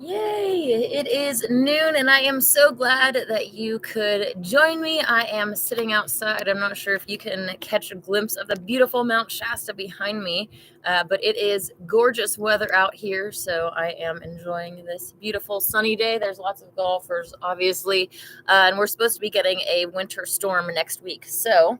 Yay! It is noon, and I am so glad that you could join me. I am sitting outside. I'm not sure if you can catch a glimpse of the beautiful Mount Shasta behind me, but it is gorgeous weather out here, so I am enjoying this beautiful sunny day. There's lots of golfers, obviously, and we're supposed to be getting a winter storm next week, so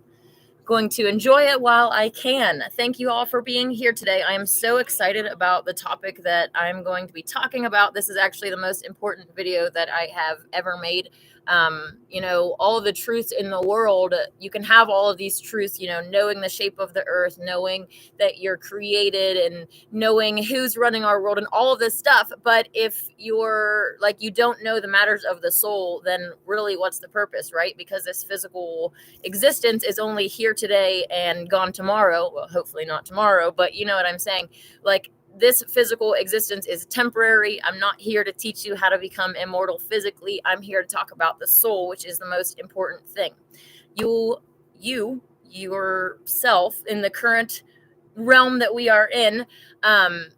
going to enjoy it while I can. Thank you all for being here today. I am so excited about the topic that I'm going to be talking about. This is actually the most important video that I have ever made. All of the truths in the world, you can have all of these truths, knowing the shape of the earth, knowing that you're created, and knowing who's running our world and all of this stuff. But if you're like, you don't know the matters of the soul, then really what's the purpose, right? Because this physical existence is only here today and gone tomorrow. Well, hopefully not tomorrow, but you know what I'm saying? Like, this physical existence is temporary. I'm not here to teach you how to become immortal physically. I'm here to talk about the soul, which is the most important thing. Yourself, in the current realm that we are in,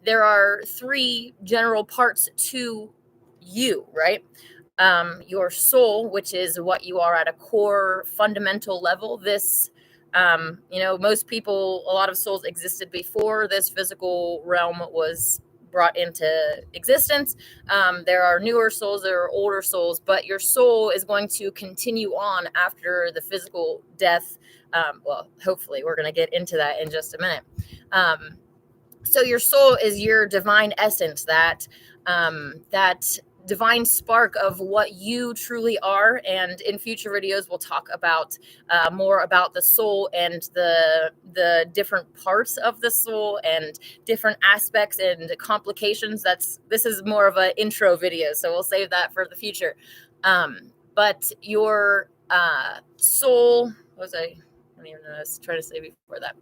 there are three general parts to you, right? Your soul, which is what you are at a core fundamental level. This, most people, a lot of souls existed before this physical realm was brought into existence. There are newer souls, there are older souls, but your soul is going to continue on after the physical death. Well, hopefully, we're going to get into that in just a minute. So your soul is your divine essence, that divine spark of what you truly are. And in future videos, we'll talk about more about the soul and the different parts of the soul and different aspects and complications. This is more of an intro video, so we'll save that for the future. But your soul, I don't even know, I was trying to say before that.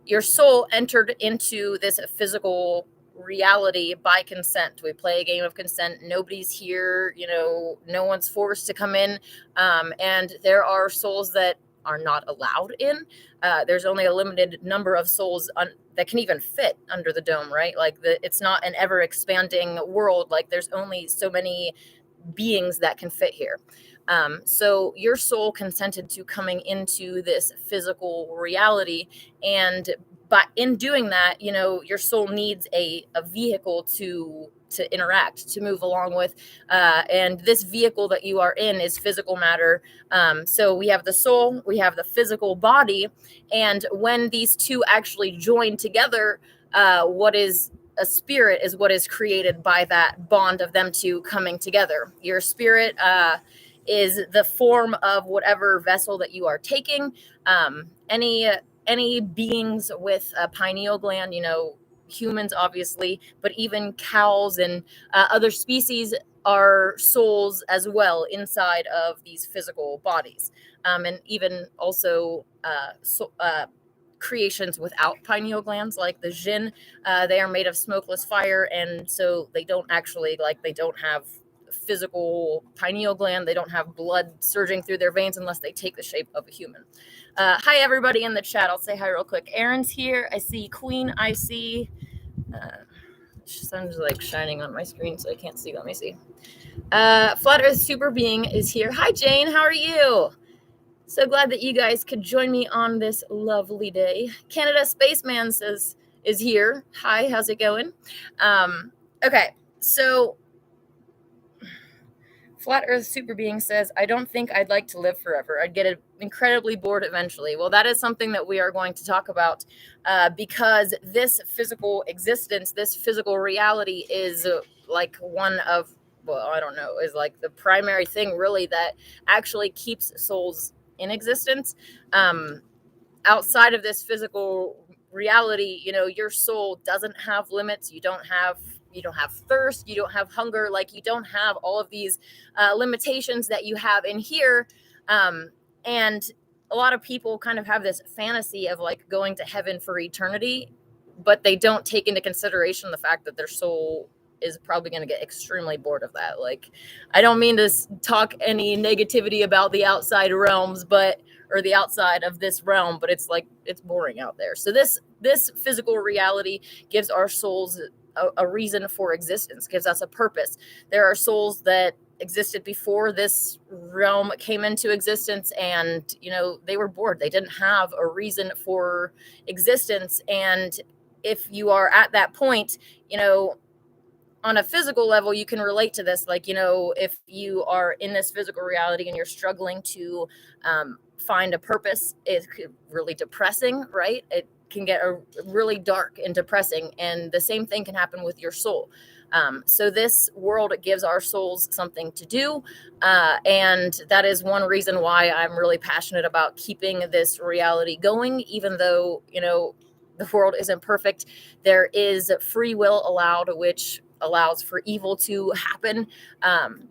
Your soul entered into this physical reality by consent. We play a game of consent. Nobody's here, no one's forced to come in. And there are souls that are not allowed in. There's only a limited number of souls that can even fit under the dome, right? Like, it's not an ever expanding world. Like, there's only so many beings that can fit here. So your soul consented to coming into this physical reality, and but in doing that, your soul needs a vehicle to interact, to move along with, and this vehicle that you are in is physical matter. So we have the soul, we have the physical body, and when these two actually join together, what is a spirit is what is created by that bond of them two coming together. Your spirit is the form of whatever vessel that you are taking. Any beings with a pineal gland, humans obviously, but even cows and other species are souls as well inside of these physical bodies. And even also creations without pineal glands, like the jinn, they are made of smokeless fire, and so they don't have physical pineal gland. They don't have blood surging through their veins unless they take the shape of a human. Hi, everybody in the chat. I'll say hi real quick. Aaron's here. I see Queen. I see. Sun's like shining on my screen, so I can't see. Let me see. Flat Earth Super Being is here. Hi, Jane. How are you? So glad that you guys could join me on this lovely day. Canada Spaceman is here. Hi, how's it going? Okay, so Flat Earth Super Being says, I don't think I'd like to live forever. I'd get incredibly bored eventually. Well, that is something that we are going to talk about because this physical existence, this physical reality is like one of, is like the primary thing really that actually keeps souls in existence. Outside of this physical reality, your soul doesn't have limits. You don't have thirst, you don't have hunger, like you don't have all of these limitations that you have in here. And a lot of people kind of have this fantasy of like going to heaven for eternity, but they don't take into consideration the fact that their soul is probably going to get extremely bored of that. Like, I don't mean to talk any negativity about the outside realms, or the outside of this realm, but it's like, it's boring out there. So this physical reality gives our souls a reason for existence, gives us a purpose. There are souls that existed before this realm came into existence, and they were bored. They didn't have a reason for existence. And if you are at that point, on a physical level, you can relate to this. Like, if you are in this physical reality and you're struggling to find a purpose, it's really depressing, right? It can get really dark and depressing. And the same thing can happen with your soul. So this world gives our souls something to do. And that is one reason why I'm really passionate about keeping this reality going, even though, the world isn't perfect. There is free will allowed, which allows for evil to happen.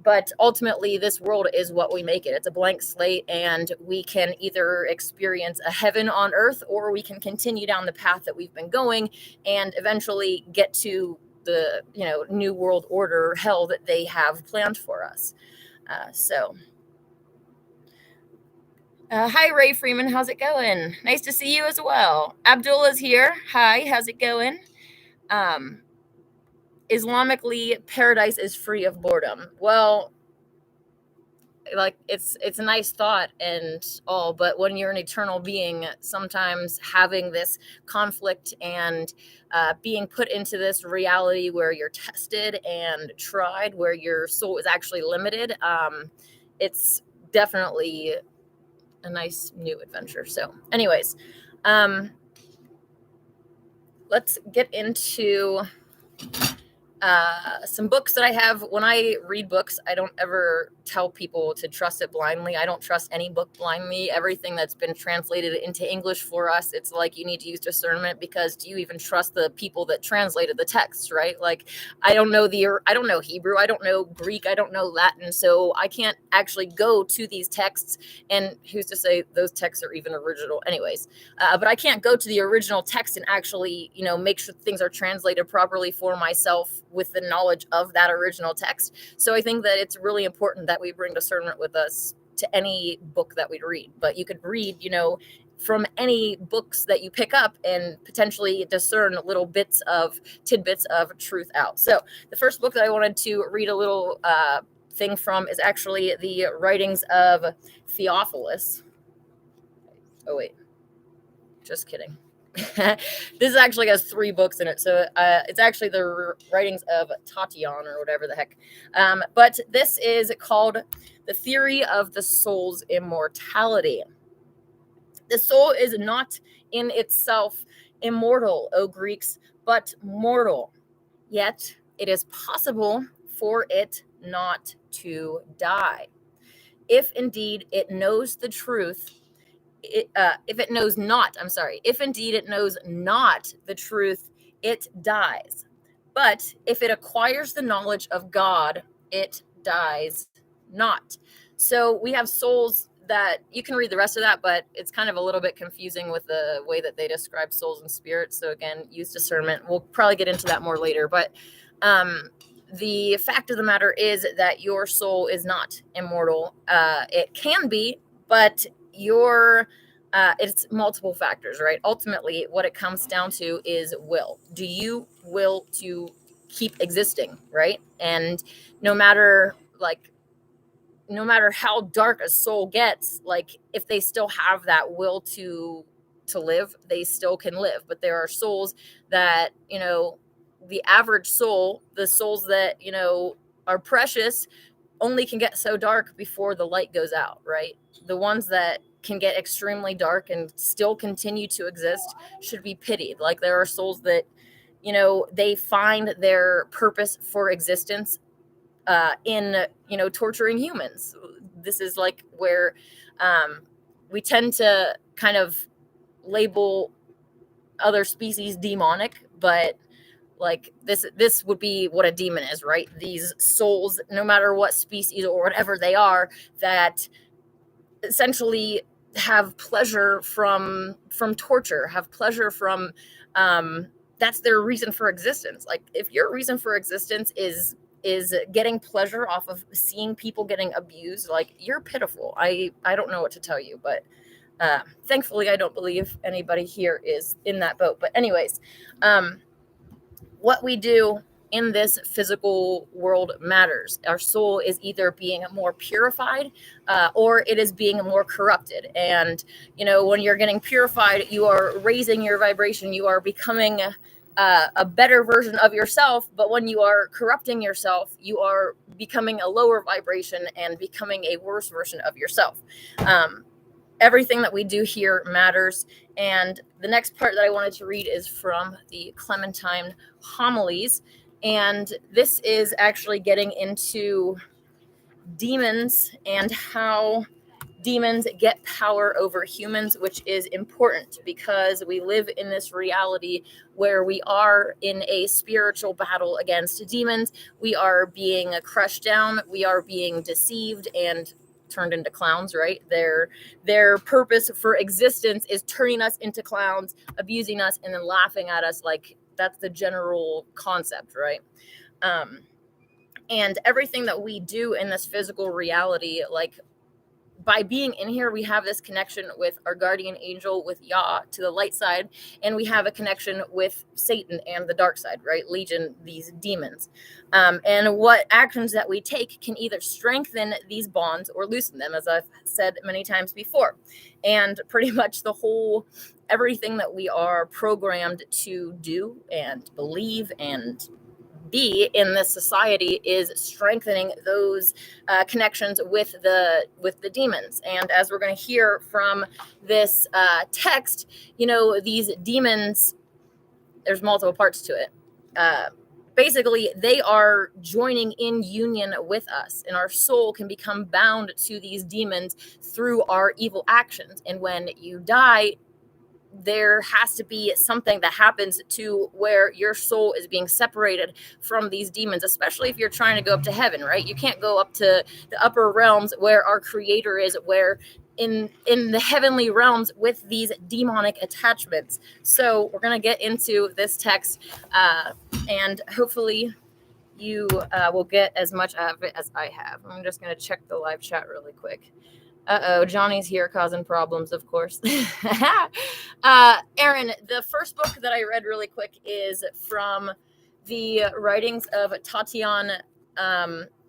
But ultimately, this world is what we make it. It's a blank slate, and we can either experience a heaven on earth, or we can continue down the path that we've been going and eventually get to the new world order hell that they have planned for us. Hi, Ray Freeman. How's it going? Nice to see you as well. Abdullah's here. Hi, how's it going? Islamically, paradise is free of boredom. Well, like it's a nice thought and all, but when you're an eternal being, sometimes having this conflict and being put into this reality where you're tested and tried, where your soul is actually limited, it's definitely a nice new adventure. So anyways, let's get into some books that I have. When I read books, I don't ever tell people to trust it blindly. I don't trust any book blindly. Everything that's been translated into English for us, it's like you need to use discernment, because do you even trust the people that translated the text, right? Like, I don't know Hebrew, I don't know Greek, I don't know Latin, so I can't actually go to these texts, and who's to say those texts are even original anyways. But I can't go to the original text and actually, make sure things are translated properly for myself with the knowledge of that original text. So I think that it's really important that we bring discernment with us to any book that we read. But you could read, from any books that you pick up and potentially discern little tidbits of truth out. So the first book that I wanted to read a little thing from is actually the writings of Theophilus. Oh, wait. Just kidding. This actually has 3 books in it, so it's actually the writings of Tatian, or whatever the heck. But this is called The Theory of the Soul's Immortality. The soul is not in itself immortal, O Greeks, but mortal. Yet it is possible for it not to die. If indeed it knows the truth, if indeed it knows not the truth, it dies. But if it acquires the knowledge of God, it dies not. So we have souls that, you can read the rest of that, but it's kind of a little bit confusing with the way that they describe souls and spirits. So again, use discernment. We'll probably get into that more later. But the fact of the matter is that your soul is not immortal. It can be, but it's multiple factors, right? Ultimately, what it comes down to is will. Do you will to keep existing, right? And no matter how dark a soul gets, like, if they still have that will to live, they still can live. But there are souls that, the average soul, the souls that, are precious, only can get so dark before the light goes out, right? The ones that can get extremely dark and still continue to exist should be pitied. Like, there are souls that, they find their purpose for existence in, torturing humans. This is like where we tend to kind of label other species demonic, but like this would be what a demon is, right? These souls, no matter what species or whatever they are, that essentially have pleasure from torture, have pleasure from that's their reason for existence. Like, if your reason for existence is getting pleasure off of seeing people getting abused, like, you're pitiful. I don't know what to tell you, but thankfully I don't believe anybody here is in that boat. But anyways, what we do in this physical world matters. Our soul is either being more purified or it is being more corrupted. And, when you're getting purified, you are raising your vibration. You are becoming a better version of yourself. But when you are corrupting yourself, you are becoming a lower vibration and becoming a worse version of yourself. Everything that we do here matters. And the next part that I wanted to read is from the Clementine homilies. And this is actually getting into demons and how demons get power over humans, which is important because we live in this reality where we are in a spiritual battle against demons. We are being crushed down. We are being deceived and turned into clowns, right? Their purpose for existence is turning us into clowns, abusing us, and then laughing at us. Like, that's the general concept, right? And everything that we do in this physical reality, like, by being in here, we have this connection with our guardian angel, with Yah to the light side, and we have a connection with Satan and the dark side, right? Legion, these demons. And what actions that we take can either strengthen these bonds or loosen them, as I've said many times before. And pretty much everything that we are programmed to do and believe and be in this society is strengthening those connections with the demons. And as we're going to hear from this text, these demons, there's multiple parts to it. Basically, they are joining in union with us, and our soul can become bound to these demons through our evil actions. And when you die, there has to be something that happens to where your soul is being separated from these demons, especially if you're trying to go up to heaven, right? You can't go up to the upper realms where our creator is, where in the heavenly realms with these demonic attachments. So we're going to get into this text and hopefully you will get as much of it as I have. I'm just going to check the live chat really quick. Johnny's here causing problems, of course. Aaron, the first book that I read really quick is from the writings of Tatiana.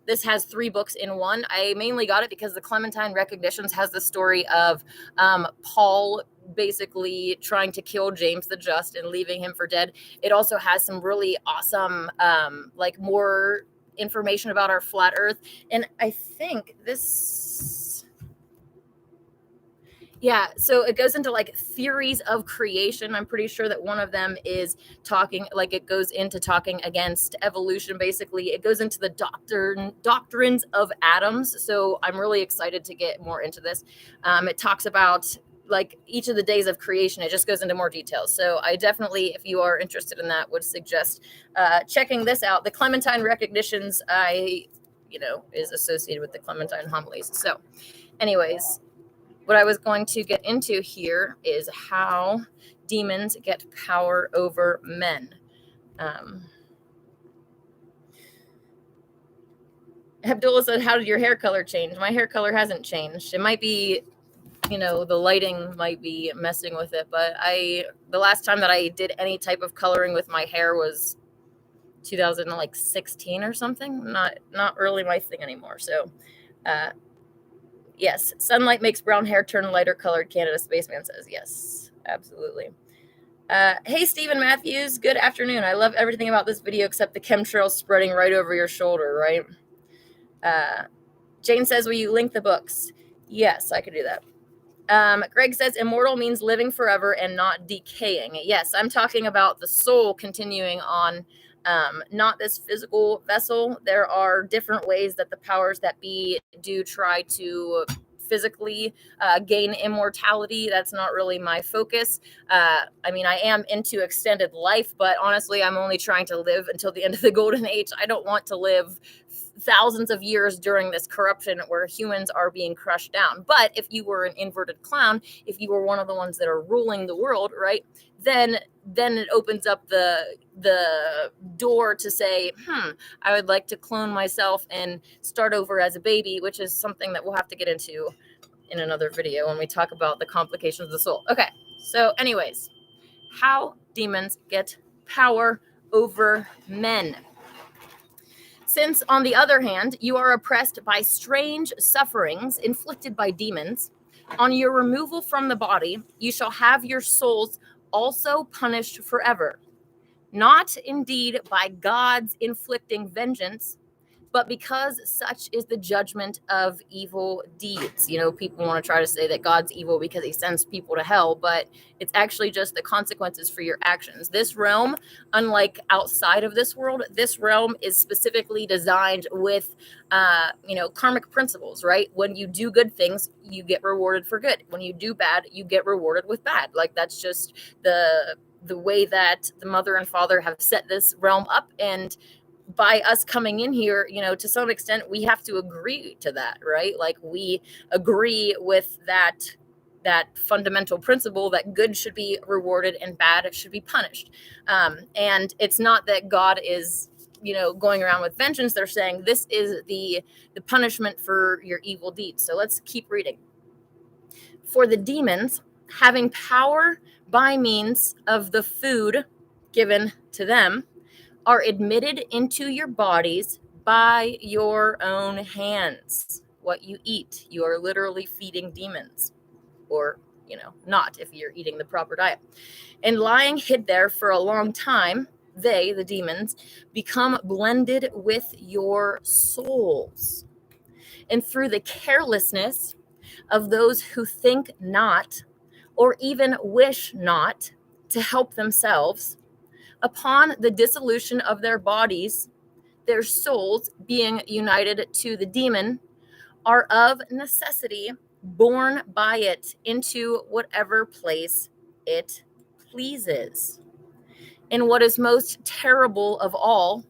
This has 3 books in one. I mainly got it because the Clementine Recognitions has the story of Paul basically trying to kill James the Just and leaving him for dead. It also has some really awesome, more information about our flat Earth. And I think this... Yeah, so it goes into theories of creation. I'm pretty sure that one of them is it goes into talking against evolution. Basically, it goes into the doctrines of atoms. So I'm really excited to get more into this. It talks about each of the days of creation. It just goes into more details. So I definitely, if you are interested in that, would suggest checking this out. The Clementine Recognitions, is associated with the Clementine homilies. So anyways, what I was going to get into here is how demons get power over men. Abdullah said, how did your hair color change? My hair color hasn't changed. It might be, the lighting might be messing with it, but the last time that I did any type of coloring with my hair was 2016 or something. Not really my thing anymore. So, yes, sunlight makes brown hair turn lighter colored, Canada Spaceman says. Yes, absolutely. Hey, Stephen Matthews, good afternoon. I love everything about this video except the chemtrails spreading right over your shoulder, right? Jane says, will you link the books? Yes, I could do that. Greg says, immortal means living forever and not decaying. Yes, I'm talking about the soul continuing on, not this physical vessel. There are different ways that the powers that be do try to physically gain immortality. That's not really my focus. I am into extended life, but honestly, I'm only trying to live until the end of the golden age. I don't want to live thousands of years during this corruption where humans are being crushed down. But if you were an inverted clown, if you were one of the ones that are ruling the world, right, then it opens up the door to say, I would like to clone myself and start over as a baby, which is something that we'll have to get into in another video when we talk about the complications of the soul. Okay, so anyways, how demons get power over men. Since, on the other hand, you are oppressed by strange sufferings inflicted by demons, on your removal from the body, you shall have your souls also punished forever, not indeed by God's inflicting vengeance, but because such is the judgment of evil deeds. You know, people want to try to say that God's evil because he sends people to hell, but it's actually just the consequences for your actions. This realm, unlike outside of this world, this realm is specifically designed with, karmic principles, right? When you do good things, you get rewarded for good. When you do bad, you get rewarded with bad. Like, that's just the way that the mother and father have set this realm up. And by us coming in here, to some extent, we have to agree to that, right? Like, we agree with that fundamental principle that good should be rewarded and bad should be punished. And it's not that God is, going around with vengeance. They're saying this is the punishment for your evil deeds. So let's keep reading. For the demons, having power by means of the food given to them, are admitted into your bodies by your own hands. What you eat, you are literally feeding demons, or, not if you're eating the proper diet. And lying hid there for a long time, they, the demons, become blended with your souls. And through the carelessness of those who think not, or even wish not, to help themselves, upon the dissolution of their bodies, their souls, being united to the demon, are of necessity borne by it into whatever place it pleases. And what is most terrible of all,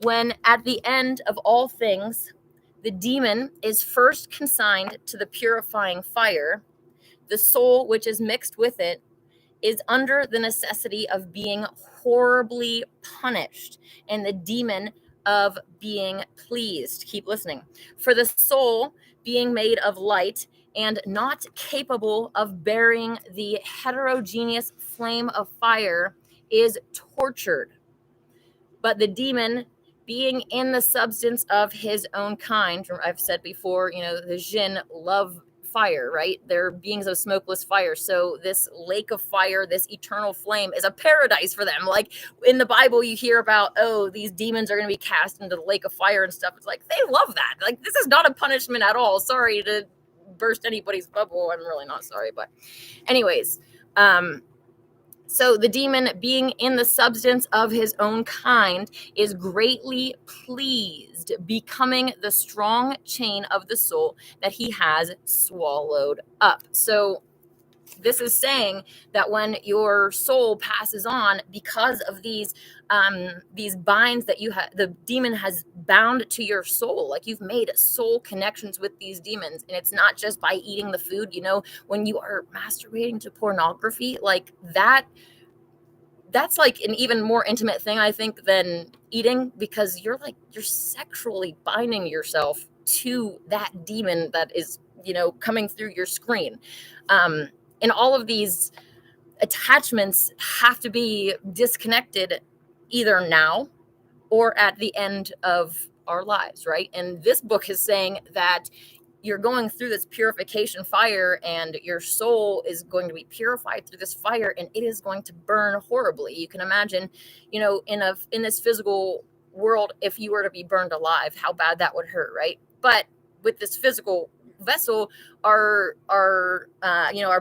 when at the end of all things, the demon is first consigned to the purifying fire, the soul which is mixed with it is under the necessity of being horribly punished, and the demon of being pleased. Keep listening. For the soul, being made of light and not capable of bearing the heterogeneous flame of fire, is tortured. But the demon, being in the substance of his own kind, I've said before, the jinn love fire, right? They're beings of smokeless fire. So this lake of fire, this eternal flame, is a paradise for them. Like, in the Bible, you hear about, oh, these demons are going to be cast into the lake of fire and stuff. It's like, they love that. Like, this is not a punishment at all. Sorry to burst anybody's bubble. I'm really not sorry. But anyways, so the demon, being in the substance of his own kind, is greatly pleased, becoming the strong chain of the soul that he has swallowed up. So this is saying that when your soul passes on, because of these binds that you have, the demon has bound to your soul. Like, you've made soul connections with these demons, and it's not just by eating the food. When you are masturbating to pornography, like that's like an even more intimate thing, I think, than eating, because you're sexually binding yourself to that demon that is, coming through your screen. And all of these attachments have to be disconnected either now or at the end of our lives, right? And this book is saying that you're going through this purification fire, and your soul is going to be purified through this fire, and it is going to burn horribly. You can imagine, in this physical world, if you were to be burned alive, how bad that would hurt, right? But with this physical vessel, our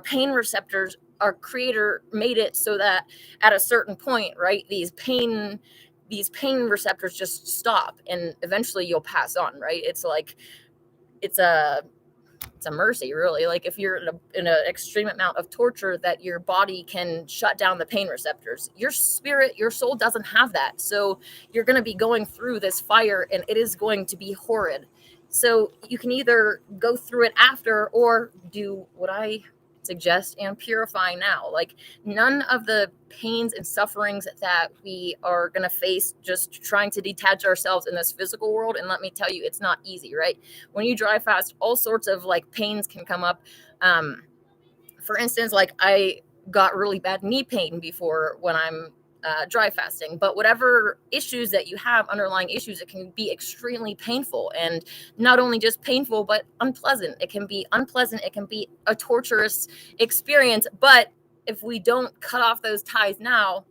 pain receptors, our creator made it so that at a certain point, right, these pain receptors just stop, and eventually you'll pass on, right? It's like, it's a mercy, really. Like, if you're in an extreme amount of torture, that your body can shut down the pain receptors. Your spirit, your soul doesn't have that. So you're going to be going through this fire, and it is going to be horrid. So you can either go through it after, or do what I suggest and purify now. Like, none of the pains and sufferings that we are going to face just trying to detach ourselves in this physical world. And let me tell you, it's not easy, right? When you drive fast, all sorts of like pains can come up. For instance, like, I got really bad knee pain before when I'm dry fasting. But whatever issues that you have, underlying issues, it can be extremely painful, and not only just painful, but unpleasant. It can be unpleasant. It can be a torturous experience. But if we don't cut off those ties now,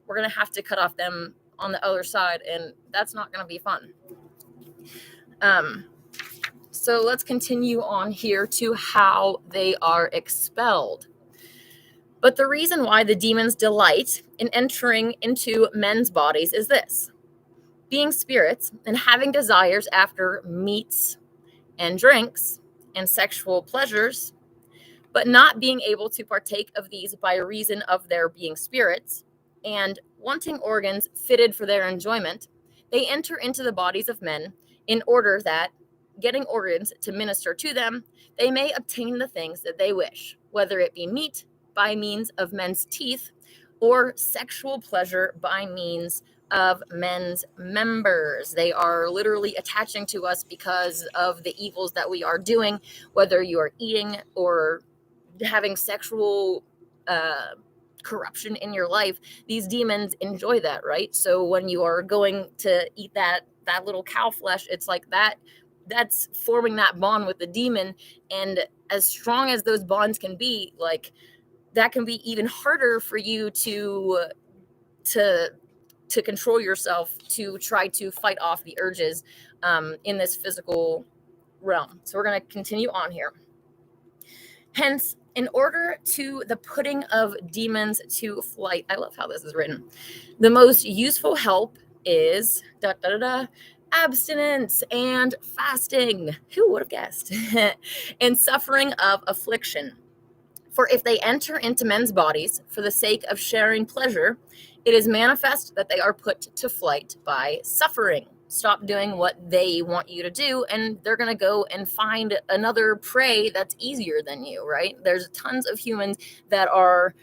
we're going to have to cut off them on the other side, and that's not going to be fun. So let's continue on here to how they are expelled. But the reason why the demons delight in entering into men's bodies is this: being spirits and having desires after meats and drinks and sexual pleasures, but not being able to partake of these by reason of their being spirits, and wanting organs fitted for their enjoyment, they enter into the bodies of men in order that, getting organs to minister to them, they may obtain the things that they wish, whether it be meat by means of men's teeth, or sexual pleasure by means of men's members. They are literally attaching to us because of the evils that we are doing, whether you are eating or having sexual corruption in your life. These demons enjoy that, right? So when you are going to eat that little cow flesh, it's like that's forming that bond with the demon. And as strong as those bonds can be, like, that can be even harder for you to control yourself, to try to fight off the urges in this physical realm. So we're going to continue on here. Hence, in order to the putting of demons to flight, I love how this is written, the most useful help is abstinence and fasting. Who would have guessed? And suffering of affliction. For if they enter into men's bodies for the sake of sharing pleasure, it is manifest that they are put to flight by suffering. Stop doing what they want you to do, and they're going to go and find another prey that's easier than you, right? There's tons of humans that are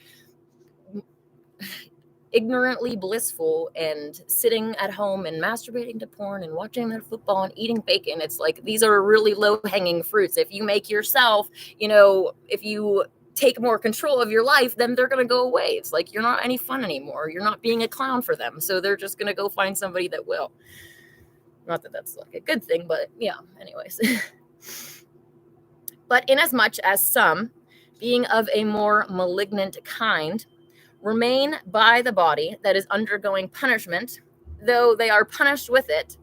ignorantly blissful and sitting at home and masturbating to porn and watching their football and eating bacon. It's like, these are really low-hanging fruits. If you make yourself, if you take more control of your life, then they're going to go away. It's like, you're not any fun anymore. You're not being a clown for them. So they're just going to go find somebody that will. Not that that's like a good thing, but yeah, anyways. But inasmuch as some, being of a more malignant kind, remain by the body that is undergoing punishment, though they are punished with it,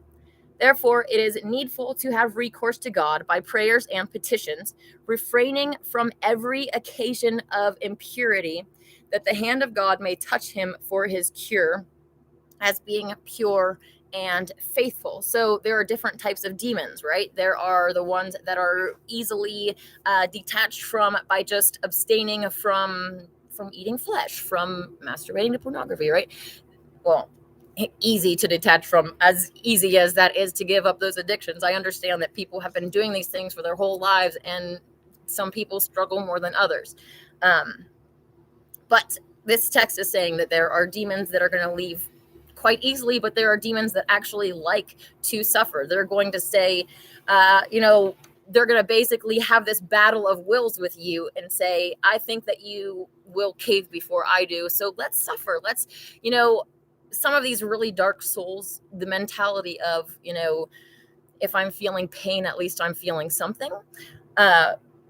therefore it is needful to have recourse to God by prayers and petitions, refraining from every occasion of impurity, that the hand of God may touch him for his cure, as being pure and faithful. So there are different types of demons, right? There are the ones that are easily detached from by just abstaining from eating flesh, from masturbating to pornography, right? Well, easy to detach from, as easy as that is to give up those addictions. I understand that people have been doing these things for their whole lives, and some people struggle more than others. But this text is saying that there are demons that are going to leave quite easily, but there are demons that actually like to suffer. They're going to say, they're going to basically have this battle of wills with you and say, I think that you will cave before I do. So let's suffer. Let's, some of these really dark souls, the mentality of, if I'm feeling pain, at least I'm feeling something.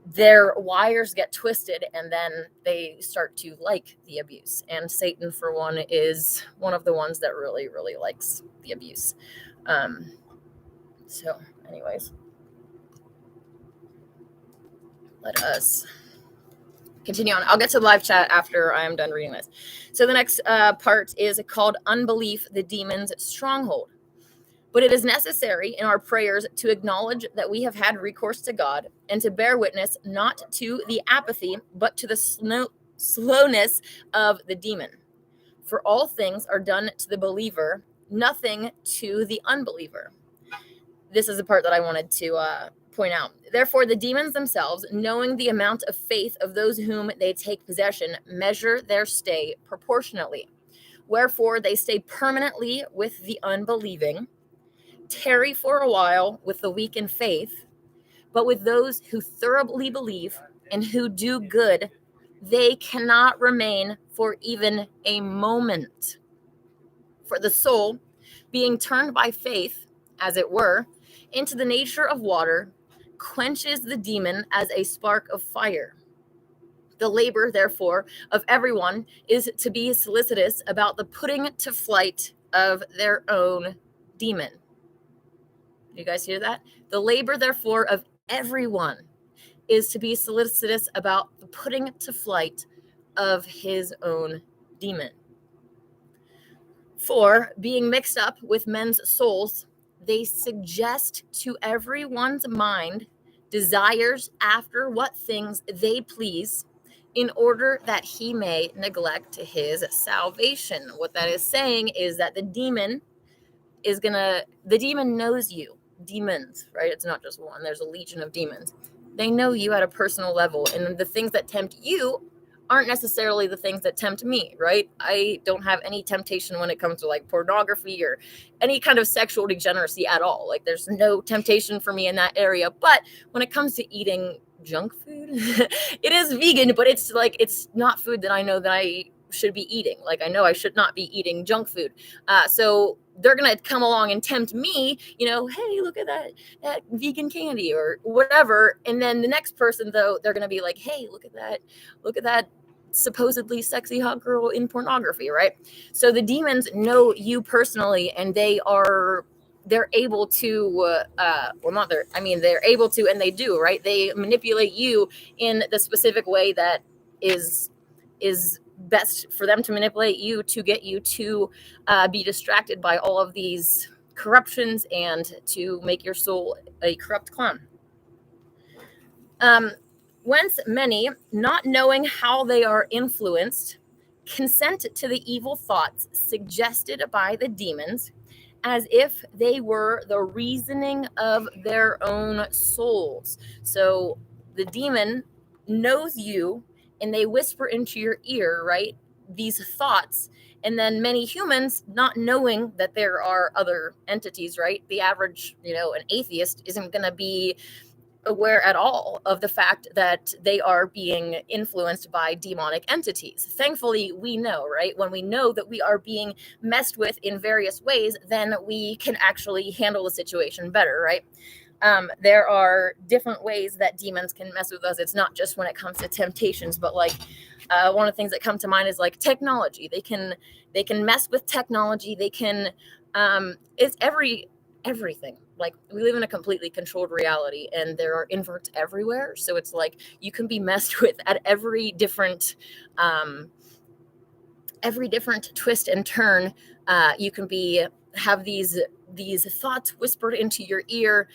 Their wires get twisted, and then they start to like the abuse. And Satan, for one, is one of the ones that really, really likes the abuse. So anyways, let us continue on. I'll get to the live chat after I am done reading this. So the next part is called Unbelief, the Demon's Stronghold. But it is necessary in our prayers to acknowledge that we have had recourse to God, and to bear witness not to the apathy, but to the slowness of the demon. For all things are done to the believer, nothing to the unbeliever. This is the part that I wanted to point out. Therefore, the demons themselves, knowing the amount of faith of those whom they take possession, measure their stay proportionately. Wherefore, they stay permanently with the unbelieving, tarry for a while with the weak in faith, but with those who thoroughly believe and who do good, they cannot remain for even a moment. For the soul, being turned by faith, as it were, into the nature of water, quenches the demon as a spark of fire. The labor, therefore, of everyone is to be solicitous about the putting to flight of their own demon. You guys hear that? The labor, therefore, of everyone is to be solicitous about the putting to flight of his own demon. For, being mixed up with men's souls, they suggest to everyone's mind desires after what things they please, in order that he may neglect his salvation. What that is saying is that the demon knows you. Demons, right? It's not just one, there's a legion of demons. They know you at a personal level, and the things that tempt you aren't necessarily the things that tempt me, right? I don't have any temptation when it comes to like pornography or any kind of sexual degeneracy at all. Like there's no temptation for me in that area. But when it comes to eating junk food, it is vegan, but it's like, it's not food that I know that I should be eating. Like I know I should not be eating junk food. So they're going to come along and tempt me, hey, look at that vegan candy or whatever. And then the next person, though, they're going to be like, hey, look at that supposedly sexy hot girl in pornography, right? So the demons know you personally, and they're able to, they're able to, and they do, right? They manipulate you in the specific way that is best for them to manipulate you, to get you to be distracted by all of these corruptions and to make your soul a corrupt clown. Whence many, not knowing how they are influenced, consent to the evil thoughts suggested by the demons, as if they were the reasoning of their own souls. So the demon knows you, and they whisper into your ear, right, these thoughts. And then many humans, not knowing that there are other entities, right? The average, an atheist isn't going to be aware at all of the fact that they are being influenced by demonic entities. Thankfully, we know, right? When we know that we are being messed with in various ways, then we can actually handle the situation better, right? There are different ways that demons can mess with us. It's not just when it comes to temptations, but like one of the things that come to mind is like technology. They can mess with technology. They can it's everything. Like we live in a completely controlled reality, and there are inverts everywhere. So it's like you can be messed with at every different twist and turn. You can have these thoughts whispered into your ear,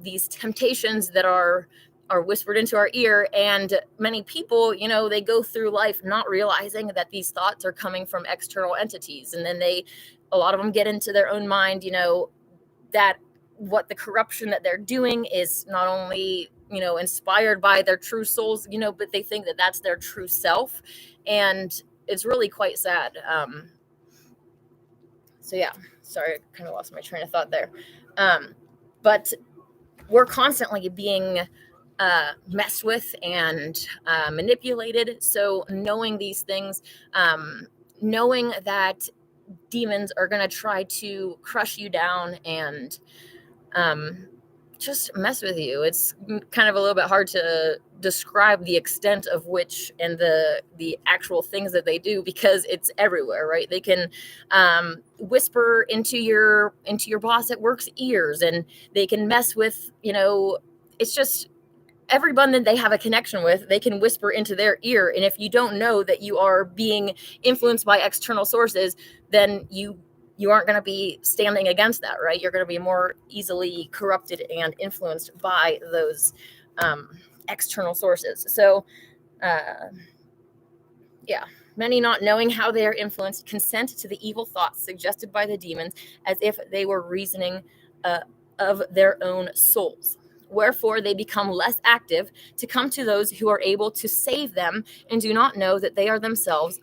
these temptations that are whispered into our ear. And many people, they go through life not realizing that these thoughts are coming from external entities. And then a lot of them get into their own mind, that what the corruption that they're doing is not only, inspired by their true souls, but they think that that's their true self. And it's really quite sad. So yeah, sorry, I kind of lost my train of thought there. But we're constantly being messed with and manipulated. So knowing these things, knowing that demons are going to try to crush you down and just mess with you. It's kind of a little bit hard to describe the extent of which and the actual things that they do, because it's everywhere, right? They can whisper into your boss at work's ears, and they can mess with, it's just everyone that they have a connection with, they can whisper into their ear. And if you don't know that you are being influenced by external sources, then you aren't going to be standing against that, right? You're going to be more easily corrupted and influenced by those external sources. So, many, not knowing how they are influenced, consent to the evil thoughts suggested by the demons, as if they were reasoning of their own souls. Wherefore they become less active to come to those who are able to save them, and do not know that they are themselves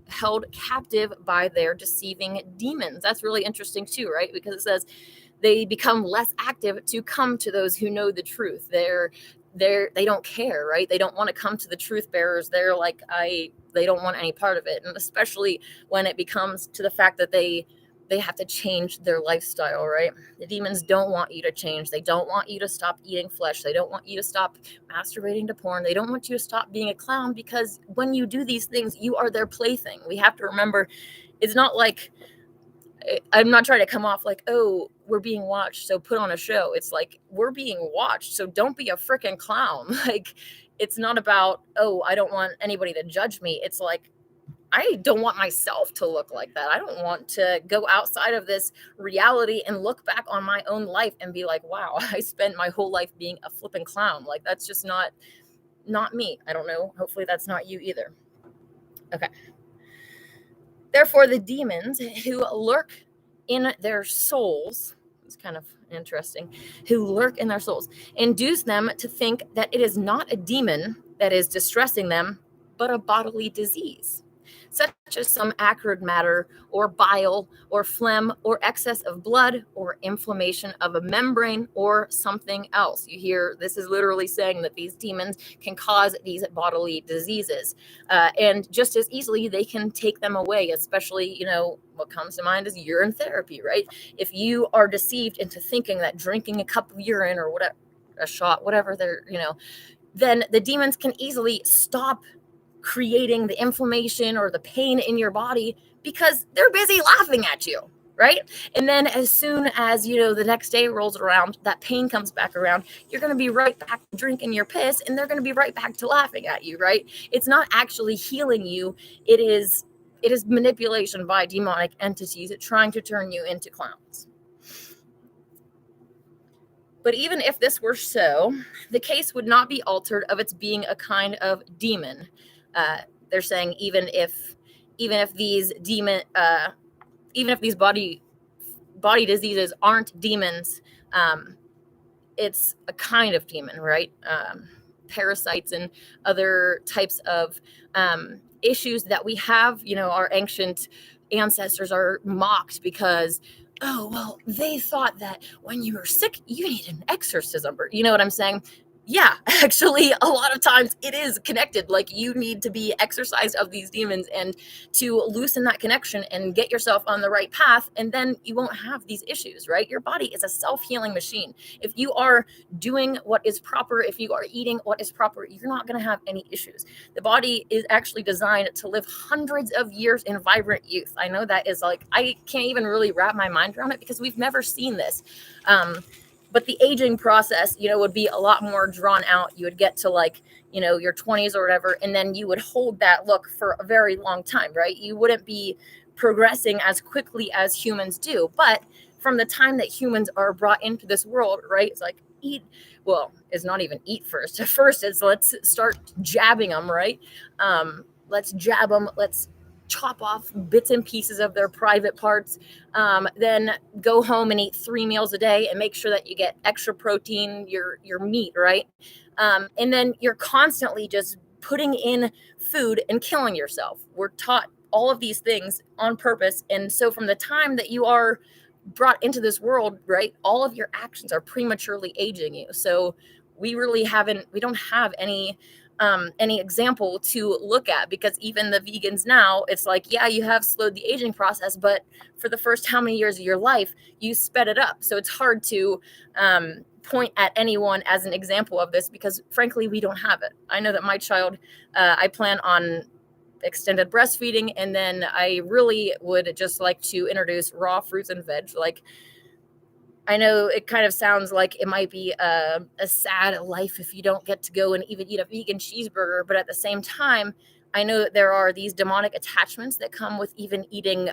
held captive by their deceiving demons. That's really interesting too, right? Because it says they become less active to come to those who know the truth. they don't care, right? They don't want to come to the truth bearers. They're like, they don't want any part of it. And especially when it becomes to the fact that they have to change their lifestyle, right? The demons don't want you to change. They don't want you to stop eating flesh. They don't want you to stop masturbating to porn. They don't want you to stop being a clown, because when you do these things, you are their plaything. We have to remember, it's not like, I'm not trying to come off like, oh, we're being watched, so put on a show. It's like, we're being watched, so don't be a freaking clown. Like, it's not about, oh, I don't want anybody to judge me. It's like, I don't want myself to look like that. I don't want to go outside of this reality and look back on my own life and be like, wow, I spent my whole life being a flipping clown. Like, that's just not me. I don't know. Hopefully that's not you either. Okay. Therefore, the demons who lurk in their souls, it's kind of interesting, who lurk in their souls, induce them to think that it is not a demon that is distressing them, but a bodily disease, such as some acrid matter or bile or phlegm or excess of blood or inflammation of a membrane or something else. You hear, this is literally saying that these demons can cause these bodily diseases. And just as easily, they can take them away, especially, what comes to mind is urine therapy, right? If you are deceived into thinking that drinking a cup of urine or whatever, a shot, whatever then the demons can easily stop creating the inflammation or the pain in your body because they're busy laughing at you, right? And then as soon as, the next day rolls around, that pain comes back around, you're going to be right back to drinking your piss, and they're going to be right back to laughing at you, right? It's not actually healing you. It is manipulation by demonic entities trying to turn you into clowns. But even if this were so, the case would not be altered of its being a kind of demon. They're saying even if these body diseases aren't demons, it's a kind of demon, right? Parasites and other types of issues that we have. Our ancient ancestors are mocked because, oh, well, they thought that when you were sick, you needed an exorcism. Or, you know what I'm saying? Yeah, actually, a lot of times it is connected. Like, you need to be exorcised of these demons and to loosen that connection and get yourself on the right path, and then you won't have these issues, right? Your body is a self-healing machine. If you are doing what is proper, if you are eating what is proper, you're not going to have any issues. The body is actually designed to live hundreds of years in vibrant youth. I know that is like, I can't even really wrap my mind around it because we've never seen this. But the aging process, would be a lot more drawn out. You would get to your 20s or whatever, and then you would hold that look for a very long time, right? You wouldn't be progressing as quickly as humans do. But from the time that humans are brought into this world, right, it's like it's not even eat first. At first, it's let's start jabbing them, right? Let's jab them. Let's chop off bits and pieces of their private parts, then go home and eat 3 meals a day and make sure that you get extra protein, your meat, right? And then you're constantly just putting in food and killing yourself. We're taught all of these things on purpose. And so from the time that you are brought into this world, right, all of your actions are prematurely aging you. So we don't have any example to look at, because even the vegans now, it's like, yeah, you have slowed the aging process, but for the first how many years of your life, you sped it up. So it's hard to point at anyone as an example of this, because frankly, we don't have it. I know that my child, I plan on extended breastfeeding, and then I really would just like to introduce raw fruits and veg. Like, I know it kind of sounds like it might be a sad life if you don't get to go and even eat a vegan cheeseburger, but at the same time, I know that there are these demonic attachments that come with even eating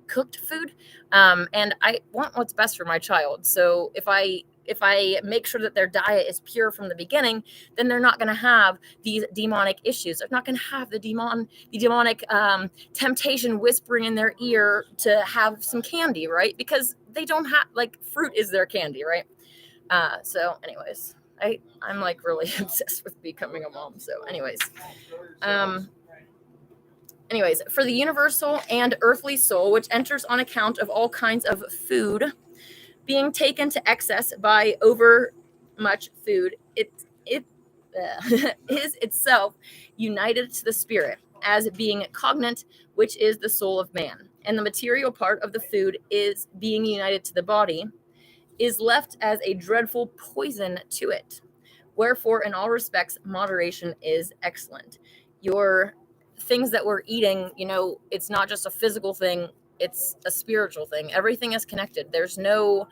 cooked food, and I want what's best for my child. So if I make sure that their diet is pure from the beginning, then they're not going to have these demonic issues. They're not going to have the demonic temptation whispering in their ear to have some candy, right? Because they don't have, fruit is their candy, right? So anyways, I'm really obsessed with becoming a mom. So anyways, for the universal and earthly soul, which enters on account of all kinds of food being taken to excess by over much food, it is itself united to the spirit as being cognate, which is the soul of man, and the material part of the food is being united to the body, is left as a dreadful poison to it. Wherefore, in all respects, moderation is excellent. Your things that we're eating, it's not just a physical thing, it's a spiritual thing. Everything is connected. There's no,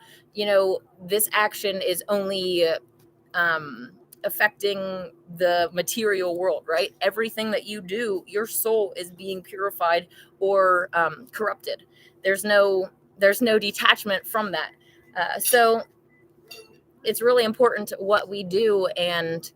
this action is only affecting the material world, right? Everything that you do, your soul is being purified or corrupted. There's no detachment from that. So it's really important what we do. And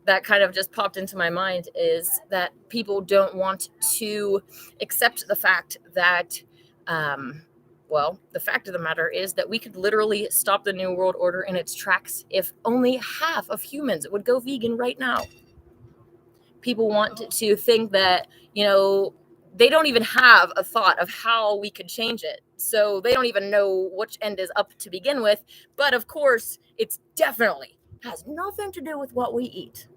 that kind of just popped into my mind is that people don't want to accept the fact that, the fact of the matter is that we could literally stop the New World Order in its tracks if only half of humans would go vegan right now. People want to think that, they don't even have a thought of how we could change it. So they don't even know which end is up to begin with. But of course, it's definitely has nothing to do with what we eat.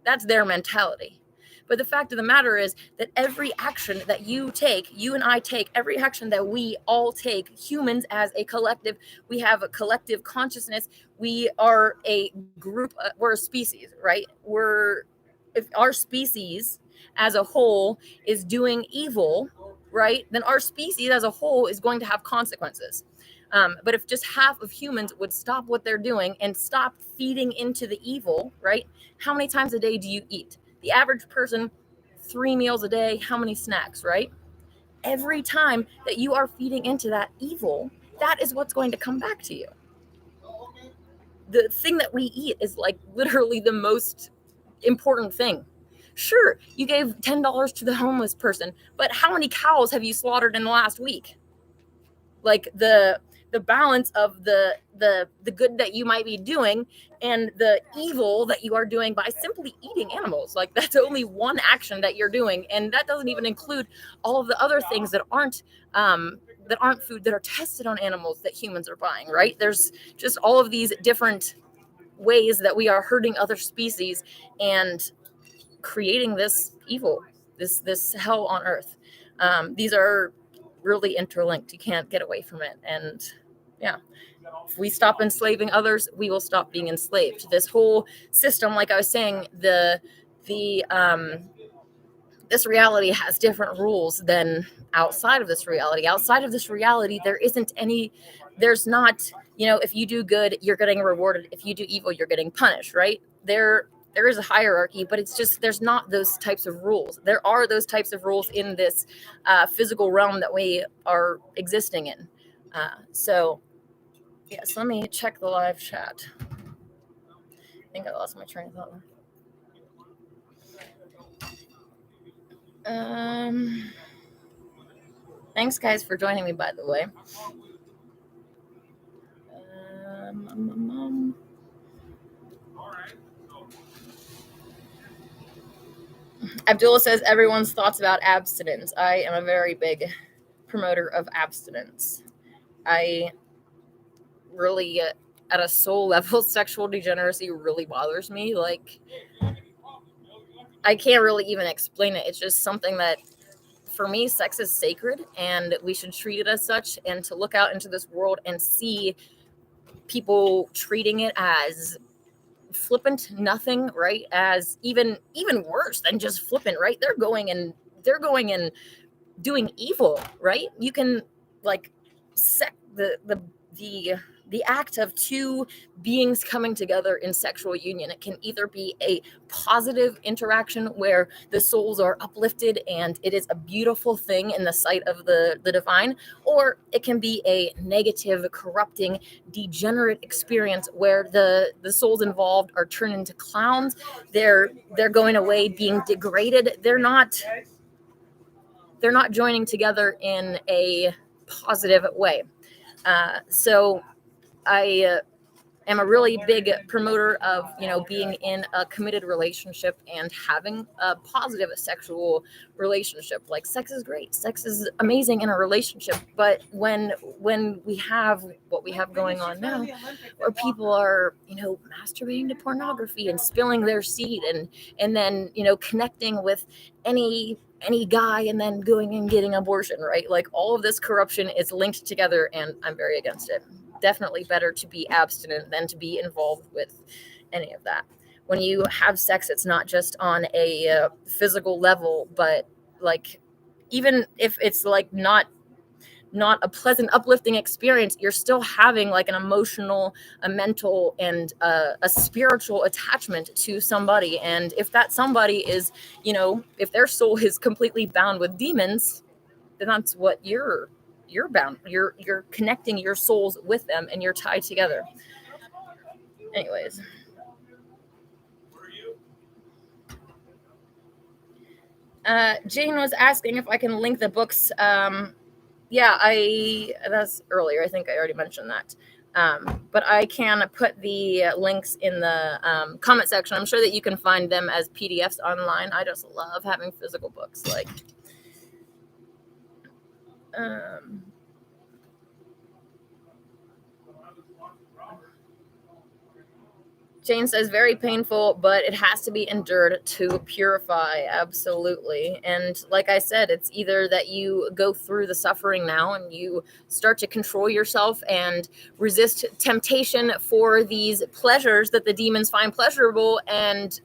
That's their mentality. But the fact of the matter is that every action that you take, you and I take, every action that we all take, humans as a collective, we have a collective consciousness. We are a group, we're a species, right? If our species as a whole is doing evil, right, then our species as a whole is going to have consequences. But if just half of humans would stop what they're doing and stop feeding into the evil, right? How many times a day do you eat? The average person, 3 meals a day. How many snacks, right? Every time that you are feeding into that evil, that is what's going to come back to you. The thing that we eat is like literally the most important thing. Sure, you gave $10 to the homeless person, but how many cows have you slaughtered in the last week? Like the balance of the good that you might be doing and the evil that you are doing by simply eating animals. Like that's only one action that you're doing, and that doesn't even include all of the other things that aren't food, that are tested on animals that humans are buying, right? There's just all of these different ways that we are hurting other species and creating this evil, this hell on earth. These are really interlinked. You can't get away from it. And yeah, if we stop enslaving others, we will stop being enslaved. This whole system, like I was saying, this reality has different rules than outside of this reality. Outside of this reality, there's not, if you do good, you're getting rewarded. If you do evil, you're getting punished, right? There is a hierarchy, but it's just, there's not those types of rules. There are those types of rules in this physical realm that we are existing in. So yes, let me check the live chat. I think I lost my train of thought. Thanks guys for joining me, by the way. Abdullah says everyone's thoughts about abstinence. I am a very big promoter of abstinence. I really, at a soul level, sexual degeneracy really bothers me. Like, I can't really even explain it. It's just something that, for me, sex is sacred and we should treat it as such. And to look out into this world and see people treating it as flippant nothing, right? As even worse than just flippant, right? They're going and doing evil, right? You can like the act of two beings coming together in sexual union. It can either be a positive interaction where the souls are uplifted and it is a beautiful thing in the sight of the divine, or it can be a negative, corrupting, degenerate experience where the souls involved are turned into clowns. They're going away being degraded. They're not joining together in a positive way. So I am a really big promoter of, being in a committed relationship and having a positive sexual relationship. Like, sex is great, sex is amazing in a relationship, but when we have what we have going on now, where people are, masturbating to pornography and spilling their seed, and then, connecting with any guy and then going and getting abortion, right? Like, all of this corruption is linked together, and I'm very against it. Definitely better to be abstinent than to be involved with any of that. When you have sex, it's not just on a physical level, but like, even if it's like not a pleasant, uplifting experience, you're still having like an emotional, a mental, and a spiritual attachment to somebody. And if that somebody is, if their soul is completely bound with demons, then that's what you're bound. You're connecting your souls with them, and you're tied together. Anyways. Jane was asking if I can link the books. Yeah, that's earlier. I think I already mentioned that. But I can put the links in the comment section. I'm sure that you can find them as PDFs online. I just love having physical books. Like, Jane says, very painful, but it has to be endured to purify. Absolutely. And like I said, it's either that you go through the suffering now and you start to control yourself and resist temptation for these pleasures that the demons find pleasurable, and,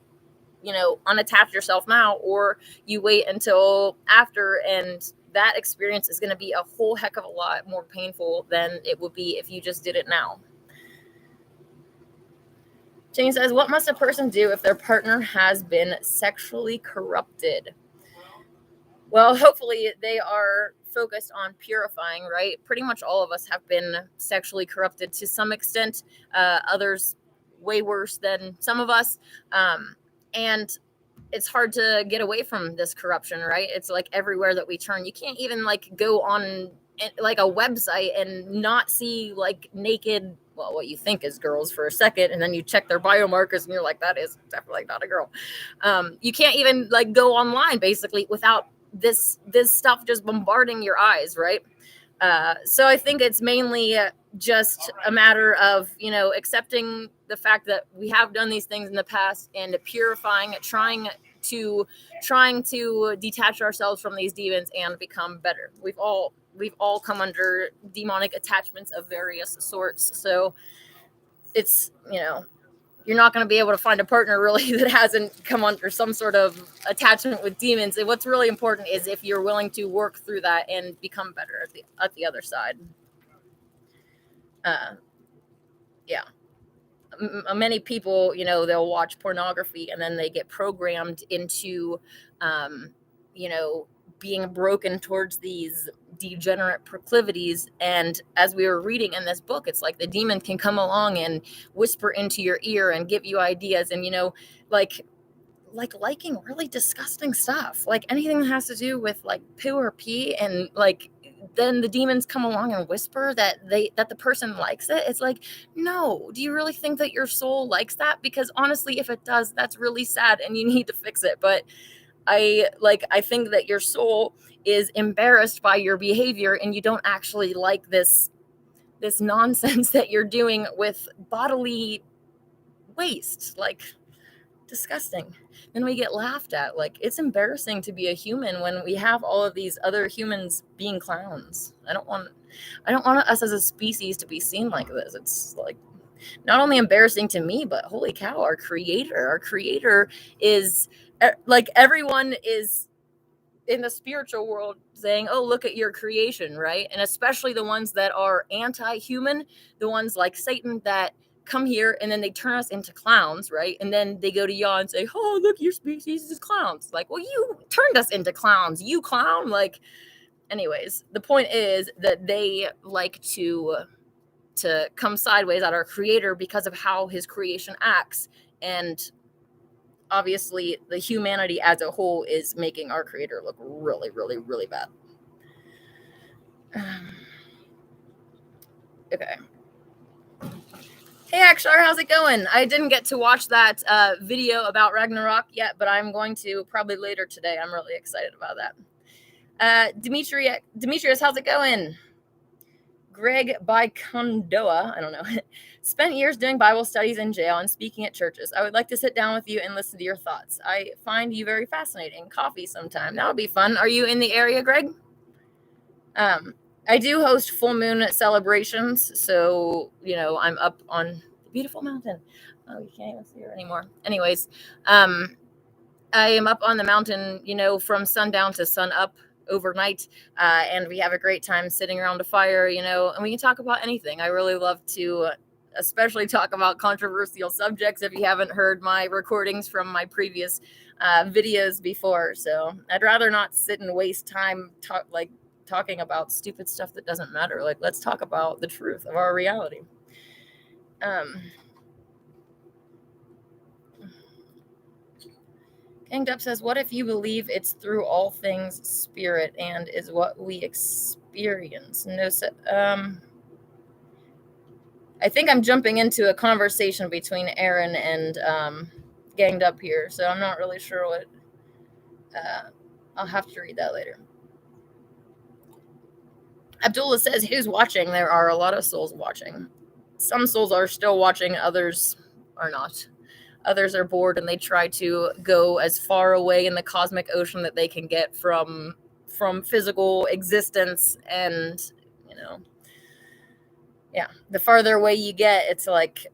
unattach yourself now, or you wait until after, and that experience is going to be a whole heck of a lot more painful than it would be if you just did it now. Jane says, what must a person do if their partner has been sexually corrupted? Well, hopefully they are focused on purifying, right? Pretty much all of us have been sexually corrupted to some extent, others way worse than some of us. And it's hard to get away from this corruption, right? It's like everywhere that we turn. You can't even like go on like a website and not see like naked, well, what you think is girls for a second, and then you check their biomarkers and you're like, that is definitely not a girl. You can't even like go online basically without this stuff just bombarding your eyes, right? So I think it's mainly just a matter of, accepting the fact that we have done these things in the past and purifying, trying to detach ourselves from these demons and become better. We've all come under demonic attachments of various sorts. So it's, you're not going to be able to find a partner really that hasn't come under some sort of attachment with demons. And what's really important is if you're willing to work through that and become better at the other side. Yeah. Many people, they'll watch pornography and then they get programmed into, being broken towards these degenerate proclivities. And as we were reading in this book, it's like the demon can come along and whisper into your ear and give you ideas, and, like liking really disgusting stuff, like anything that has to do with like poo or pee, and like then the demons come along and whisper that the person likes it. It's like, no, do you really think that your soul likes that? Because honestly, if it does, that's really sad and you need to fix it. But I think that your soul is embarrassed by your behavior, and you don't actually like this nonsense that you're doing with bodily waste. Like, disgusting. Then we get laughed at. Like, it's embarrassing to be a human when we have all of these other humans being clowns. I don't want us as a species to be seen like this. It's like not only embarrassing to me, but holy cow, our creator is like, everyone is in the spiritual world saying, oh, look at your creation, right? And especially the ones that are anti-human, the ones like Satan that come here and then they turn us into clowns, right? And then they go to Yah and say, oh, look, your species is clowns. Like, well, you turned us into clowns, you clown. Like, anyways, the point is that they like to come sideways at our creator because of how his creation acts. And obviously the humanity as a whole is making our creator look really, really, really bad. Okay. Hey, Akshar, how's it going? I didn't get to watch that video about Ragnarok yet, but I'm going to probably later today. I'm really excited about that. Demetrius, how's it going? Greg Bicondoa, I don't know, spent years doing Bible studies in jail and speaking at churches. I would like to sit down with you and listen to your thoughts. I find you very fascinating. Coffee sometime. That would be fun. Are you in the area, Greg? I do host full moon celebrations, so, you know, I'm up on the beautiful mountain. Oh, you can't even see her anymore. Anyways, I am up on the mountain, you know, from sundown to sun up overnight, and we have a great time sitting around a fire, you know, and we can talk about anything. I really love to especially talk about controversial subjects if you haven't heard my recordings from my previous videos before. So I'd rather not sit and waste time talking about stupid stuff that doesn't matter. Like, let's talk about the truth of our reality. Ganged Up says, what if you believe it's through all things spirit and is what we experience? No, I think I'm jumping into a conversation between Aaron and Ganged Up here, so I'm not really sure what. I'll have to read that later. Abdullah says, who's watching? There are a lot of souls watching. Some souls are still watching, others are not. Others are bored and they try to go as far away in the cosmic ocean that they can get from physical existence. And, you know, yeah, the farther away you get, it's like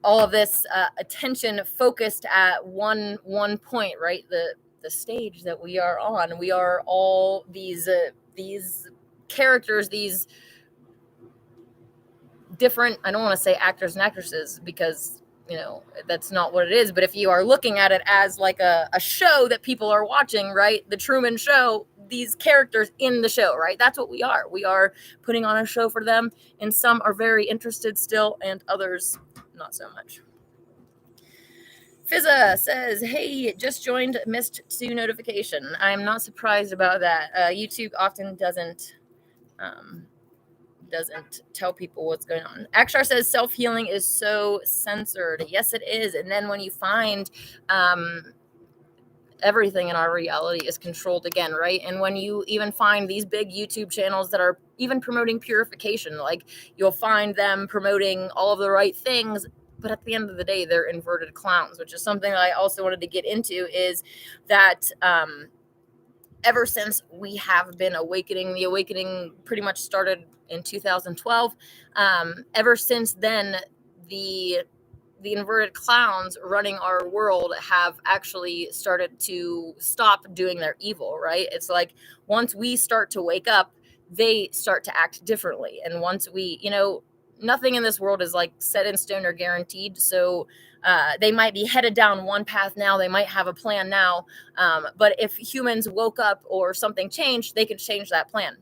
all of this attention focused at one point, right? The stage that we are on. We are all these characters, these different, I don't want to say actors and actresses because, you know, that's not what it is. But if you are looking at it as like a show that people are watching, right? The Truman Show, these characters in the show, right? That's what we are. We are putting on a show for them. And some are very interested still and others not so much. Fizza says, hey, just joined, missed 2 notification. I'm not surprised about that. YouTube often doesn't tell people what's going on. Akshar says self-healing is so censored. Yes, it is. And then when you find everything in our reality is controlled again, right? And when you even find these big YouTube channels that are even promoting purification, like you'll find them promoting all of the right things, but at the end of the day, they're inverted clowns, which is something that I also wanted to get into, is that ever since we have been awakening, the awakening pretty much started in 2012. Ever since then, the inverted clowns running our world have actually started to stop doing their evil, right? It's like once we start to wake up, they start to act differently. And once we, you know, nothing in this world is like set in stone or guaranteed. So they might be headed down one path now. They might have a plan now. But if humans woke up or something changed, they could change that plan.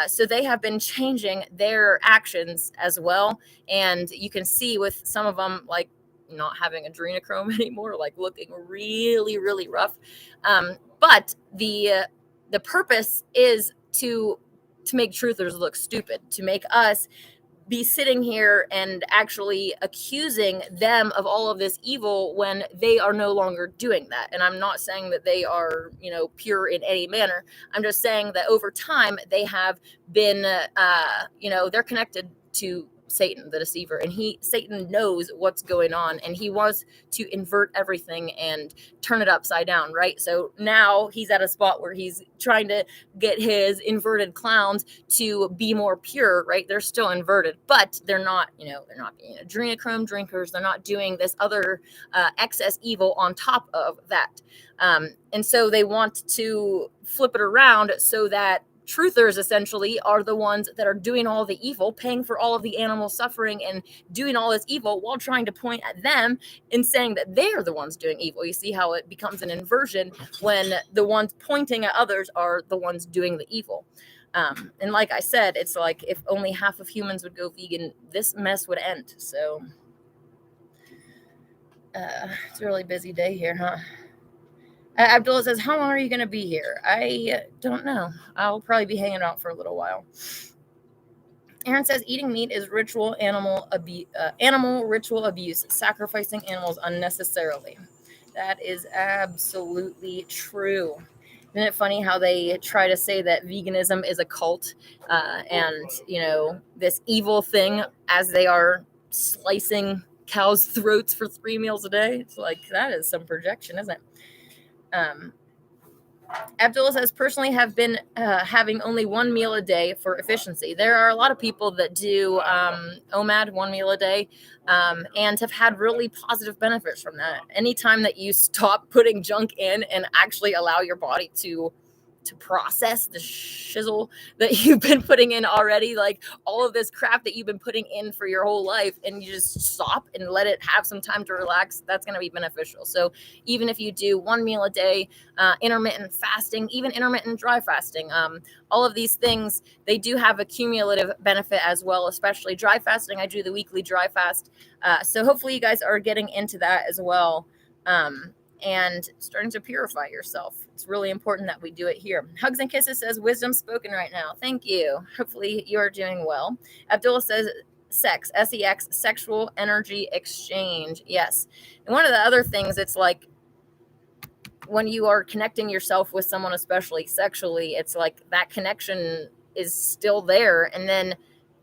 So they have been changing their actions as well. And you can see with some of them, like not having adrenochrome anymore, like looking really, really rough. But the purpose is to make truthers look stupid, to make us be sitting here and actually accusing them of all of this evil when they are no longer doing that. And I'm not saying that they are, you know, pure in any manner. I'm just saying that over time they have been, you know, they're connected to Satan, the deceiver, and Satan knows what's going on, and he wants to invert everything and turn it upside down, right? So now he's at a spot where he's trying to get his inverted clowns to be more pure, right? They're still inverted, but they're not, you know, they're not being adrenochrome drinkers. They're not doing this other excess evil on top of that. And so they want to flip it around so that truthers essentially are the ones that are doing all the evil, paying for all of the animal suffering and doing all this evil while trying to point at them and saying that they're the ones doing evil. You see how it becomes an inversion when the ones pointing at others are the ones doing the evil. And like I said, it's like if only half of humans would go vegan, this mess would end. So it's a really busy day here, huh? Abdullah says, how long are you going to be here? I don't know. I'll probably be hanging out for a little while. Aaron says eating meat is animal ritual abuse, sacrificing animals unnecessarily. That is absolutely true. Isn't it funny how they try to say that veganism is a cult, and this evil thing, as they are slicing cows' throats for 3 meals a day? It's like, that is some projection, isn't it? Abdullah says, personally have been having only 1 meal a day for efficiency. There are a lot of people that do OMAD, 1 meal a day, and have had really positive benefits from that. Anytime that you stop putting junk in and actually allow your body to process the shizzle that you've been putting in already, like all of this crap that you've been putting in for your whole life, and you just stop and let it have some time to relax, that's going to be beneficial. So even if you do 1 meal a day, intermittent fasting, even intermittent dry fasting, all of these things, they do have a cumulative benefit as well, especially dry fasting. I do the weekly dry fast. So hopefully you guys are getting into that as well. And starting to purify yourself. It's really important that we do it here. Hugs and Kisses says, wisdom spoken right now. Thank you. Hopefully you are doing well. Abdullah says, sex, S-E-X, sexual energy exchange. Yes. And one of the other things, it's like when you are connecting yourself with someone, especially sexually, it's like that connection is still there. And then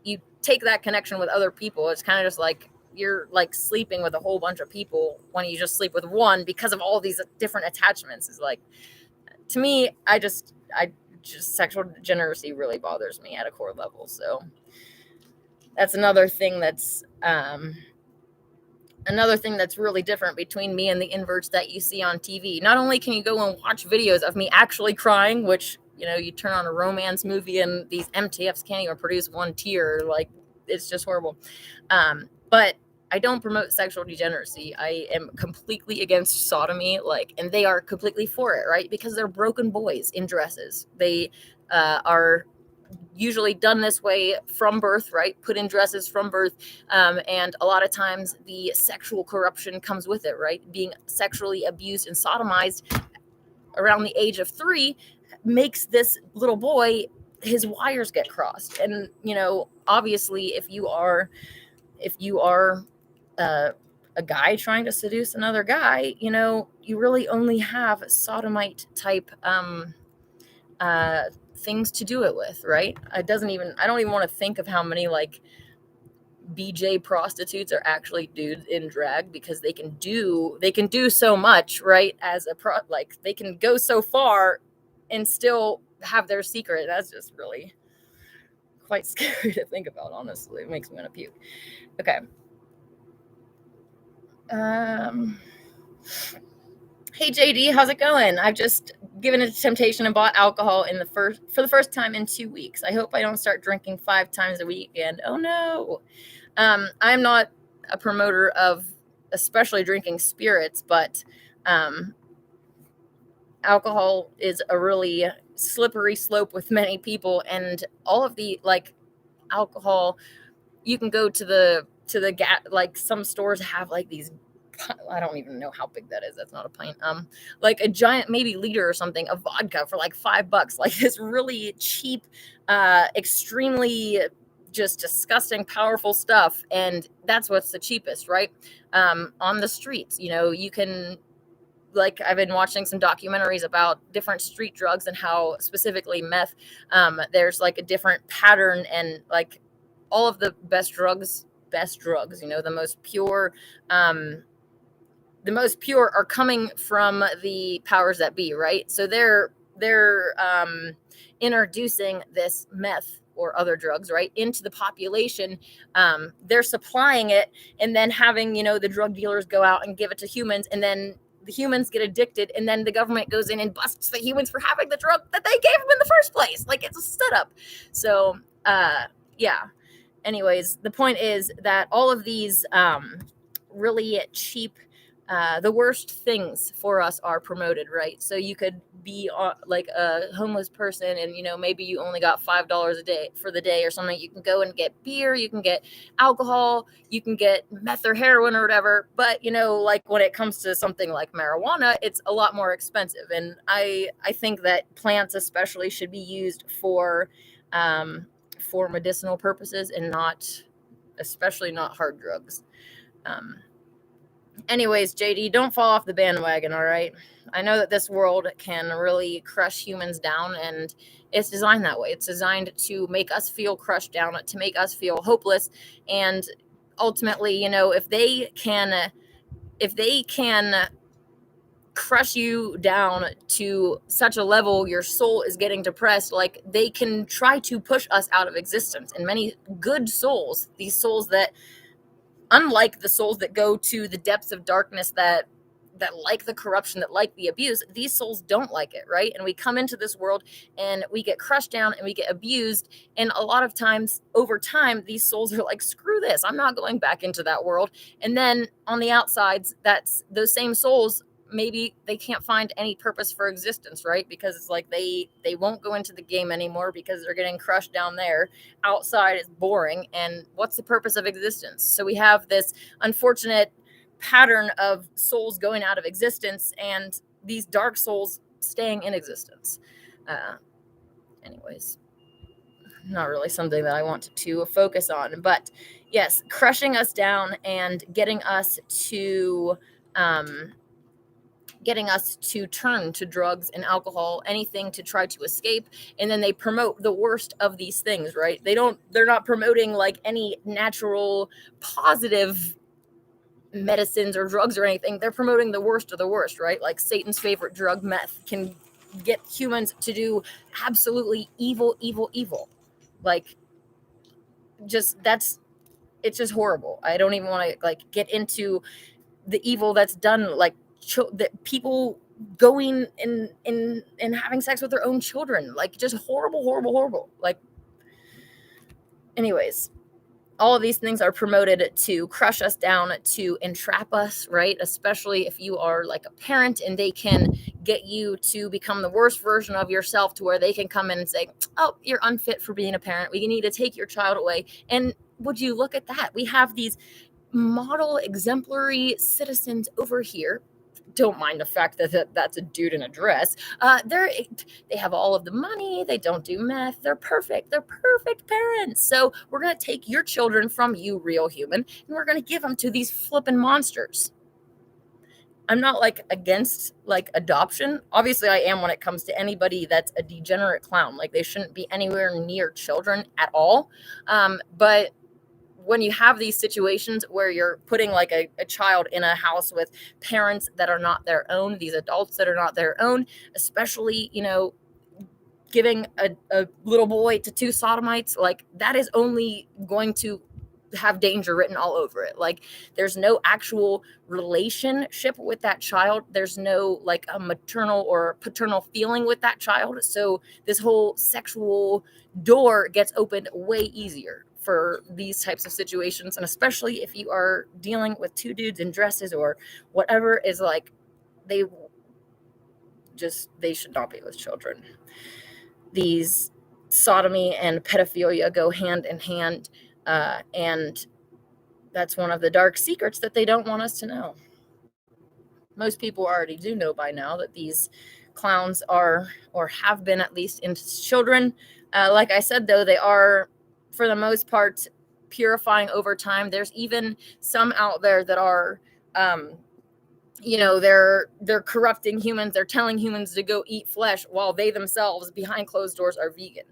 you take that connection with other people. It's kind of just like, you're like sleeping with a whole bunch of people when you just sleep with one, because of all these different attachments. Is like, to me, I just sexual degeneracy really bothers me at a core level. So that's another thing that's really different between me and the inverts that you see on TV. Not only can you go and watch videos of me actually crying, which, you turn on a romance movie and these MTFs can't even produce 1 tear. Like, it's just horrible. But I don't promote sexual degeneracy. I am completely against sodomy, and they are completely for it, right? Because they're broken boys in dresses. They are usually done this way from birth, right? Put in dresses from birth. And a lot of times the sexual corruption comes with it, right? Being sexually abused and sodomized around the age of 3 makes this little boy, his wires get crossed. And, obviously if you are a guy trying to seduce another guy, you really only have sodomite type things to do it with, right? I don't even want to think of how many BJ prostitutes are actually dudes in drag, because they can do so much, right? As they can go so far and still have their secret. That's just really quite scary to think about, honestly. It makes me want to puke. Okay. Hey JD, how's it going? I've just given it a temptation and bought alcohol for the first time in 2 weeks. I hope I don't start drinking 5 times a week. And oh no, I'm not a promoter of especially drinking spirits, but alcohol is a really slippery slope with many people, and all of the alcohol, you can go to the some stores have these, I don't even know how big that is. That's not a pint. A giant, maybe liter or something of vodka for $5. Like this really cheap, extremely just disgusting, powerful stuff. And that's what's the cheapest, right? On the streets, you can, I've been watching some documentaries about different street drugs and how specifically meth, there's a different pattern, and all of the best drugs, the most pure are coming from the powers that be, right? So they're introducing this meth or other drugs, right, into the population. They're supplying it, and then having, the drug dealers go out and give it to humans, and then the humans get addicted, and then the government goes in and busts the humans for having the drug that they gave them in the first place. It's a setup. So, yeah. Anyways, the point is that all of these really cheap, the worst things for us are promoted, right? So you could be a homeless person, and maybe you only got $5 a day for the day or something. You can go and get beer, you can get alcohol, you can get meth or heroin or whatever. But when it comes to something like marijuana, it's a lot more expensive. And I think that plants especially should be used for for medicinal purposes and not, especially not hard drugs. Anyways, JD, don't fall off the bandwagon, all right? I know that this world can really crush humans down, and it's designed that way. It's designed to make us feel crushed down, to make us feel hopeless, and ultimately, if they can crush you down to such a level your soul is getting depressed, like, they can try to push us out of existence. And many good souls, these souls that, unlike the souls that go to the depths of darkness, that like the corruption, that like the abuse, these souls don't like it, right? And we come into this world and we get crushed down and we get abused, and a lot of times over time these souls are like, screw this, I'm not going back into that world. And then on the outsides, that's those same souls, maybe they can't find any purpose for existence, right? Because it's like they won't go into the game anymore because they're getting crushed down there. Outside is boring, and what's the purpose of existence? So we have this unfortunate pattern of souls going out of existence and these dark souls staying in existence. Anyways, not really something that I want to focus on, but yes, crushing us down and getting us to turn to drugs and alcohol, anything to try to escape. And then they promote the worst of these things, right? They're not promoting like any natural positive medicines or drugs or anything. They're promoting the worst of the worst, right? Like Satan's favorite drug, meth, can get humans to do absolutely evil. Like, it's just horrible. I don't even want to like get into the evil that's done, like that people going and having sex with their own children, like just horrible. Like, anyways, all of these things are promoted to crush us down, to entrap us, right? Especially if you are like a parent and they can get you to become the worst version of yourself, to where they can come in and say, oh, you're unfit for being a parent, we need to take your child away. And would you look at that? We have these model exemplary citizens over here. Don't mind the fact that that's a dude in a dress. They have all of the money. They don't do meth. They're perfect. They're perfect parents. So we're going to take your children from you, real human, and we're going to give them to these flippin' monsters. I'm not like against like adoption. Obviously I am when it comes to anybody that's a degenerate clown. Like, they shouldn't be anywhere near children at all. But when you have these situations where you're putting like a child in a house with parents that are not their own, these adults that are not their own, especially, giving a little boy to two sodomites, like, that is only going to have danger written all over it. Like, there's no actual relationship with that child. There's no like a maternal or paternal feeling with that child. So this whole sexual door gets opened way easier for these types of situations. And especially if you are dealing with two dudes in dresses or whatever, is like, they should not be with children. These sodomy and pedophilia go hand in hand. And that's one of the dark secrets that they don't want us to know. Most people already do know by now that these clowns are, or have been at least, into children. Like I said, though, they are, for the most part, purifying over time. There's even some out there that are, they're corrupting humans. They're telling humans to go eat flesh while they themselves, behind closed doors, are vegan.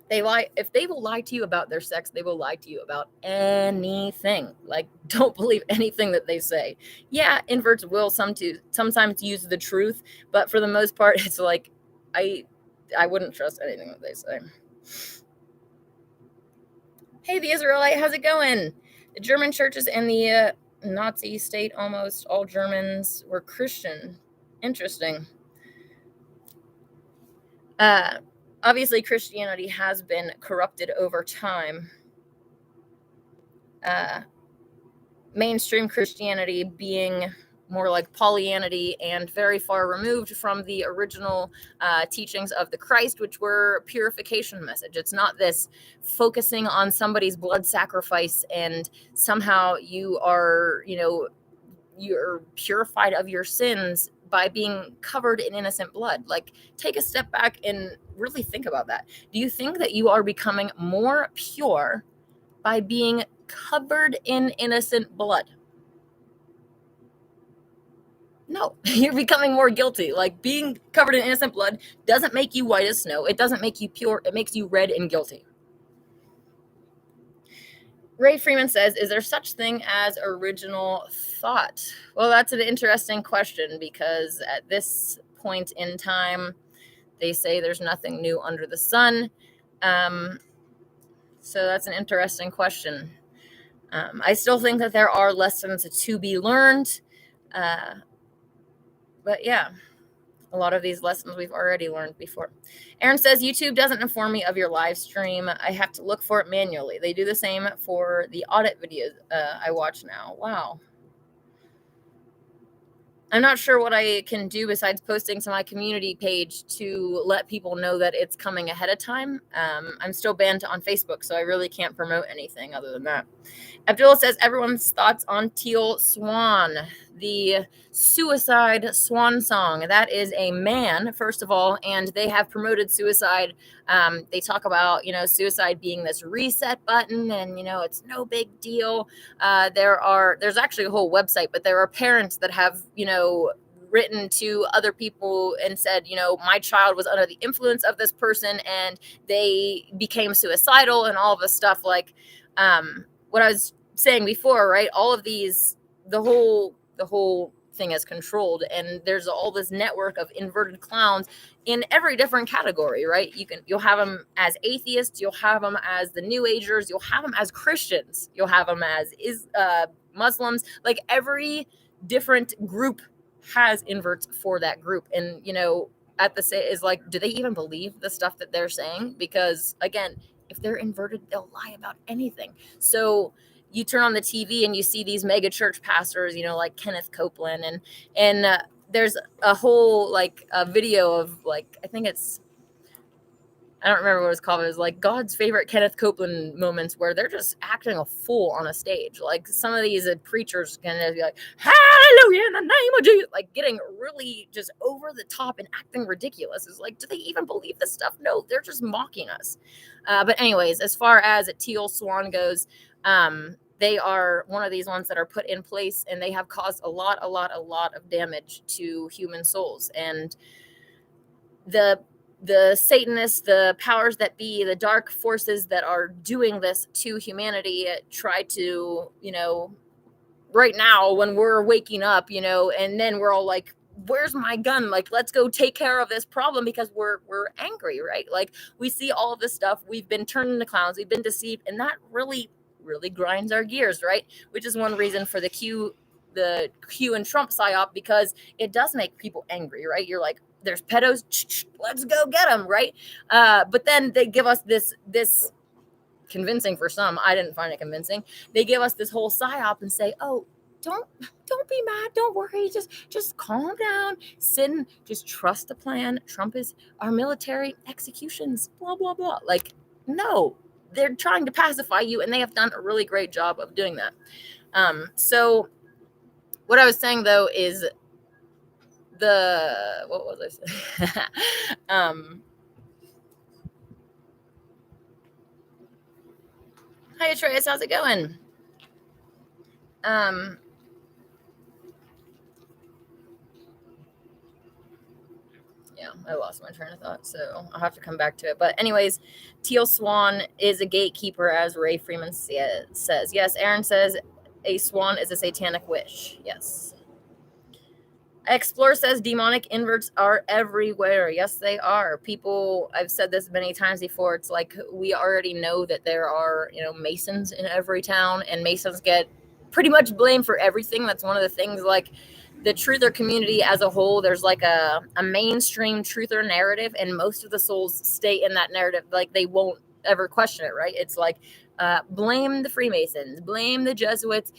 They lie. If they will lie to you about their sex, they will lie to you about anything. Like, don't believe anything that they say. Yeah, inverts will sometimes use the truth, but for the most part, it's like, I wouldn't trust anything that they say. Hey, the Israelite, how's it going? The German churches and the Nazi state, almost all Germans were Christian. Interesting. Obviously, Christianity has been corrupted over time. Mainstream Christianity being more like Pollyanity and very far removed from the original teachings of the Christ, which were purification message. It's not this focusing on somebody's blood sacrifice and somehow you are, you're purified of your sins by being covered in innocent blood. Like, take a step back and really think about that. Do you think that you are becoming more pure by being covered in innocent blood? No, you're becoming more guilty. Like, being covered in innocent blood doesn't make you white as snow. It doesn't make you pure. It makes you red and guilty. Ray Freeman says, is there such thing as original thought? Well, that's an interesting question, because at this point in time, they say there's nothing new under the sun. So that's an interesting question. I still think that there are lessons to be learned. But yeah, a lot of these lessons we've already learned before. Aaron says, YouTube doesn't inform me of your live stream. I have to look for it manually. They do the same for the audit videos I watch now. Wow. I'm not sure what I can do besides posting to my community page to let people know that it's coming ahead of time. I'm still banned on Facebook, so I really can't promote anything other than that. Abdullah says, everyone's thoughts on Teal Swan, the suicide swan song. That is a man, first of all, and they have promoted suicide. They talk about, suicide being this reset button, and, it's no big deal. There's actually a whole website, but there are parents that have, written to other people and said, my child was under the influence of this person and they became suicidal and all of this stuff. Like, what I was saying before, right? All of these, the whole thing is controlled, and there's all this network of inverted clowns in every different category, right? You'll have them as atheists, you'll have them as the New Agers, you'll have them as Christians, you'll have them as Muslims. Like, every different group has inverts for that group, and at the say is like, do they even believe the stuff that they're saying? Because again, if they're inverted, they'll lie about anything. So you turn on the TV and you see these mega church pastors, like Kenneth Copeland, and there's a whole a video of I think I don't remember what it was called. It was like God's favorite Kenneth Copeland moments, where they're just acting a fool on a stage. Like, some of these preachers gonna be like, hallelujah in the name of Jesus, like getting really just over the top and acting ridiculous. It's like, do they even believe this stuff? No, they're just mocking us. But anyways, as far as Teal Swan goes, they are one of these ones that are put in place, and they have caused a lot of damage to human souls. And the Satanists, the powers that be, the dark forces that are doing this to humanity, try to, right now when we're waking up, and then we're all like, where's my gun? Like, let's go take care of this problem, because we're angry, right? Like, we see all of this stuff. We've been turned into clowns. We've been deceived. And that really grinds our gears, right? Which is one reason for the Q and Trump psyop, because it does make people angry, right? You're like, there's pedos, let's go get them, right? But then they give us this convincing for some. I didn't find it convincing. They give us this whole psyop and say, oh, don't be mad, don't worry, just calm down, sit and just trust the plan. Trump is our military executions, blah blah blah. Like, no, they're trying to pacify you, and they have done a really great job of doing that. So what I was saying though is what was I saying? Hi Atreus, how's it going? Yeah, I lost my train of thought, so I'll have to come back to it. But anyways, Teal Swan is a gatekeeper, as Ray Freeman says. Yes, Aaron says a swan is a satanic wish. Yes. Explorer says demonic inverts are everywhere. Yes, they are. People, I've said this many times before, it's like, we already know that there are, Masons in every town, and Masons get pretty much blamed for everything. That's one of the things, like, the truther community as a whole, there's like a mainstream truther narrative, and most of the souls stay in that narrative. Like, they won't ever question it, right? It's like, blame the Freemasons, blame the Jesuits,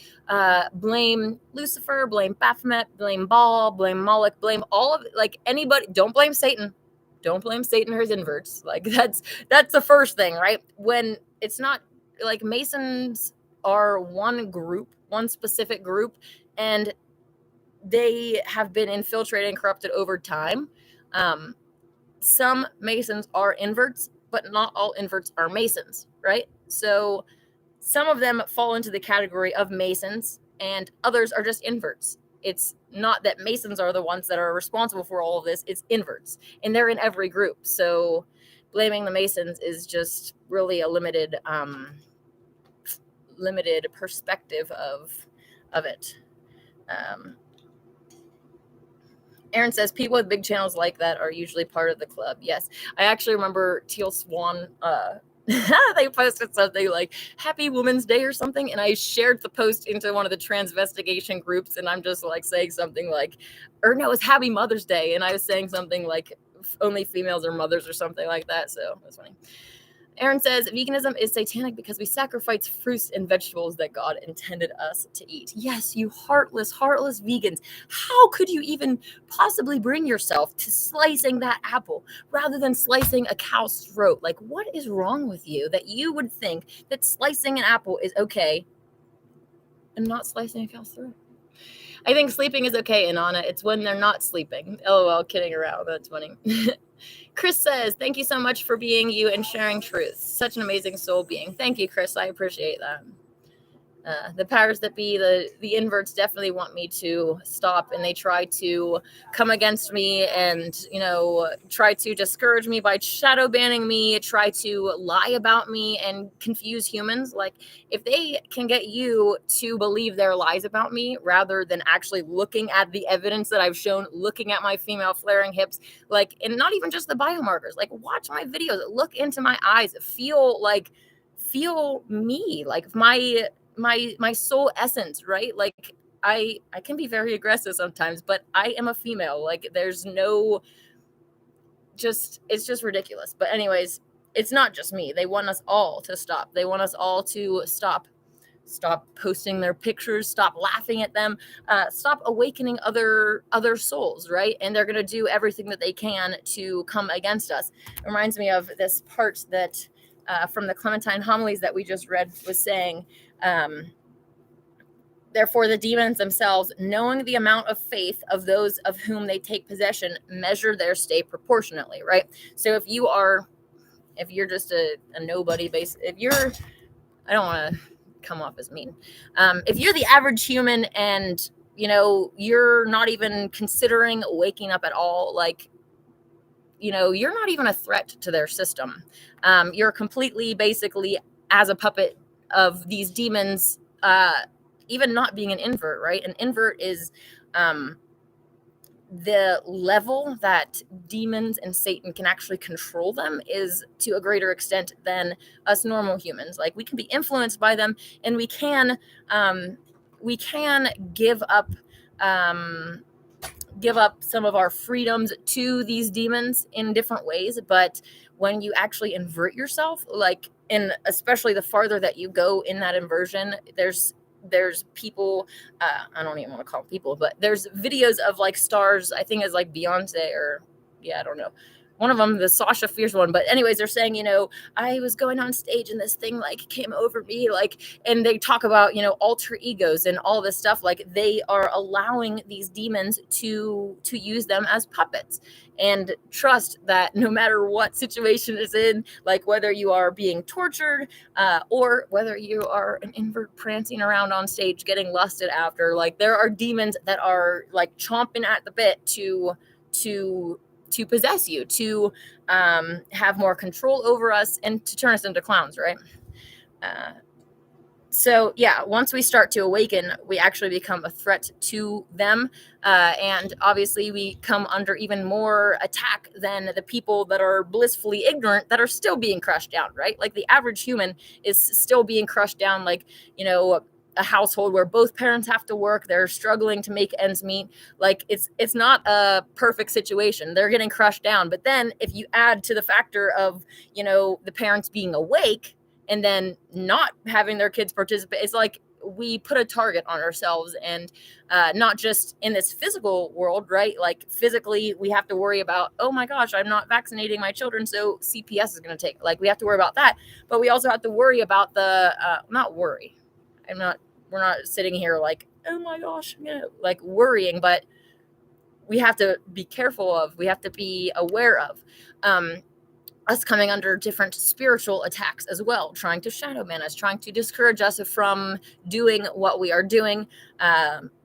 blame Lucifer, blame Baphomet, blame Baal, blame Moloch, blame all of it. Like, anybody, don't blame Satan. Don't blame Satan or his inverts. Like, that's the first thing, right? When it's not, like, Masons are one group, one specific group, and they have been infiltrated and corrupted over time. Some Masons are inverts, but not all inverts are Masons, right? So some of them fall into the category of Masons, and others are just inverts. It's not that Masons are the ones that are responsible for all of this, it's inverts, and they're in every group. So blaming the Masons is just really a limited perspective of it. Aaron says people with big channels like that are usually part of the club. Yes, I actually remember Teal Swan. They posted something like Happy Women's Day or something, and I shared the post into one of the transvestigation groups, and I'm just like saying something like, or no, it's Happy Mother's Day, and I was saying something like only females are mothers or something like that. So that's funny. Aaron says veganism is satanic because we sacrifice fruits and vegetables that God intended us to eat. Yes, you heartless vegans. How could you even possibly bring yourself to slicing that apple rather than slicing a cow's throat? Like, what is wrong with you that you would think that slicing an apple is okay and not slicing a cow's throat? I think sleeping is okay, Inanna. It's when they're not sleeping. LOL, kidding around. That's funny. Chris says, thank you so much for being you and sharing truth. Such an amazing soul being. Thank you, Chris. I appreciate that. The powers that be, the inverts definitely want me to stop, and they try to come against me and, try to discourage me by shadow banning me, try to lie about me and confuse humans. Like, if they can get you to believe their lies about me rather than actually looking at the evidence that I've shown, looking at my female flaring hips, like, and not even just the biomarkers, like, watch my videos, look into my eyes, feel me, like my soul essence, right? Like, I can be very aggressive sometimes, but I am a female. Like, there's no, it's just ridiculous. But anyways, it's not just me. They want us all to stop. They want us all to stop posting their pictures, stop laughing at them, stop awakening other souls, right? And they're going to do everything that they can to come against us. It reminds me of this part that from the Clementine homilies that we just read was saying, therefore, the demons themselves, knowing the amount of faith of those of whom they take possession, measure their stay proportionately, right? So if you're just a nobody, if you're, I don't want to come off as mean. If you're the average human and, you're not even considering waking up at all, like, you're not even a threat to their system. You're completely, basically, as a puppet of these demons, even not being an invert, right? An invert is the level that demons and Satan can actually control them is to a greater extent than us normal humans. Like, we can be influenced by them, and we can give up some of our freedoms to these demons in different ways. But when you actually invert yourself, like, and especially the farther that you go in that inversion, there's people, I don't even want to call them people, but there's videos of like stars, I think it's like Beyonce or, yeah, I don't know. One of them, the Sasha Fierce one. But anyways, they're saying, I was going on stage and this thing like came over me, like, and they talk about, alter egos and all this stuff. Like, they are allowing these demons to use them as puppets, and trust that no matter what situation is in, like whether you are being tortured or whether you are an invert prancing around on stage getting lusted after, like, there are demons that are like chomping at the bit to possess you, to have more control over us, and to turn us into clowns, right? So yeah, once we start to awaken, we actually become a threat to them, and obviously we come under even more attack than the people that are blissfully ignorant that are still being crushed down, right? Like, the average human is still being crushed down, like, a household where both parents have to work, they're struggling to make ends meet. Like, it's not a perfect situation, they're getting crushed down. But then if you add to the factor of, the parents being awake and then not having their kids participate, it's like we put a target on ourselves. And not just in this physical world, right? Like, physically we have to worry about, oh my gosh, I'm not vaccinating my children, so CPS is going to take, like, we have to worry about that. But we also have to worry about the not worry, we're not sitting here like oh my gosh, like worrying, but we have to be careful of, we have to be aware of us coming under different spiritual attacks as well, trying to shadow man us, trying to discourage us from doing what we are doing.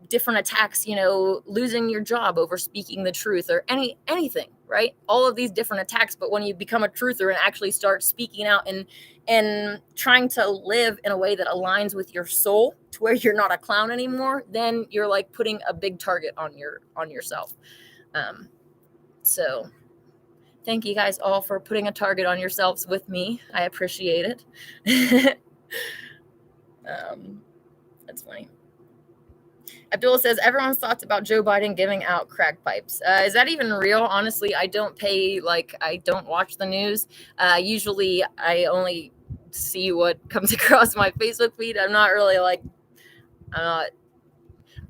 Different attacks, losing your job over speaking the truth, or anything, right? All of these different attacks. But when you become a truther and actually start speaking out and trying to live in a way that aligns with your soul, to where you're not a clown anymore, then you're like putting a big target on yourself. So thank you guys all for putting a target on yourselves with me. I appreciate it. That's funny. Abdullah says, everyone's thoughts about Joe Biden giving out crack pipes. Is that even real? Honestly, I don't watch the news. Usually I only see what comes across my Facebook feed. I'm not really I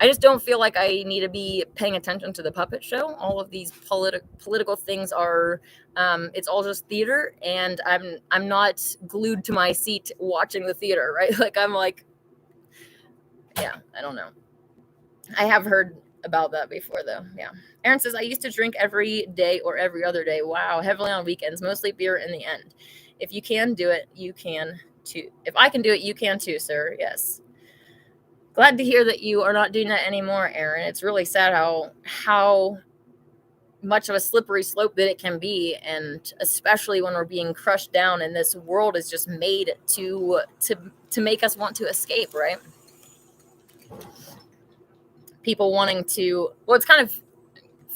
just don't feel like I need to be paying attention to the puppet show. All of these political things are, it's all just theater, and I'm not glued to my seat watching the theater, right? Like I'm like, yeah, I don't know. I have heard about that before, though. Yeah. Aaron says, I used to drink every day or every other day. Wow. Heavily on weekends, mostly beer in the end. If you can do it, you can too. If I can do it, you can too, sir. Yes. Glad to hear that you are not doing that anymore, Aaron. It's really sad how much of a slippery slope that it can be, and especially when we're being crushed down and this world is just made to make us want to escape, right? People wanting to, well, it's kind of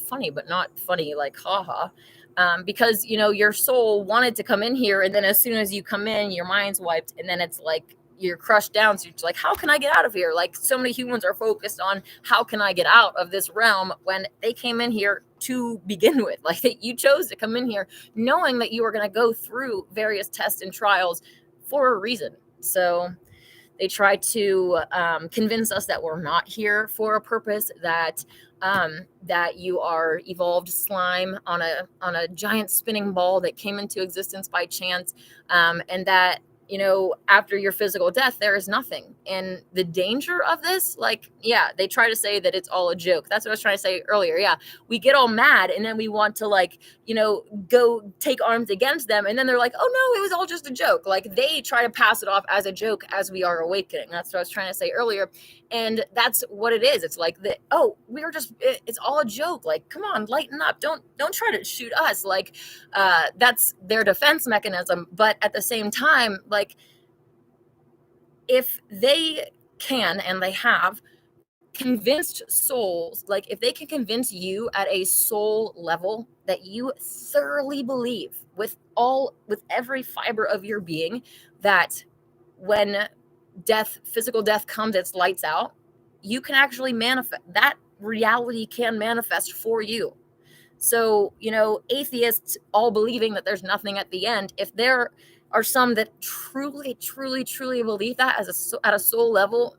funny, but not funny, like haha, because your soul wanted to come in here, and then as soon as you come in, your mind's wiped, and then it's like you're crushed down. So it's like, how can I get out of here? Like so many humans are focused on how can I get out of this realm, when they came in here to begin with. Like you chose to come in here knowing that you were going to go through various tests and trials for a reason. So they try to convince us that we're not here for a purpose, that you are evolved slime on a giant spinning ball that came into existence by chance, and that after your physical death, there is nothing. And the danger of this, they try to say that it's all a joke. That's what I was trying to say earlier. Yeah, we get all mad, and then we want to go take arms against them, and then they're like, oh no, it was all just a joke. Like they try to pass it off as a joke as we are awakening. That's what I was trying to say earlier. And that's what it is. It's like it's all a joke. Like, come on, lighten up. Don't try to shoot us. Like, that's their defense mechanism. But at the same time, like, if they can, and they have convinced souls, like if they can convince you at a soul level that you thoroughly believe with every fiber of your being, that when physical death comes, it's lights out, you can actually manifest that reality, can manifest for you. So, atheists all believing that there's nothing at the end, if there are some that truly, truly, truly believe that at a soul level,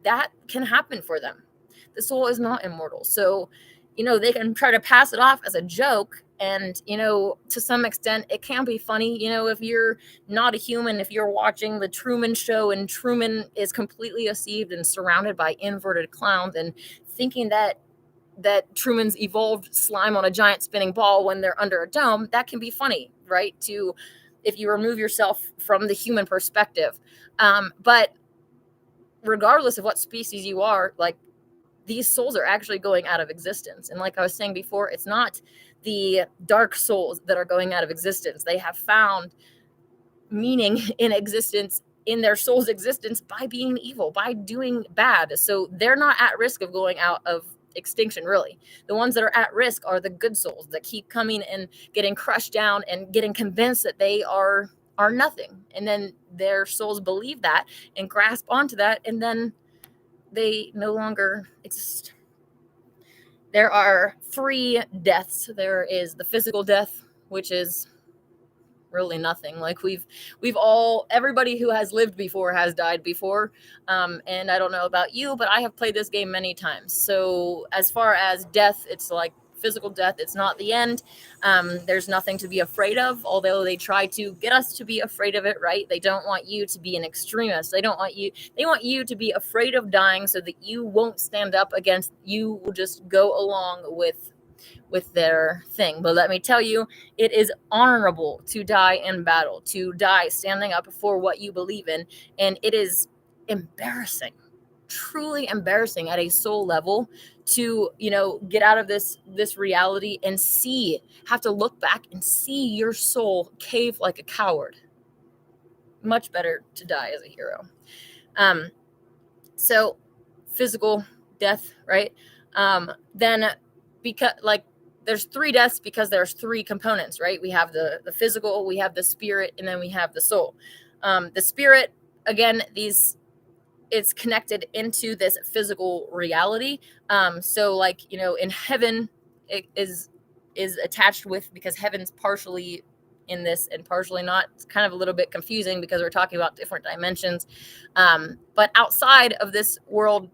that can happen for them. The soul is not immortal. So, they can try to pass it off as a joke. And, to some extent, it can be funny, if you're not a human, if you're watching the Truman Show and Truman is completely deceived and surrounded by inverted clowns, and thinking that Truman's evolved slime on a giant spinning ball when they're under a dome, that can be funny, right? If you remove yourself from the human perspective. But regardless of what species you are, like, these souls are actually going out of existence. And like I was saying before, it's not the dark souls that are going out of existence. They have found meaning in existence, in their soul's existence, by being evil, by doing bad. So they're not at risk of going out of extinction, really. The ones that are at risk are the good souls that keep coming and getting crushed down and getting convinced that they are nothing. And then their souls believe that and grasp onto that, and then they no longer exist. There are 3 deaths. There is the physical death, which is really nothing. Like everybody who has lived before has died before. And I don't know about you, but I have played this game many times. So as far as death, it's like physical death. It's not the end. There's nothing to be afraid of, although they try to get us to be afraid of it, right? They don't want you to be an extremist. They want you to be afraid of dying so that you won't stand up against, you will just go along with their thing. But let me tell you, it is honorable to die in battle, to die standing up for what you believe in. And it is embarrassing, truly embarrassing at a soul level to, get out of this reality and have to look back and see your soul cave like a coward. Much better to die as a hero. So physical death, right? Then because there's 3 deaths because there's 3 components, right? We have the physical, we have the spirit, and then we have the soul. The spirit, again, it's connected into this physical reality. So in heaven, it is attached with, because heaven's partially in this and partially not. It's kind of a little bit confusing because we're talking about different dimensions. But outside of this world,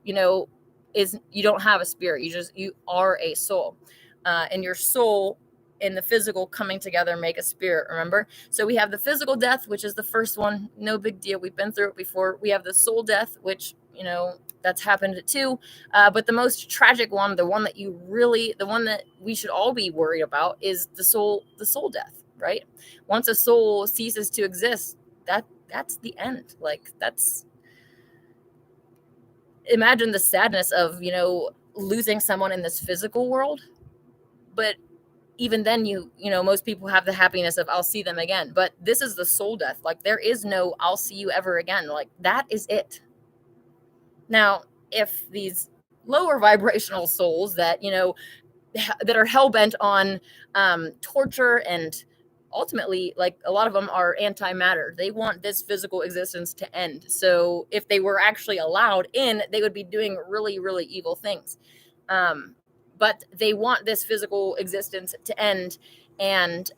is you don't have a spirit. You are a soul. And your soul and the physical coming together make a spirit, remember? So we have the physical death, which is the first one. No big deal. We've been through it before. We have the soul death, which, that's happened too. But the most tragic one, the one that we should all be worried about, is the soul death, right? Once a soul ceases to exist, that's the end. Imagine the sadness of, losing someone in this physical world. But even then, most people have the happiness of, I'll see them again. But this is the soul death. There is no, I'll see you ever again. That is it. Now, if these lower vibrational souls that, that are hell-bent on torture, and ultimately, a lot of them are antimatter. They want this physical existence to end. So if they were actually allowed in, they would be doing really, really evil things. But they want this physical existence to end. And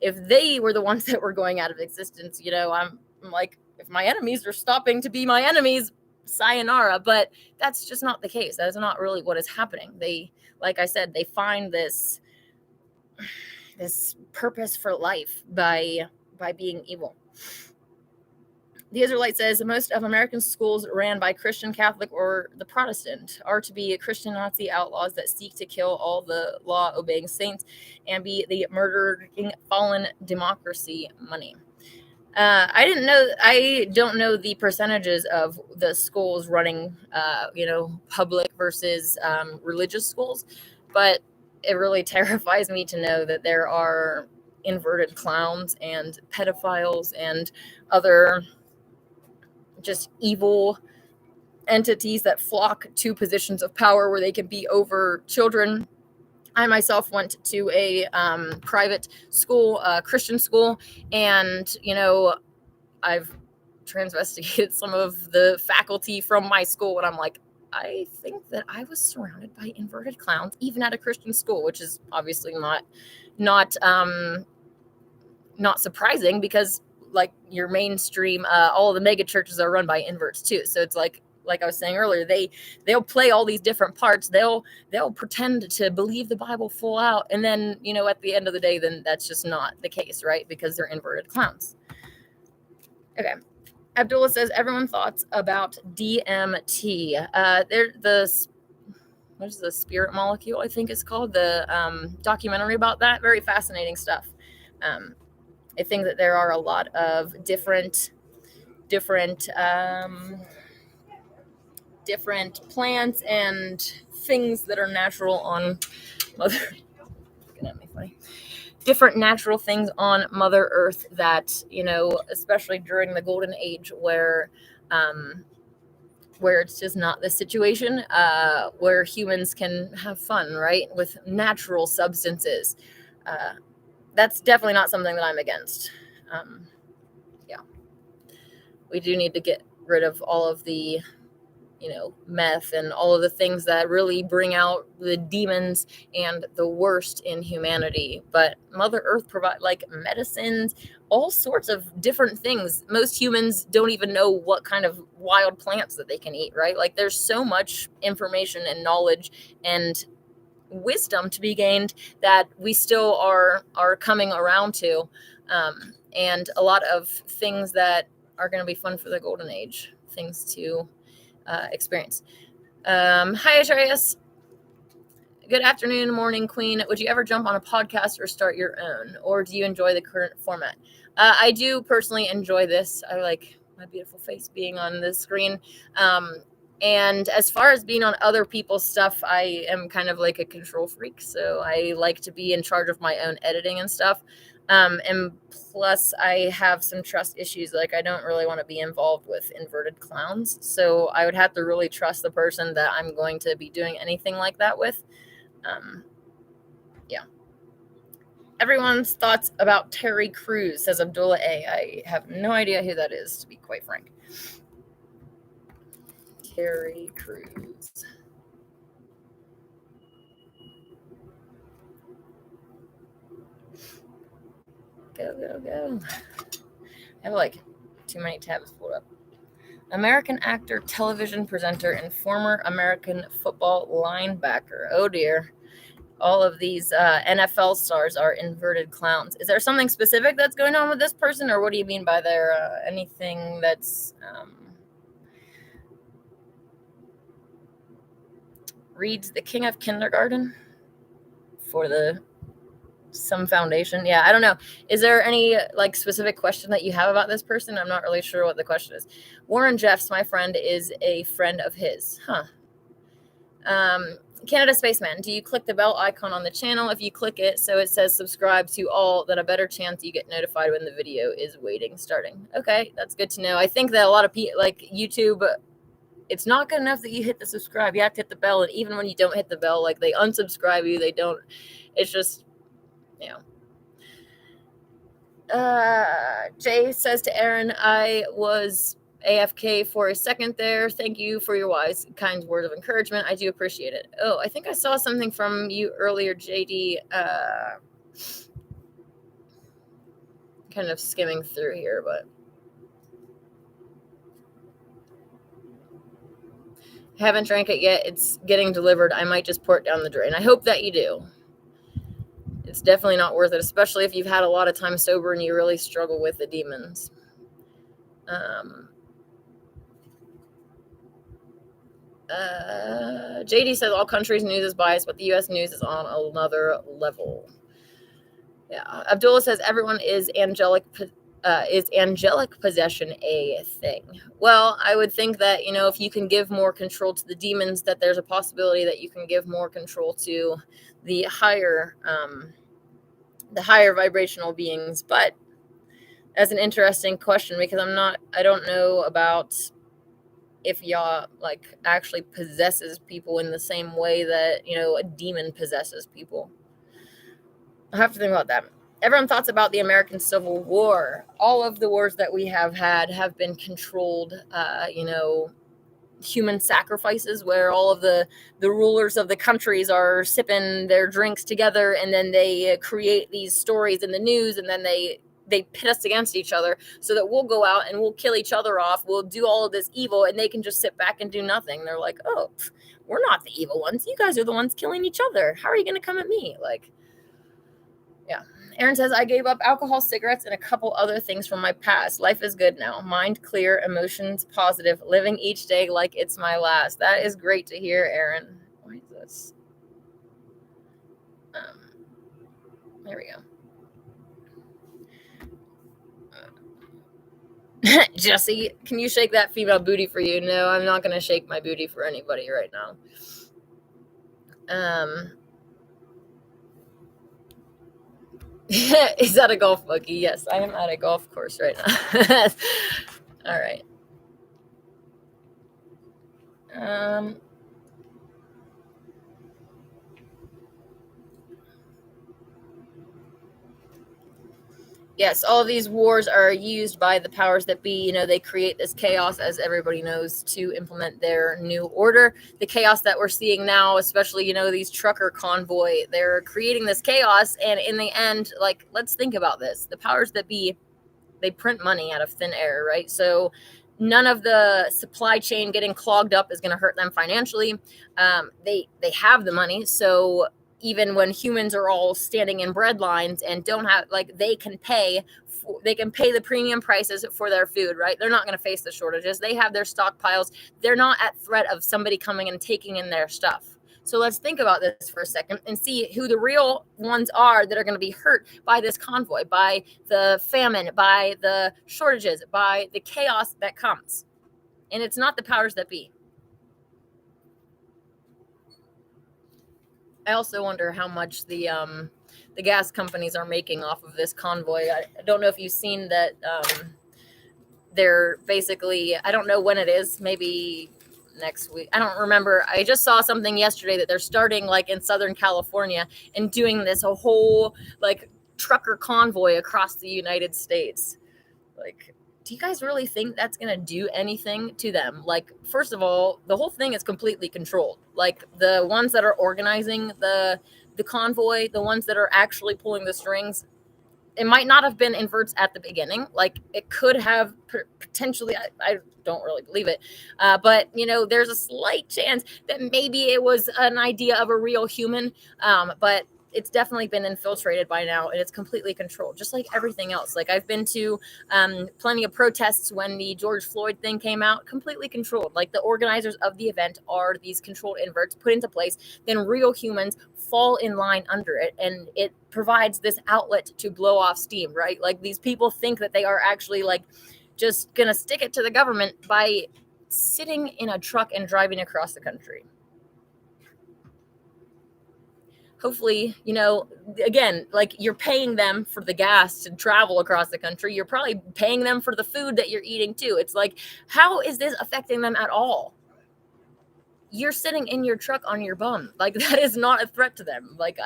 if they were the ones that were going out of existence, I'm like, if my enemies are stopping to be my enemies, sayonara. But that's just not the case. That is not really what is happening. They, like I said, they find this purpose for life by being evil. The Israelite says most of American schools ran by Christian, Catholic, or the Protestant are to be Christian Nazi outlaws that seek to kill all the law-obeying saints and be the murdering fallen democracy money. I don't know the percentages of the schools running, public versus religious schools, but it really terrifies me to know that there are inverted clowns and pedophiles and other just evil entities that flock to positions of power where they can be over children. I myself went to a private school, Christian school, and, I've transvestigated some of the faculty from my school, and I'm like, I think that I was surrounded by inverted clowns, even at a Christian school, which is obviously not surprising, because your mainstream, all of the mega churches are run by inverts too. So it's like I was saying earlier, they'll play all these different parts. They'll pretend to believe the Bible full out, and then at the end of the day, then that's just not the case, right? Because they're inverted clowns. Okay. Abdullah says, everyone thoughts about DMT. What is the spirit molecule, I think it's called, the documentary about that. Very fascinating stuff. I think that there are a lot of different plants and things that are natural on Mother. Looking at me funny. Different natural things on Mother Earth that, especially during the golden age where it's just not the situation, where humans can have fun, right, with natural substances. That's definitely not something that I'm against. Yeah. We do need to get rid of all of the, meth and all of the things that really bring out the demons and the worst in humanity. But Mother Earth provides medicines, all sorts of different things. Most humans don't even know what kind of wild plants that they can eat, right? There's so much information and knowledge and wisdom to be gained that we still are coming around to, and a lot of things that are going to be fun for the golden age, things to experience. Hi, Atreus. Good afternoon, morning, Queen. Would you ever jump on a podcast or start your own, or do you enjoy the current format? I do personally enjoy this. I like my beautiful face being on the screen. And as far as being on other people's stuff, I am kind of like a control freak. So I like to be in charge of my own editing and stuff. And plus, I have some trust issues. Like, I don't really want to be involved with inverted clowns. So I would have to really trust the person that I'm going to be doing anything like that with. Yeah. Everyone's thoughts about Terry Crews, says Abdullah A. I have no idea who that is, to be quite frank. Terry Crews. Go. I have like too many tabs pulled up. American actor, television presenter, and former American football linebacker. Oh dear. All of these NFL stars are inverted clowns. Is there something specific that's going on with this person, or what do you mean by there? Anything that's reads The King of Kindergarten for some foundation? Yeah, I don't know. Is there any like specific question that you have about this person? I'm not really sure what the question is. Warren Jeffs, my friend, is a friend of his. Canada Spaceman, do you click the bell icon on the channel? If you click it, so it says subscribe to all, then a better chance you get notified when the video is starting. Okay, that's good to know. I think that a lot of people, like YouTube, it's not good enough that you hit the subscribe. You have to hit the bell, and even when you don't hit the bell, like they unsubscribe you, they don't. It's just, you know. Jay says to Aaron, I was AFK for a second there. Thank you for your wise, kind word of encouragement. I do appreciate it. Oh, I think I saw something from you earlier, JD. Kind of skimming through here, but haven't drank it yet. It's getting delivered. I might just pour it down the drain. I hope that you do. It's definitely not worth it, especially if you've had a lot of time sober and you really struggle with the demons. JD says all countries' news is biased, but the U.S. news is on another level. Yeah. Abdullah says everyone is angelic possession a thing? Well, I would think that, you know, if you can give more control to the demons, that there's a possibility that you can give more control to the higher vibrational beings. But that's an interesting question, because I don't know about if Yah like actually possesses people in the same way that, you know, a demon possesses people. I have to think about that. Everyone thoughts about the American Civil War. All of the wars that we have had have been controlled, you know, human sacrifices, where all of the rulers of the countries are sipping their drinks together, and then they create these stories in the news, and then they pit us against each other so that we'll go out and we'll kill each other off. We'll do all of this evil, and they can just sit back and do nothing. They're like, oh, we're not the evil ones. You guys are the ones killing each other. How are you going to come at me? Like, yeah. Aaron says, I gave up alcohol, cigarettes, and a couple other things from my past. Life is good now. Mind clear, emotions positive, living each day like it's my last. That is great to hear, Aaron. Why is this? There we go. Jesse, can you shake that female booty for you? No, I'm not going to shake my booty for anybody right now. Is that a golf buggy? Yes, I am at a golf course right now. All right. Yes, all of these wars are used by the powers that be. You know, they create this chaos, as everybody knows, to implement their new order. The chaos that we're seeing now, especially, you know, these trucker convoy, they're creating this chaos. And in the end, like, let's think about this. The powers that be, they print money out of thin air, right? So none of the supply chain getting clogged up is going to hurt them financially. They have the money. So even when humans are all standing in bread lines and don't have, like, they can pay the premium prices for their food, right? They're not going to face the shortages. They have their stockpiles. They're not at threat of somebody coming and taking in their stuff. So let's think about this for a second and see who the real ones are that are going to be hurt by this convoy, by the famine, by the shortages, by the chaos that comes. And it's not the powers that be. I also wonder how much the gas companies are making off of this convoy. I don't know if you've seen that. They're basically, I don't know when it is, maybe next week. I don't remember. I just saw something yesterday that they're starting like in Southern California and doing this a whole like trucker convoy across the United States. Like, do you guys really think that's going to do anything to them? Like, first of all, the whole thing is completely controlled. Like, the ones that are organizing the convoy, the ones that are actually pulling the strings, it might not have been inverts at the beginning. Like, it could have potentially, I don't really believe it. But, you know, there's a slight chance that maybe it was an idea of a real human. But it's definitely been infiltrated by now, and it's completely controlled, just like everything else. Like, I've been to plenty of protests when the George Floyd thing came out, completely controlled. Like, the organizers of the event are these controlled inverts put into place, then real humans fall in line under it, and it provides this outlet to blow off steam, right? Like, these people think that they are actually like just gonna stick it to the government by sitting in a truck and driving across the country. Hopefully, you know, again, like, you're paying them for the gas to travel across the country. You're probably paying them for the food that you're eating too. It's like, how is this affecting them at all? You're sitting in your truck on your bum. Like, that is not a threat to them. Like,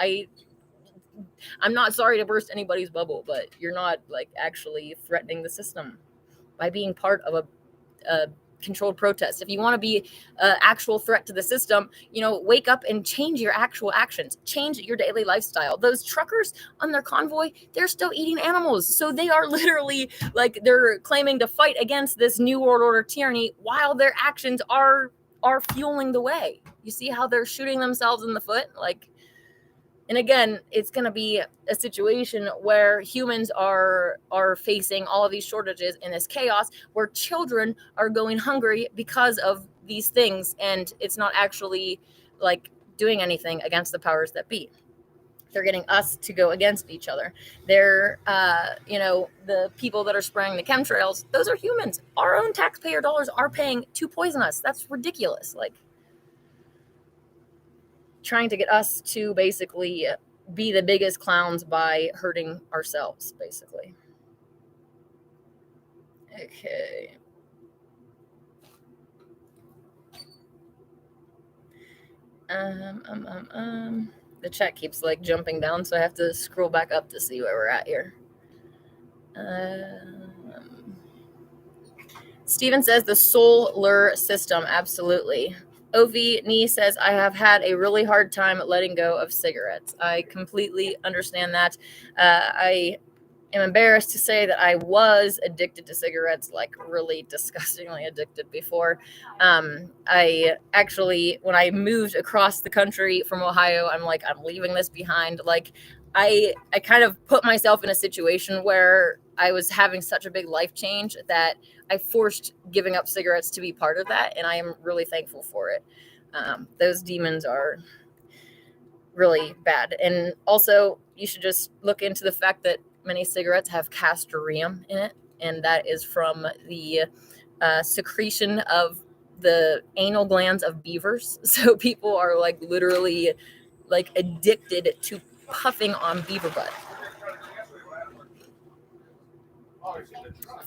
I'm not sorry to burst anybody's bubble, but you're not like actually threatening the system by being part of a controlled protest. If you want to be an actual threat to the system, you know, wake up and change your actual actions, change your daily lifestyle. Those truckers on their convoy, they're still eating animals. So they are literally like, they're claiming to fight against this new world order tyranny while their actions are fueling the way. You see how they're shooting themselves in the foot? Like, and again, it's going to be a situation where humans are facing all of these shortages in this chaos, where children are going hungry because of these things, and it's not actually like doing anything against the powers that be. They're getting us to go against each other. They're, you know, the people that are spraying the chemtrails, those are humans. Our own taxpayer dollars are paying to poison us. That's ridiculous. Like, trying to get us to basically be the biggest clowns by hurting ourselves, basically. Okay. The chat keeps like jumping down, so I have to scroll back up to see where we're at here. Steven says the solar system, absolutely. OV Nee says, I have had a really hard time letting go of cigarettes. I completely understand that. I am embarrassed to say that I was addicted to cigarettes, like really disgustingly addicted before. I actually, when I moved across the country from Ohio, I'm like, I'm leaving this behind. Like, I kind of put myself in a situation where I was having such a big life change that I forced giving up cigarettes to be part of that, and I am really thankful for it. Those demons are really bad. And also, you should just look into the fact that many cigarettes have castoreum in it, and that is from the secretion of the anal glands of beavers. So people are like literally like addicted to puffing on beaver butt.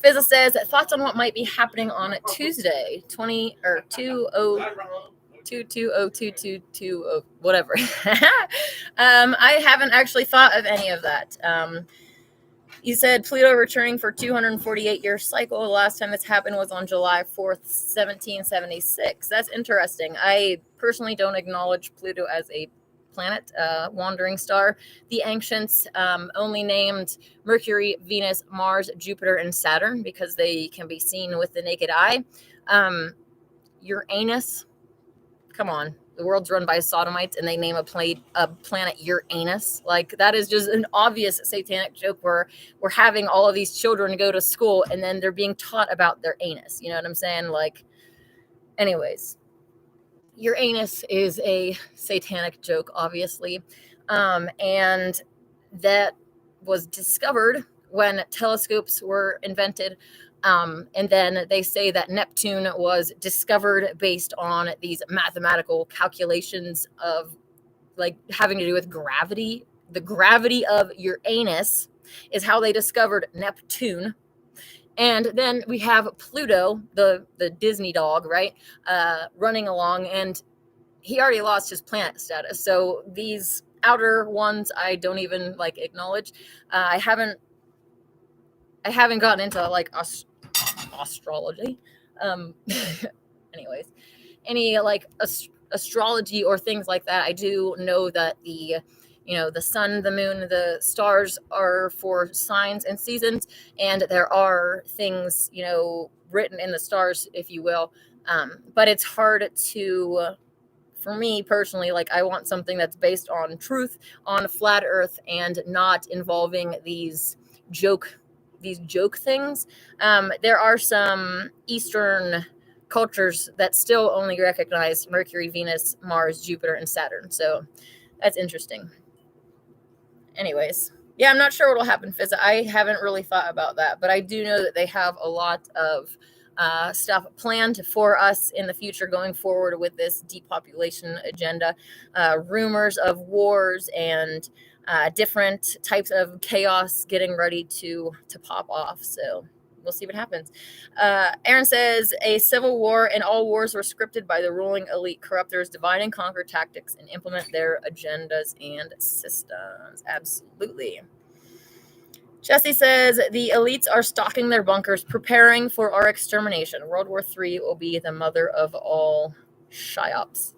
Fizza says, thoughts on what might be happening on Tuesday, 22022220, whatever. I haven't actually thought of any of that. You said Pluto returning for 248-year cycle. The last time this happened was on July 4th, 1776. That's interesting. I personally don't acknowledge Pluto as a planet, wandering star. The ancients only named Mercury, Venus, Mars, Jupiter, and Saturn because they can be seen with the naked eye. Uranus, come on. the world's run by sodomites, and they name a planet Uranus. Like, that is just an obvious satanic joke where we're having all of these children go to school and then they're being taught about their anus. You know what I'm saying? Like, anyways, Uranus is a satanic joke, obviously. And that was discovered when telescopes were invented. And then they say that Neptune was discovered based on these mathematical calculations of, like, having to do with gravity. The gravity of Uranus is how they discovered Neptune. And then we have Pluto, the Disney dog, right, running along, and he already lost his planet status. So these outer ones I don't even like acknowledge. I haven't gotten into like astrology. Anyways, any like astrology or things like that. I do know that the sun, the moon, the stars are for signs and seasons, and there are things written in the stars, if you will. But it's hard to, for me personally, like, I want something that's based on truth, on flat earth, and not involving these joke things. There are some Eastern cultures that still only recognize Mercury, Venus, Mars, Jupiter, and Saturn. So that's interesting. Anyways, yeah, I'm not sure what will happen, Fizz. I haven't really thought about that, but I do know that they have a lot of stuff planned for us in the future going forward with this depopulation agenda. Rumors of wars and different types of chaos getting ready to pop off. So we'll see what happens. Aaron says, a civil war and all wars were scripted by the ruling elite corruptors, divide and conquer tactics, and implement their agendas and systems. Absolutely. Jesse says, the elites are stocking their bunkers, preparing for our extermination. World War III will be the mother of all psyops.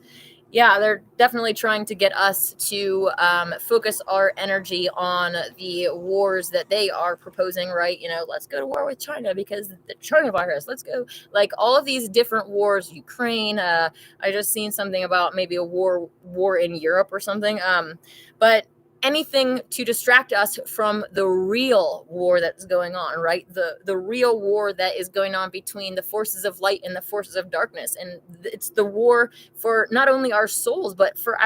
Yeah, they're definitely trying to get us to focus our energy on the wars that they are proposing, right? Let's go to war with China because the China virus. Let's go. Like, all of these different wars, Ukraine. I just seen something about maybe a war in Europe or something. But anything to distract us from the real war that's going on, right? The real war that is going on between the forces of light and the forces of darkness. And it's the war for not only our souls, but for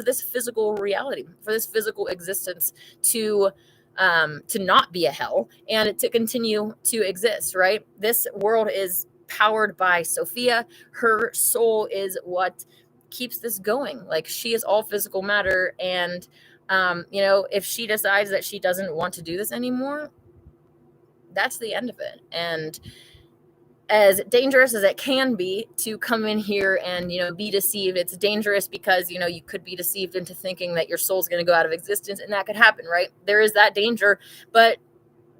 this physical reality, for this physical existence to not be a hell and to continue to exist, right? This world is powered by Sophia. Her soul is what keeps this going. Like, she is all physical matter, and if she decides that she doesn't want to do this anymore, that's the end of it. And as dangerous as it can be to come in here and, be deceived, it's dangerous because, you could be deceived into thinking that your soul's going to go out of existence, and that could happen, right? There is that danger, but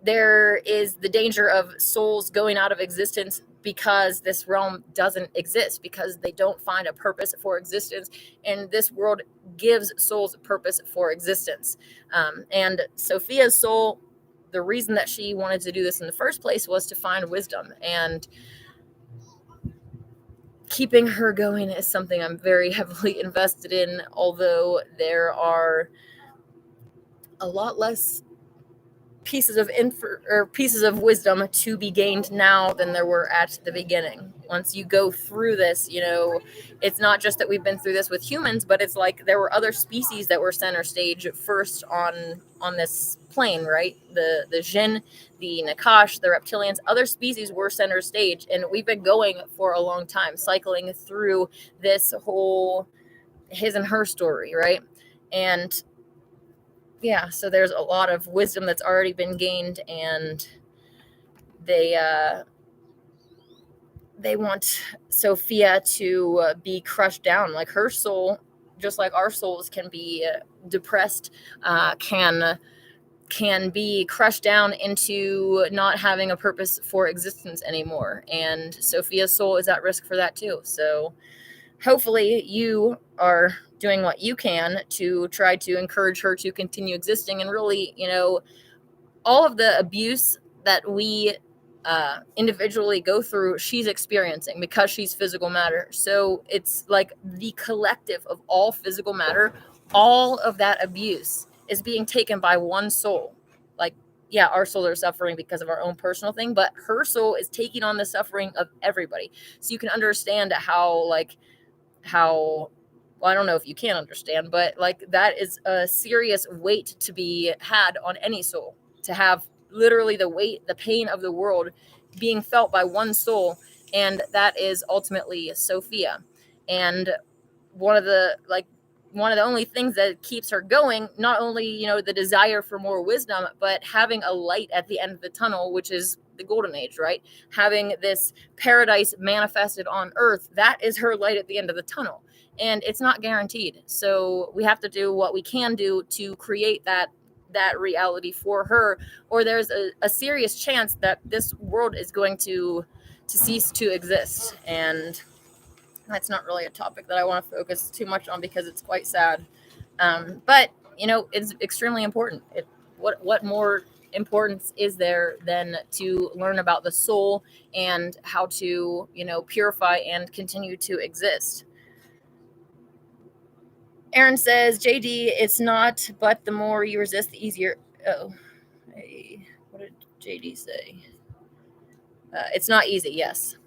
there is the danger of souls going out of existence because this realm doesn't exist, because they don't find a purpose for existence, and this world gives souls a purpose for existence. And Sophia's soul, the reason that she wanted to do this in the first place was to find wisdom, and keeping her going is something I'm very heavily invested in, although there are a lot less pieces of wisdom to be gained now than there were at the beginning. Once you go through this, it's not just that we've been through this with humans, but it's like there were other species that were center stage first on this plane, right? The Jinn, the Nakash, the reptilians, other species were center stage, and we've been going for a long time, cycling through this whole his and her story, right? And yeah, so there's a lot of wisdom that's already been gained, and they want Sophia to be crushed down. Like, her soul, just like our souls can be depressed, can be crushed down into not having a purpose for existence anymore. And Sophia's soul is at risk for that too. So hopefully you are doing what you can to try to encourage her to continue existing, and really, all of the abuse that we individually go through, she's experiencing because she's physical matter. So it's like the collective of all physical matter, all of that abuse is being taken by one soul. Like, yeah, our souls are suffering because of our own personal thing, but her soul is taking on the suffering of everybody. So you can understand how well, I don't know if you can understand, but like that is a serious weight to be had on any soul, to have literally the weight, the pain of the world being felt by one soul. And that is ultimately Sophia. And one of the like one of the only things that keeps her going, not only, the desire for more wisdom, but having a light at the end of the tunnel, which is the golden age, right? Having this paradise manifested on earth, that is her light at the end of the tunnel. And it's not guaranteed. So we have to do what we can do to create that reality for her, or there's a serious chance that this world is going to cease to exist. And that's not really a topic that I want to focus too much on because it's quite sad. But it's extremely important. What more importance is there than to learn about the soul and how to purify and continue to exist? Aaron says, JD, it's not, but the more you resist, the easier. Oh, hey, what did JD say? It's not easy. Yes.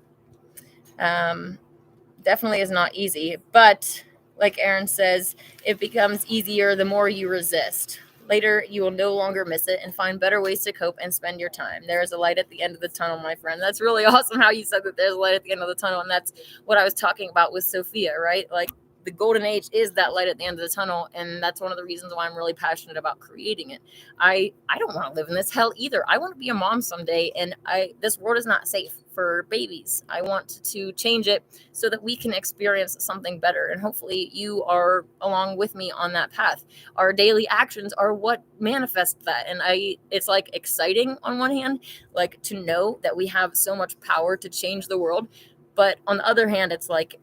Definitely is not easy, but like Aaron says, it becomes easier the more you resist. Later, you will no longer miss it and find better ways to cope and spend your time. There is a light at the end of the tunnel, my friend. That's really awesome how you said that there's a light at the end of the tunnel. And that's what I was talking about with Sophia, right? Like, the golden age is that light at the end of the tunnel, and that's one of the reasons why I'm really passionate about creating it. I don't want to live in this hell either. I want to be a mom someday, and this world is not safe for babies. I want to change it so that we can experience something better, and hopefully you are along with me on that path. Our daily actions are what manifest that, and it's like exciting on one hand, like to know that we have so much power to change the world, but on the other hand, it's like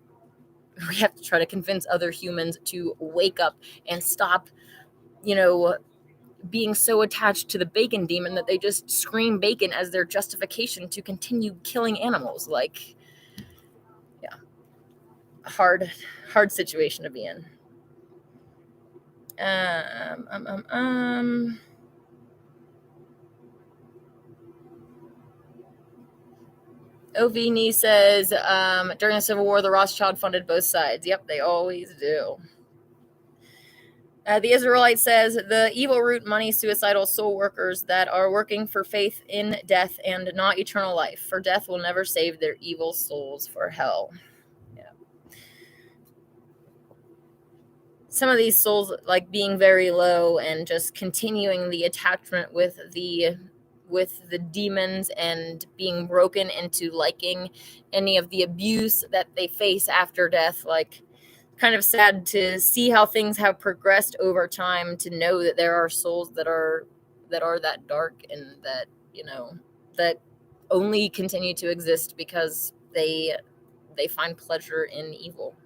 we have to try to convince other humans to wake up and stop, being so attached to the bacon demon that they just scream bacon as their justification to continue killing animals. Like, yeah, hard situation to be in. Ovini says, during the Civil War, the Rothschild funded both sides. Yep, they always do. The Israelite says, the evil root money suicidal soul workers that are working for faith in death and not eternal life, for death will never save their evil souls for hell. Yeah. Some of these souls like being very low and just continuing the attachment with the demons and being broken into liking any of the abuse that they face after death. Like, kind of sad to see how things have progressed over time, to know that there are souls that are that dark and that that only continue to exist because they find pleasure in evil.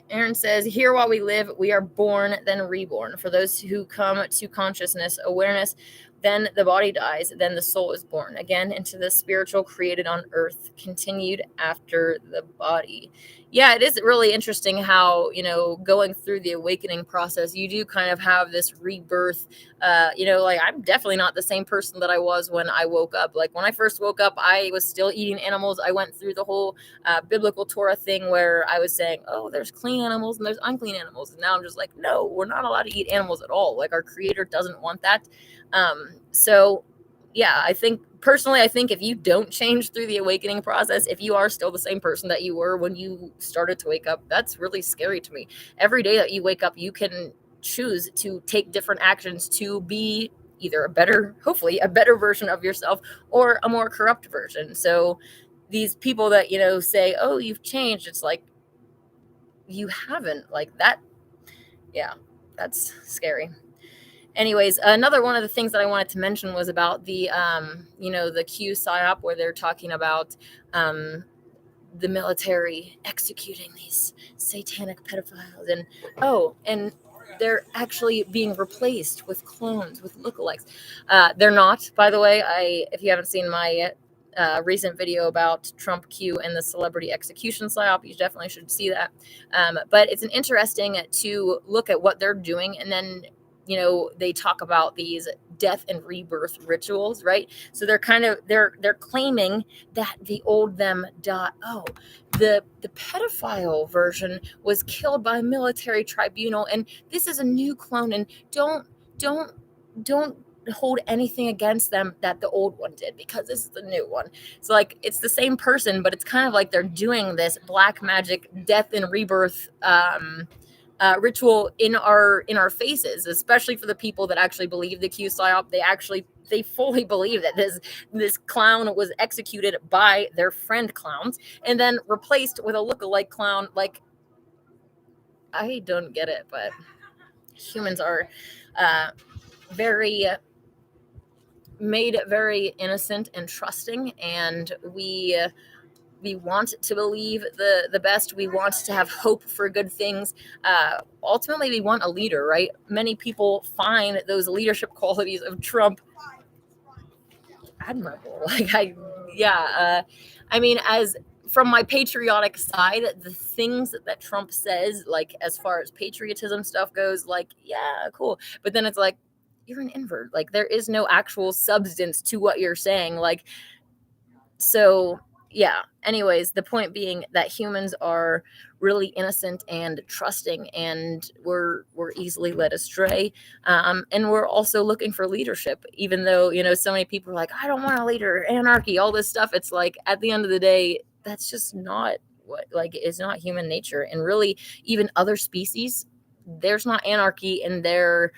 Aaron says, here while we live, we are born, then reborn. For those who come to consciousness, awareness, then the body dies, then the soul is born again into the spiritual created on earth, continued after the body. Yeah, it is really interesting how, going through the awakening process, you do kind of have this rebirth. Like, I'm definitely not the same person that I was when I woke up. Like, when I first woke up, I was still eating animals. I went through the whole biblical Torah thing where I was saying, oh, there's clean animals and there's unclean animals. And now I'm just like, no, we're not allowed to eat animals at all. Like, our creator doesn't want that. So yeah, I think if you don't change through the awakening process, if you are still the same person that you were when you started to wake up, that's really scary to me. Every day that you wake up, you can choose to take different actions to be either hopefully a better version of yourself, or a more corrupt version. So these people that, say, oh, you've changed, it's like, you haven't. Like, that. Yeah, that's scary. Anyways, another one of the things that I wanted to mention was about the, the Q PSYOP, where they're talking about the military executing these satanic pedophiles. And they're actually being replaced with clones, with lookalikes. They're not, by the way. If you haven't seen my recent video about Trump Q and the celebrity execution psyop, you definitely should see that. But it's an interesting to look at what they're doing, and then they talk about these death and rebirth rituals, right? So they're claiming that the old them die. Oh, the pedophile version was killed by a military tribunal, and this is a new clone, and don't hold anything against them that the old one did, because this is the new one. It's like it's the same person, but it's kind of like they're doing this black magic death and rebirth ritual in our faces, especially for the people that actually believe the Q psyop. They fully believe that this clown was executed by their friend clowns and then replaced with a lookalike clown. Like, I don't get it, but humans are very made very innocent and trusting, and we want to believe the best. We want to have hope for good things. Ultimately, we want a leader, right? Many people find those leadership qualities of Trump admirable. I mean, as from my patriotic side, the things that Trump says, like as far as patriotism stuff goes, like, yeah, cool. But then it's like, you're an invert. Like, there is no actual substance to what you're saying. Like, so yeah. Anyways, the point being that humans are really innocent and trusting, and we're easily led astray. And we're also looking for leadership, even though, so many people are like, I don't want a leader, anarchy, all this stuff. It's like, at the end of the day, that's just not what, like, it's not human nature. And really, even other species, there's not anarchy in their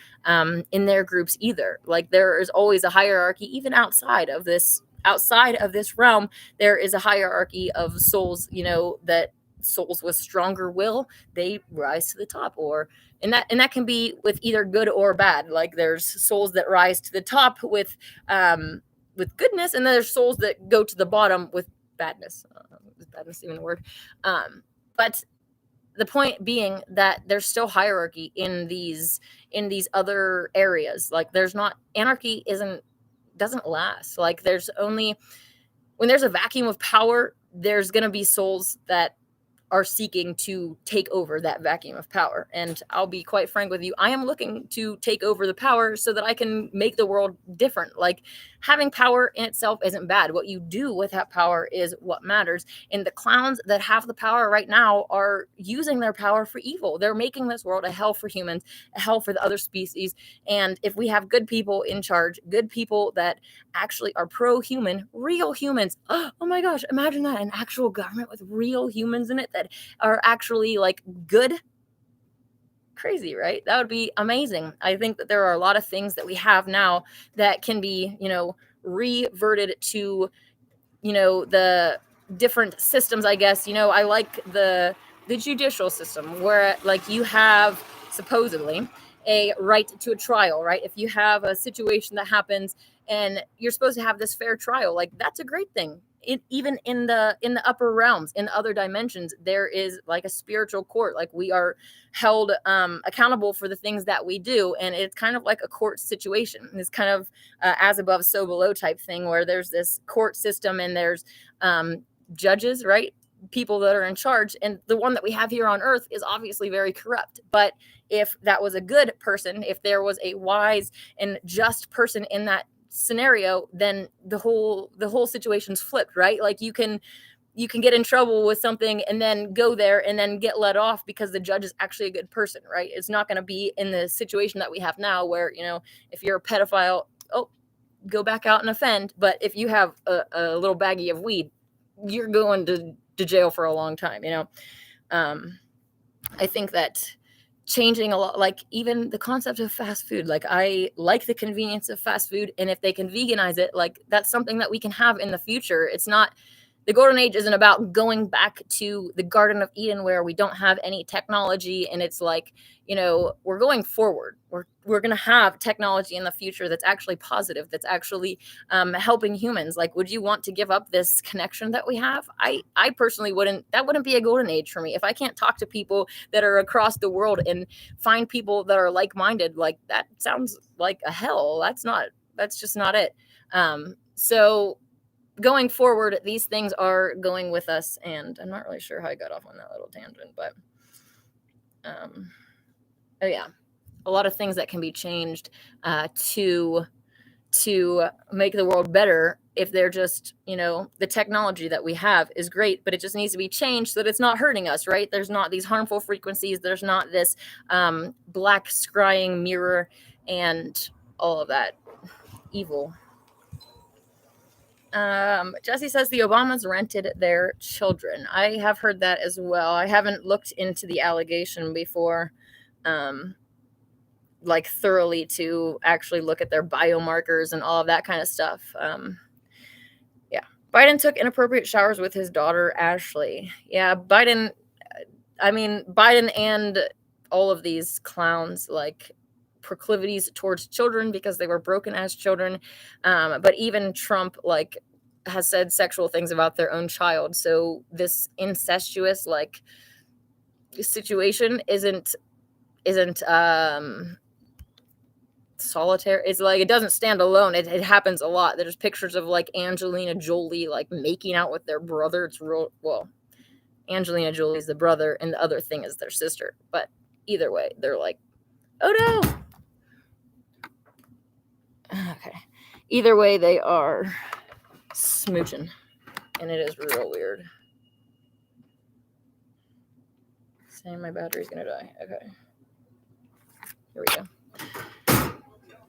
groups either. Like, there is always a hierarchy, even outside of this realm. There is a hierarchy of souls, that souls with stronger will, they rise to the top. Or and that can be with either good or bad. Like, there's souls that rise to the top with goodness, and then there's souls that go to the bottom with badness. Is badness even a word? But the point being that there's still hierarchy in these other areas. Like, there's not anarchy doesn't last. Like, there's only, when there's a vacuum of power, there's going to be souls that are seeking to take over that vacuum of power. And I'll be quite frank with you, I am looking to take over the power so that I can make the world different. Like, having power in itself isn't bad. What you do with that power is what matters. And the clowns that have the power right now are using their power for evil. They're making this world a hell for humans, a hell for the other species. And if we have good people in charge, good people that actually are pro-human, real humans, oh my gosh, imagine that, an actual government with real humans in it that are actually like good. Crazy, right? That would be amazing. I think that there are a lot of things that we have now that can be, reverted to, the different systems, I guess. I like the judicial system, where like you have supposedly a right to a trial, right? If you have a situation that happens and you're supposed to have this fair trial, like, that's a great thing. Even in the upper realms, in other dimensions, there is like a spiritual court. Like, we are held accountable for the things that we do, and it's kind of like a court situation. It's kind of as above, so below type thing, where there's this court system and there's judges, right? People that are in charge, and the one that we have here on earth is obviously very corrupt. But if that was a good person, if there was a wise and just person in that scenario, then the whole situation's flipped, right? Like, you can get in trouble with something and then go there and then get let off because the judge is actually a good person, right? It's not going to be in the situation that we have now, where, if you're a pedophile, oh, go back out and offend. But if you have a little baggie of weed, you're going to jail for a long time. I think that changing a lot, like even the concept of fast food, like, I like the convenience of fast food, and if they can veganize it, like, that's something that we can have in the future. It's not The golden age isn't about going back to the Garden of Eden where we don't have any technology, and it's like, we're going forward. We're going to have technology in the future that's actually positive, that's actually helping humans. Like, would you want to give up this connection that we have? I personally wouldn't. That wouldn't be a golden age for me. If I can't talk to people that are across the world and find people that are like-minded, like, that sounds like a hell. That's just not it. So going forward, these things are going with us, and I'm not really sure how I got off on that little tangent, but oh yeah, a lot of things that can be changed to make the world better. If they're just, the technology that we have is great, but it just needs to be changed so that it's not hurting us, right? There's not these harmful frequencies. There's not this black scrying mirror and all of that evil. Jesse says the Obamas rented their children. I have heard that as well. I haven't looked into the allegation before, like thoroughly, to actually look at their biomarkers and all of that kind of stuff. Yeah. Biden took inappropriate showers with his daughter, Ashley. Yeah, Biden and all of these clowns, like, proclivities towards children because they were broken as children. But even Trump, like, has said sexual things about their own child. So this incestuous, like, situation isn't solitary. It's like, it doesn't stand alone. It happens a lot. There's pictures of, like, Angelina Jolie, like, making out with their brother. It's real. Well, Angelina Jolie's the brother and the other thing is their sister. But either way, they're like, oh no. Okay. Either way, they are smooching, and it is real weird. Saying my battery's gonna die. Okay. Here we go.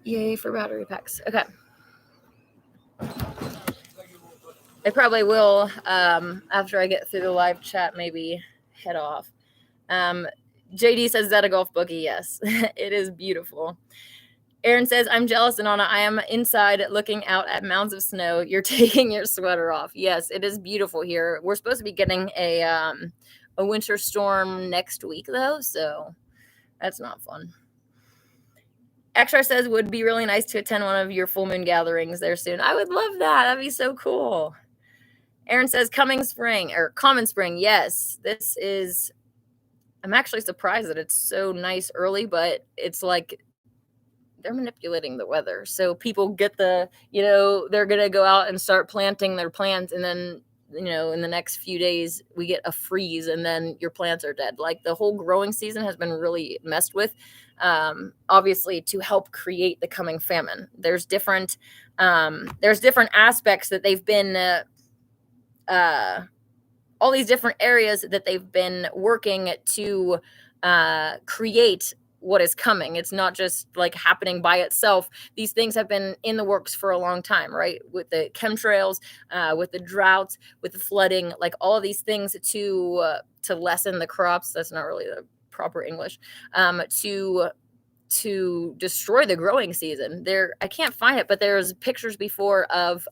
Yay for battery packs. Okay. I probably will, after I get through the live chat, maybe head off. JD says, is that a golf buggy? Yes. It is beautiful. Aaron says, I'm jealous, Anana. I am inside looking out at mounds of snow. You're taking your sweater off. Yes, it is beautiful here. We're supposed to be getting a winter storm next week, though, so that's not fun. Extra says, would be really nice to attend one of your full moon gatherings there soon. I would love that. That'd be so cool. Aaron says, common spring. Yes, this is... I'm actually surprised that it's so nice early, but it's like they're manipulating the weather. So people get they're going to go out and start planting their plants. And then, in the next few days, we get a freeze and then your plants are dead. Like, the whole growing season has been really messed with, obviously, to help create the coming famine. There's different aspects that they've been, all these different areas that they've been working to create what is coming. It's not just like happening by itself. These things have been in the works for a long time, right? With the chemtrails, with the droughts, with the flooding, like all of these things to lessen the crops. That's not really the proper English. To destroy the growing season. I can't find it, but there's pictures before of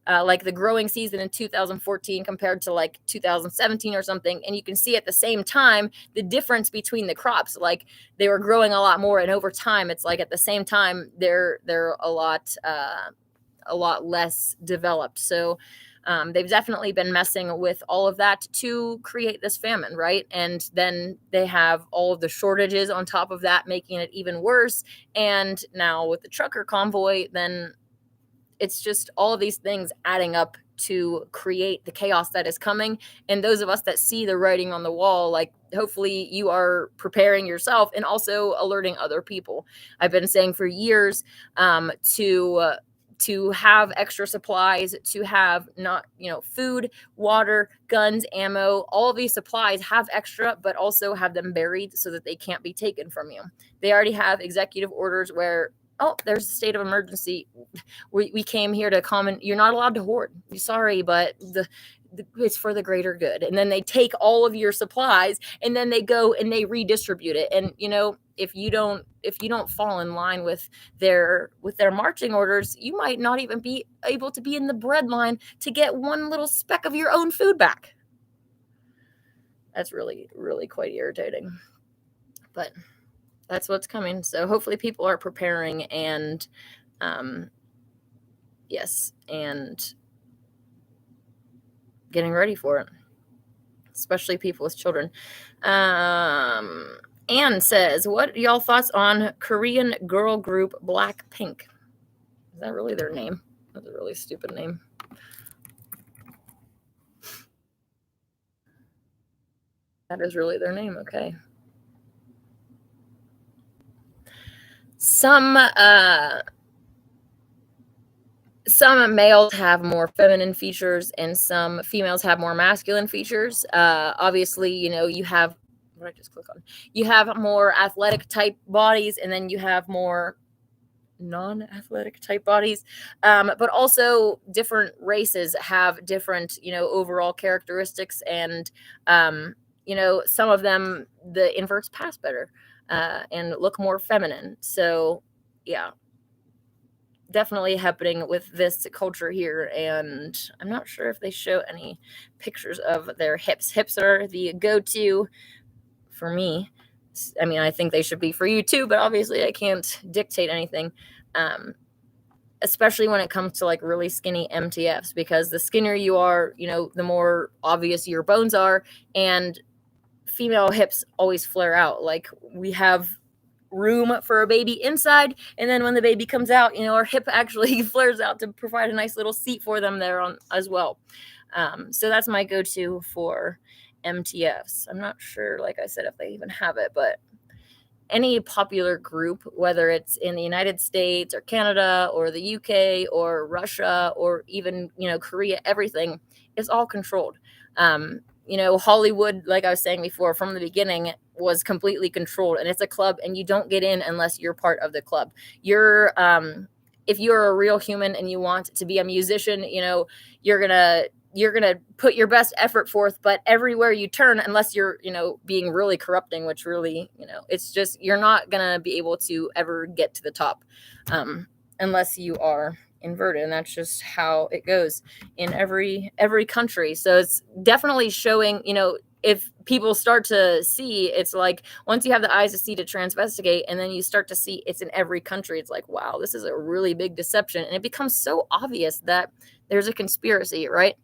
like the growing season in 2014 compared to like 2017 or something. And you can see at the same time, the difference between the crops, like they were growing a lot more. And over time, it's like at the same time, they're a lot less developed. So they've definitely been messing with all of that to create this famine, right? And then they have all of the shortages on top of that, making it even worse. And now with the trucker convoy, then it's just all of these things adding up to create the chaos that is coming. And those of us that see the writing on the wall, like, hopefully you are preparing yourself and also alerting other people. I've been saying for years to have extra supplies, to have not, food, water, guns, ammo, all of these supplies, have extra, but also have them buried so that they can't be taken from you. They already have executive orders where, oh, there's a state of emergency. We came here to comment. You're not allowed to hoard. Sorry, but it's for the greater good. And then they take all of your supplies and then they go and they redistribute it. And, if you don't fall in line with their marching orders, you might not even be able to be in the bread line to get one little speck of your own food back. That's really, really quite irritating. But that's what's coming. So hopefully people are preparing and yes, and getting ready for it, especially people with children. Anne says, what are y'all thoughts on Korean girl group Blackpink? Is that really their name? That's a really stupid name. That is really their name. Okay. Some males have more feminine features and some females have more masculine features. Obviously, you have, what did I just click on? You have more athletic type bodies, and then you have more non-athletic type bodies. But also different races have different, overall characteristics, and some of them, the inverts pass better and look more feminine. So yeah, definitely happening with this culture here. And I'm not sure if they show any pictures of their hips. Hips are the go-to for me. I mean, I think they should be for you too, but obviously I can't dictate anything. Especially when it comes to like really skinny MTFs, because the skinnier you are, the more obvious your bones are, and female hips always flare out. Like, we have room for a baby inside, and then when the baby comes out, our hip actually flares out to provide a nice little seat for them there on as well. So that's my go-to for MTFs. I'm not sure, like I said, if they even have it, but any popular group, whether it's in the United States or Canada or the UK or Russia or even, Korea, everything is all controlled. Hollywood, like I was saying before, from the beginning was completely controlled, and it's a club, and you don't get in unless you're part of the club. If you're a real human and you want to be a musician, you're gonna put your best effort forth, but everywhere you turn, unless you're, being really corrupting, which really, it's just, you're not gonna be able to ever get to the top, unless you are inverted, and that's just how it goes in every country. So it's definitely showing, if people start to see, it's like, once you have the eyes to see, to transvestigate, and then you start to see it's in every country, it's like, wow, this is a really big deception. And it becomes so obvious that there's a conspiracy, right?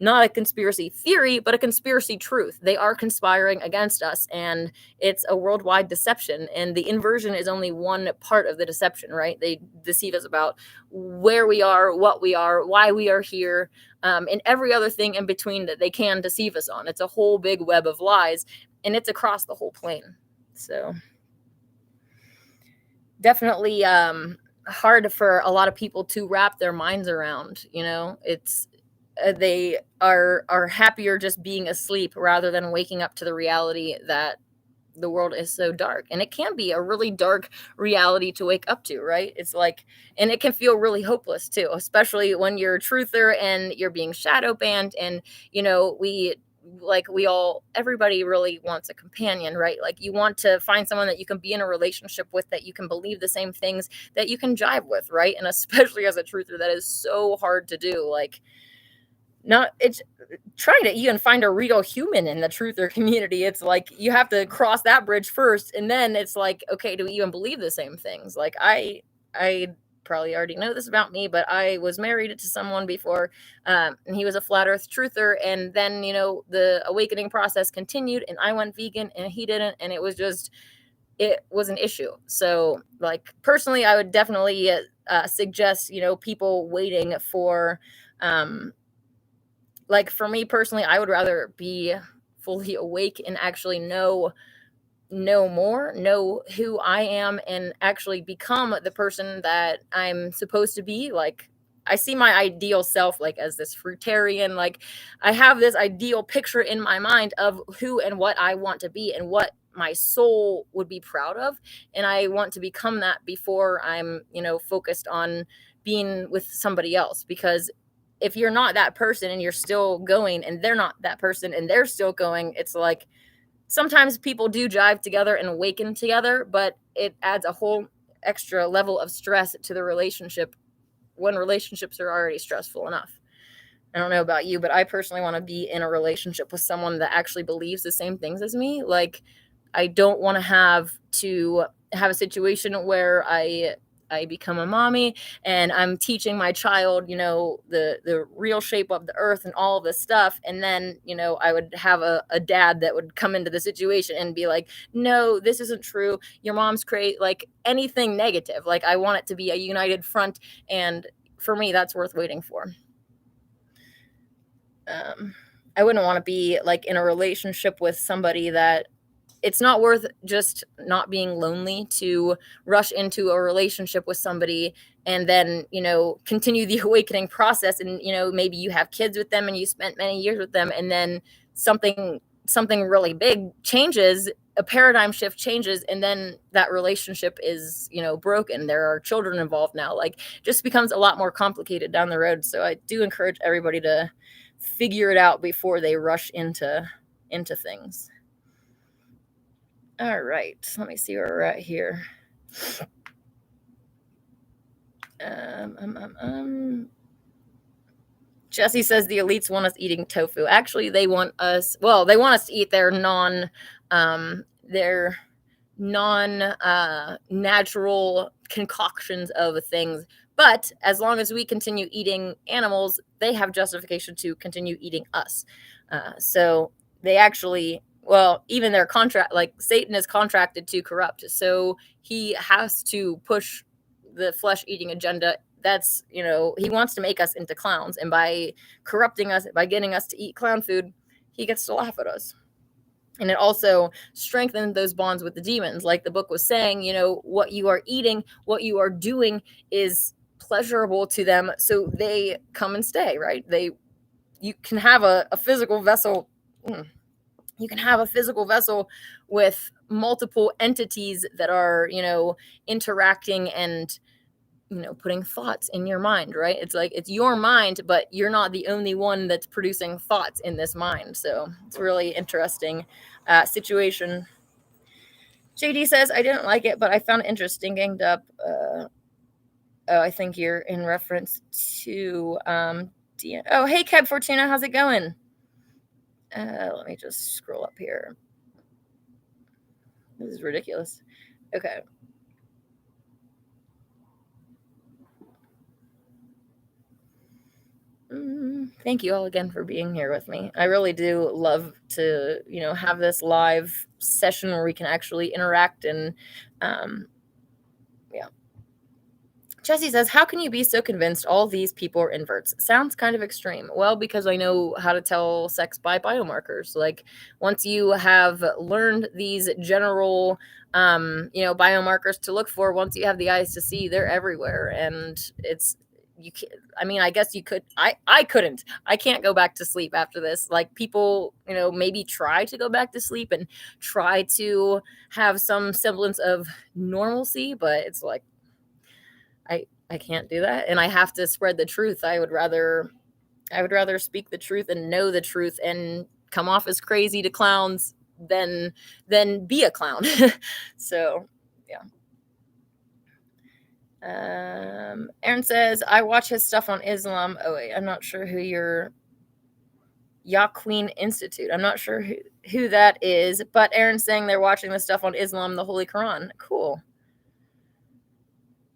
Not a conspiracy theory, but a conspiracy truth. They are conspiring against us, and it's a worldwide deception. And the inversion is only one part of the deception, right? They deceive us about where we are, what we are, why we are here, and every other thing in between that they can deceive us on. It's a whole big web of lies, and it's across the whole plane. So definitely hard for a lot of people to wrap their minds around. It's they are happier just being asleep rather than waking up to the reality that the world is so dark. And it can be a really dark reality to wake up to, right? It's like, and it can feel really hopeless too, especially when you're a truther and you're being shadow banned. And everybody really wants a companion, right? Like, you want to find someone that you can be in a relationship with, that you can believe the same things, that you can jive with, right? And especially as a truther, that is so hard to do. Like, it's trying to even find a real human in the truther community. It's like, you have to cross that bridge first, and then it's like, okay, do we even believe the same things? Like, I probably already know this about me, but I was married to someone before, and he was a flat earth truther, and then the awakening process continued, and I went vegan and he didn't, and it was an issue. So, like, personally, I would definitely suggest people waiting for like, for me personally, I would rather be fully awake and actually know more, know who I am, and actually become the person that I'm supposed to be. Like, I see my ideal self like as this fruitarian. Like, I have this ideal picture in my mind of who and what I want to be and what my soul would be proud of, and I want to become that before I'm focused on being with somebody else. Because if you're not that person and you're still going, and they're not that person and they're still going, it's like, sometimes people do jive together and awaken together, but it adds a whole extra level of stress to the relationship when relationships are already stressful enough. I don't know about you, but I personally want to be in a relationship with someone that actually believes the same things as me. Like, I don't want to have a situation where I become a mommy and I'm teaching my child, the real shape of the earth and all of this stuff. And then, I would have a dad that would come into the situation and be like, no, this isn't true. Your mom's crazy. Like, anything negative. Like, I want it to be a united front. And for me, that's worth waiting for. I wouldn't want to be like in a relationship with somebody that it's not worth just not being lonely to rush into a relationship with somebody and then, continue the awakening process. And, maybe you have kids with them and you spent many years with them. And then something really big changes, a paradigm shift changes. And then that relationship is, broken. There are children involved now, like, just becomes a lot more complicated down the road. So I do encourage everybody to figure it out before they rush into things. All right, let me see where we're at here. Jesse says the elites want us eating tofu. Actually, they want us to eat their non-natural concoctions of things. But as long as we continue eating animals, they have justification to continue eating us. So they actually, even their contract, like Satan is contracted to corrupt. So he has to push the flesh eating agenda. That's, he wants to make us into clowns. And by corrupting us, by getting us to eat clown food, he gets to laugh at us. And it also strengthens those bonds with the demons. Like the book was saying, what you are eating, what you are doing is pleasurable to them. So they come and stay, right? You can have a physical vessel. You can have a physical vessel with multiple entities that are, interacting and, putting thoughts in your mind, right? It's like, it's your mind, but you're not the only one that's producing thoughts in this mind. So it's a really interesting situation. JD says, I didn't like it, but I found it interesting. Ganged up. I think you're in reference to Deanna. Oh, hey, Keb Fortuna, how's it going? Let me just scroll up here. This is ridiculous. Okay. Thank you all again for being here with me. I really do love to, have this live session where we can actually interact and, yeah. Jesse says, how can you be so convinced all these people are inverts? Sounds kind of extreme. Well, because I know how to tell sex by biomarkers. Like, once you have learned these general, biomarkers to look for, once you have the eyes to see, they're everywhere. And you can, I guess you could, I couldn't, I can't go back to sleep after this. Like, people, maybe try to go back to sleep and try to have some semblance of normalcy, but it's like, I can't do that. And I have to spread the truth. I would rather speak the truth and know the truth and come off as crazy to clowns than be a clown. So, yeah. Aaron says, I watch his stuff on Islam. Oh wait, I'm not sure who your Yaqeen Institute. I'm not sure who that is, but Aaron's saying they're watching the stuff on Islam, the Holy Quran. Cool.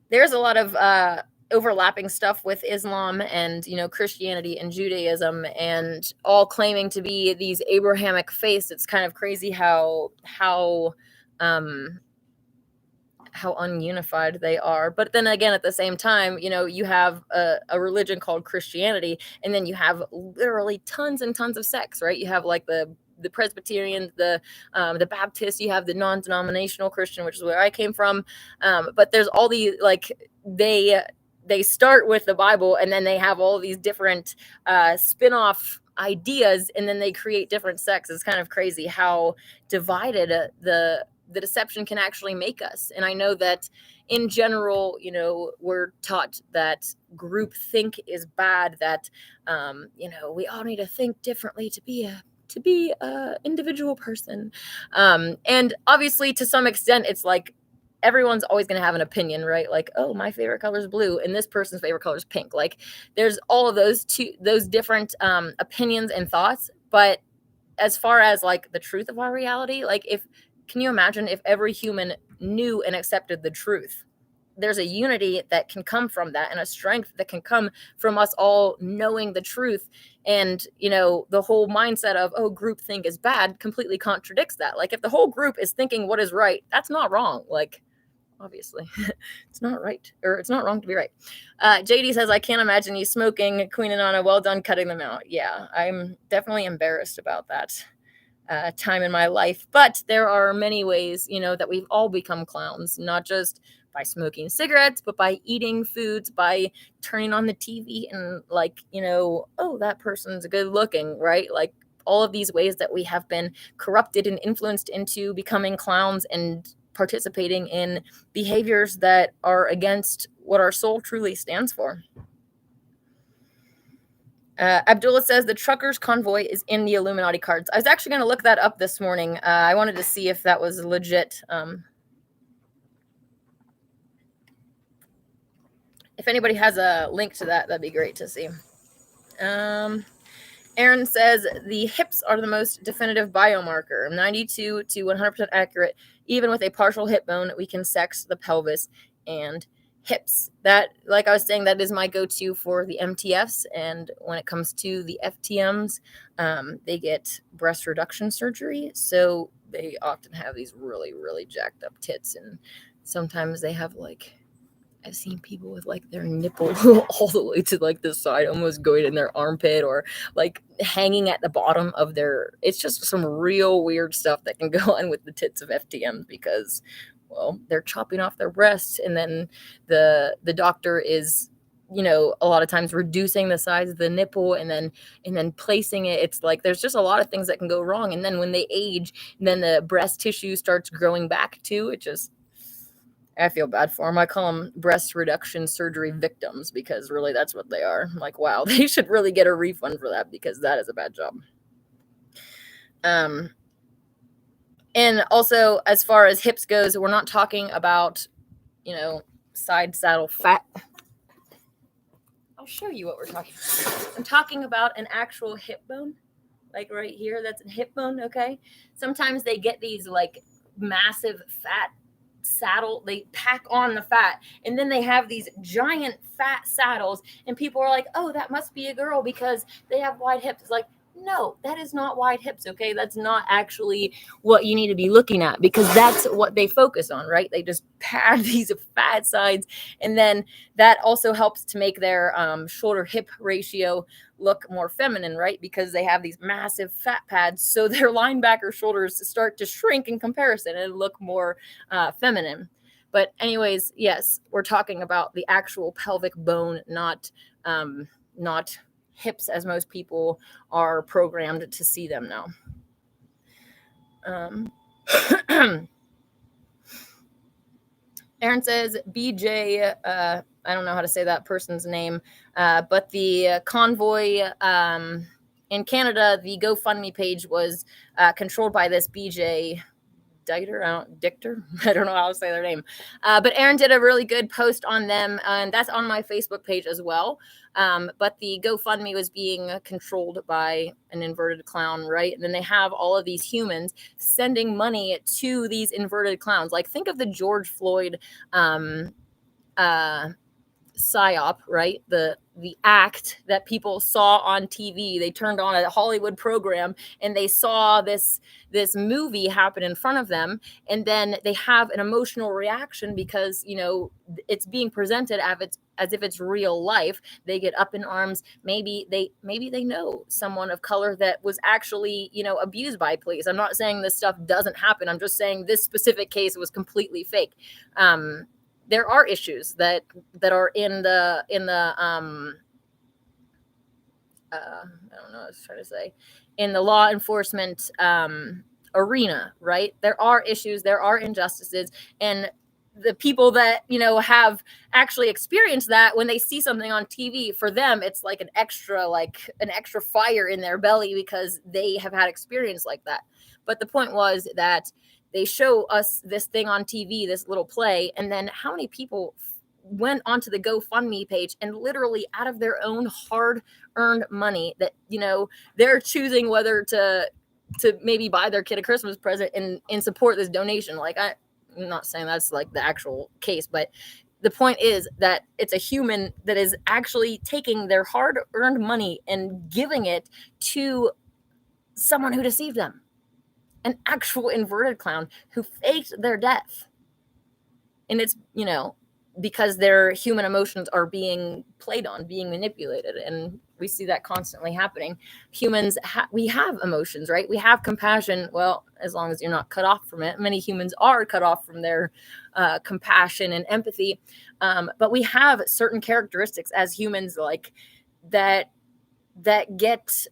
There's a lot of overlapping stuff with Islam and, Christianity and Judaism, and all claiming to be these Abrahamic faiths. It's kind of crazy how ununified they are. But then again, at the same time, you have a religion called Christianity, and then you have literally tons and tons of sects, right? You have like the Presbyterian, the Baptist, you have the non-denominational Christian, which is where I came from. But there's all these, like, they start with the Bible, and then they have all these different spin-off ideas, and then they create different sects. It's kind of crazy how divided the deception can actually make us. And I know that in general, we're taught that group think is bad, that we all need to think differently to be to be a individual person. And obviously, to some extent, it's like everyone's always going to have an opinion, right? Like, oh, my favorite color is blue, and this person's favorite color is pink. Like, there's all of those different opinions and thoughts. But as far as like the truth of our reality, like, if can you imagine if every human knew and accepted the truth? There's a unity that can come from that, and a strength that can come from us all knowing the truth. And the whole mindset of, oh, groupthink is bad, completely contradicts that. Like, if the whole group is thinking what is right, that's not wrong. Like, obviously it's not right, or it's not wrong to be right. JD says, I can't imagine you smoking. Queen Anana, well done cutting them out. Yeah, I'm definitely embarrassed about that time in my life. But there are many ways, that we've all become clowns, not just by smoking cigarettes, but by eating foods, by turning on the TV and like, oh, that person's good looking, right? Like, all of these ways that we have been corrupted and influenced into becoming clowns and participating in behaviors that are against what our soul truly stands for. Abdullah says the truckers convoy is in the Illuminati cards. I was actually going to look that up this morning. I wanted to see if that was legit. If anybody has a link to that, that'd be great to see. Aaron says the hips are the most definitive biomarker, 92 to 100% accurate. Even with a partial hip bone, we can sex the pelvis and hips. That, like I was saying, that is my go-to for the MTFs. And when it comes to the FTMs, they get breast reduction surgery. So they often have these really, really jacked up tits. And sometimes they have like, I've seen people with like their nipple all the way to like the side, almost going in their armpit, or like hanging at the bottom of their, it's just some real weird stuff that can go on with the tits of FTMs, because, well, they're chopping off their breasts, and then the doctor is, a lot of times reducing the size of the nipple and then placing it. It's like, there's just a lot of things that can go wrong. And then when they age, then the breast tissue starts growing back too. It just, I feel bad for them. I call them breast reduction surgery victims, because really that's what they are. I'm like, wow, they should really get a refund for that, because that is a bad job. And also, as far as hips goes, we're not talking about, side saddle fat. I'll show you what we're talking about. I'm talking about an actual hip bone, like right here. That's a hip bone, okay? Sometimes they get these like massive fat saddle, they pack on the fat, and then they have these giant fat saddles, and people are like, oh, that must be a girl because they have wide hips. It's like, no, that is not wide hips, okay? That's not actually what you need to be looking at, because that's what they focus on, right? They just pad these fat sides, and then that also helps to make their shoulder hip ratio look more feminine, right? Because they have these massive fat pads, so their linebacker shoulders start to shrink in comparison and look more feminine. But anyways, yes, we're talking about the actual pelvic bone, not hips as most people are programmed to see them now. Aaron says BJ, I don't know how to say that person's name, but the convoy in Canada, the GoFundMe page was controlled by this BJ Dieter, I don't know how to say their name. But Aaron did a really good post on them, and that's on my Facebook page as well. But the GoFundMe was being controlled by an inverted clown, right? And then they have all of these humans sending money to these inverted clowns. Like, think of the George Floyd psyop, right? The act that people saw on TV. They turned on a Hollywood program and they saw this movie happen in front of them, and then they have an emotional reaction because it's being presented as if it's real life. They get up in arms. Maybe they know someone of color that was actually abused by police. I'm not saying this stuff doesn't happen. I'm just saying this specific case was completely fake. There are issues that are in the I don't know what I was trying to say, in the law enforcement arena, right? There are issues, there are injustices, and the people that, you know, have actually experienced that, when they see something on TV, for them it's like an extra fire in their belly because they have had experience like that. But the point was that they show us this thing on TV, this little play, and then how many people went onto the GoFundMe page and literally out of their own hard-earned money that, you know, they're choosing whether to maybe buy their kid a Christmas present and support this donation. Like, I'm not saying that's like the actual case, but the point is that it's a human that is actually taking their hard-earned money and giving it to someone who deceived them. An actual inverted clown who faked their death. And it's, you know, because their human emotions are being played on, being manipulated. And we see that constantly happening. Humans, we have emotions, right? We have compassion. Well, as long as you're not cut off from it. Many humans are cut off from their compassion and empathy. But we have certain characteristics as humans, like that get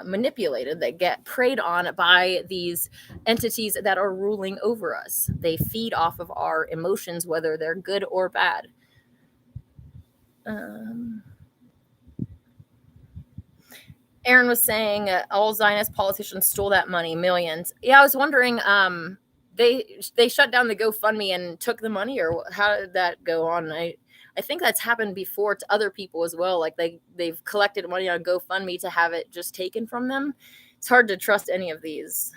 manipulated, that get preyed on by these entities that are ruling over us. They feed off of our emotions, whether they're good or bad. Aaron was saying all Zionist politicians stole that money, millions. Yeah, I was wondering, they shut down the GoFundMe and took the money, or how did that go on? I think that's happened before to other people as well. Like they've collected money on GoFundMe to have it just taken from them. It's hard to trust any of these,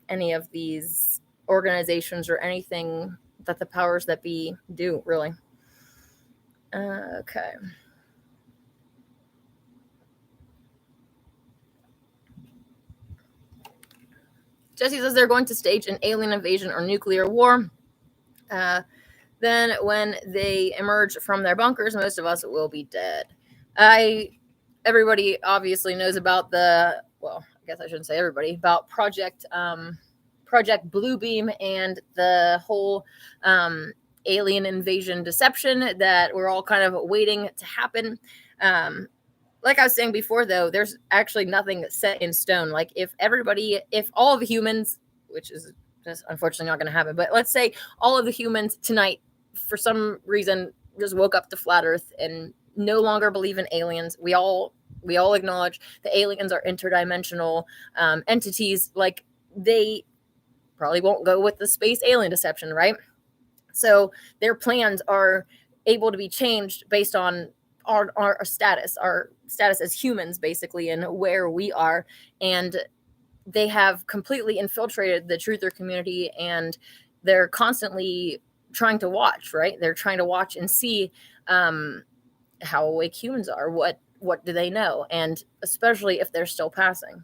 any of these organizations or anything that the powers that be do, really. Okay. Jesse says they're going to stage an alien invasion or nuclear war. Then when they emerge from their bunkers, most of us will be dead. Everybody obviously knows about I guess I shouldn't say everybody, about Project Bluebeam and the whole alien invasion deception that we're all kind of waiting to happen. Like I was saying before, though, there's actually nothing set in stone. Like if all of the humans, which is just unfortunately not going to happen, but let's say all of the humans tonight, for some reason, just woke up to flat Earth and no longer believe in aliens. We all acknowledge the aliens are interdimensional entities. Like, they probably won't go with the space alien deception, right? So their plans are able to be changed based on our status as humans, basically, and where we are. And they have completely infiltrated the truther community, and they're constantly trying to watch, right? They're trying to watch and see how awake humans are. What do they know? And especially if they're still passing.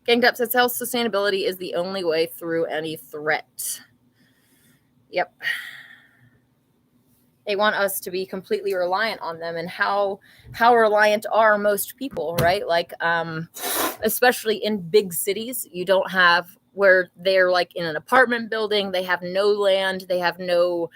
Ganged Up says self-sustainability is the only way through any threat. Yep. They want us to be completely reliant on them, and how reliant are most people, right? Like, especially in big cities, you don't have where they're like in an apartment building. They have no land. They have no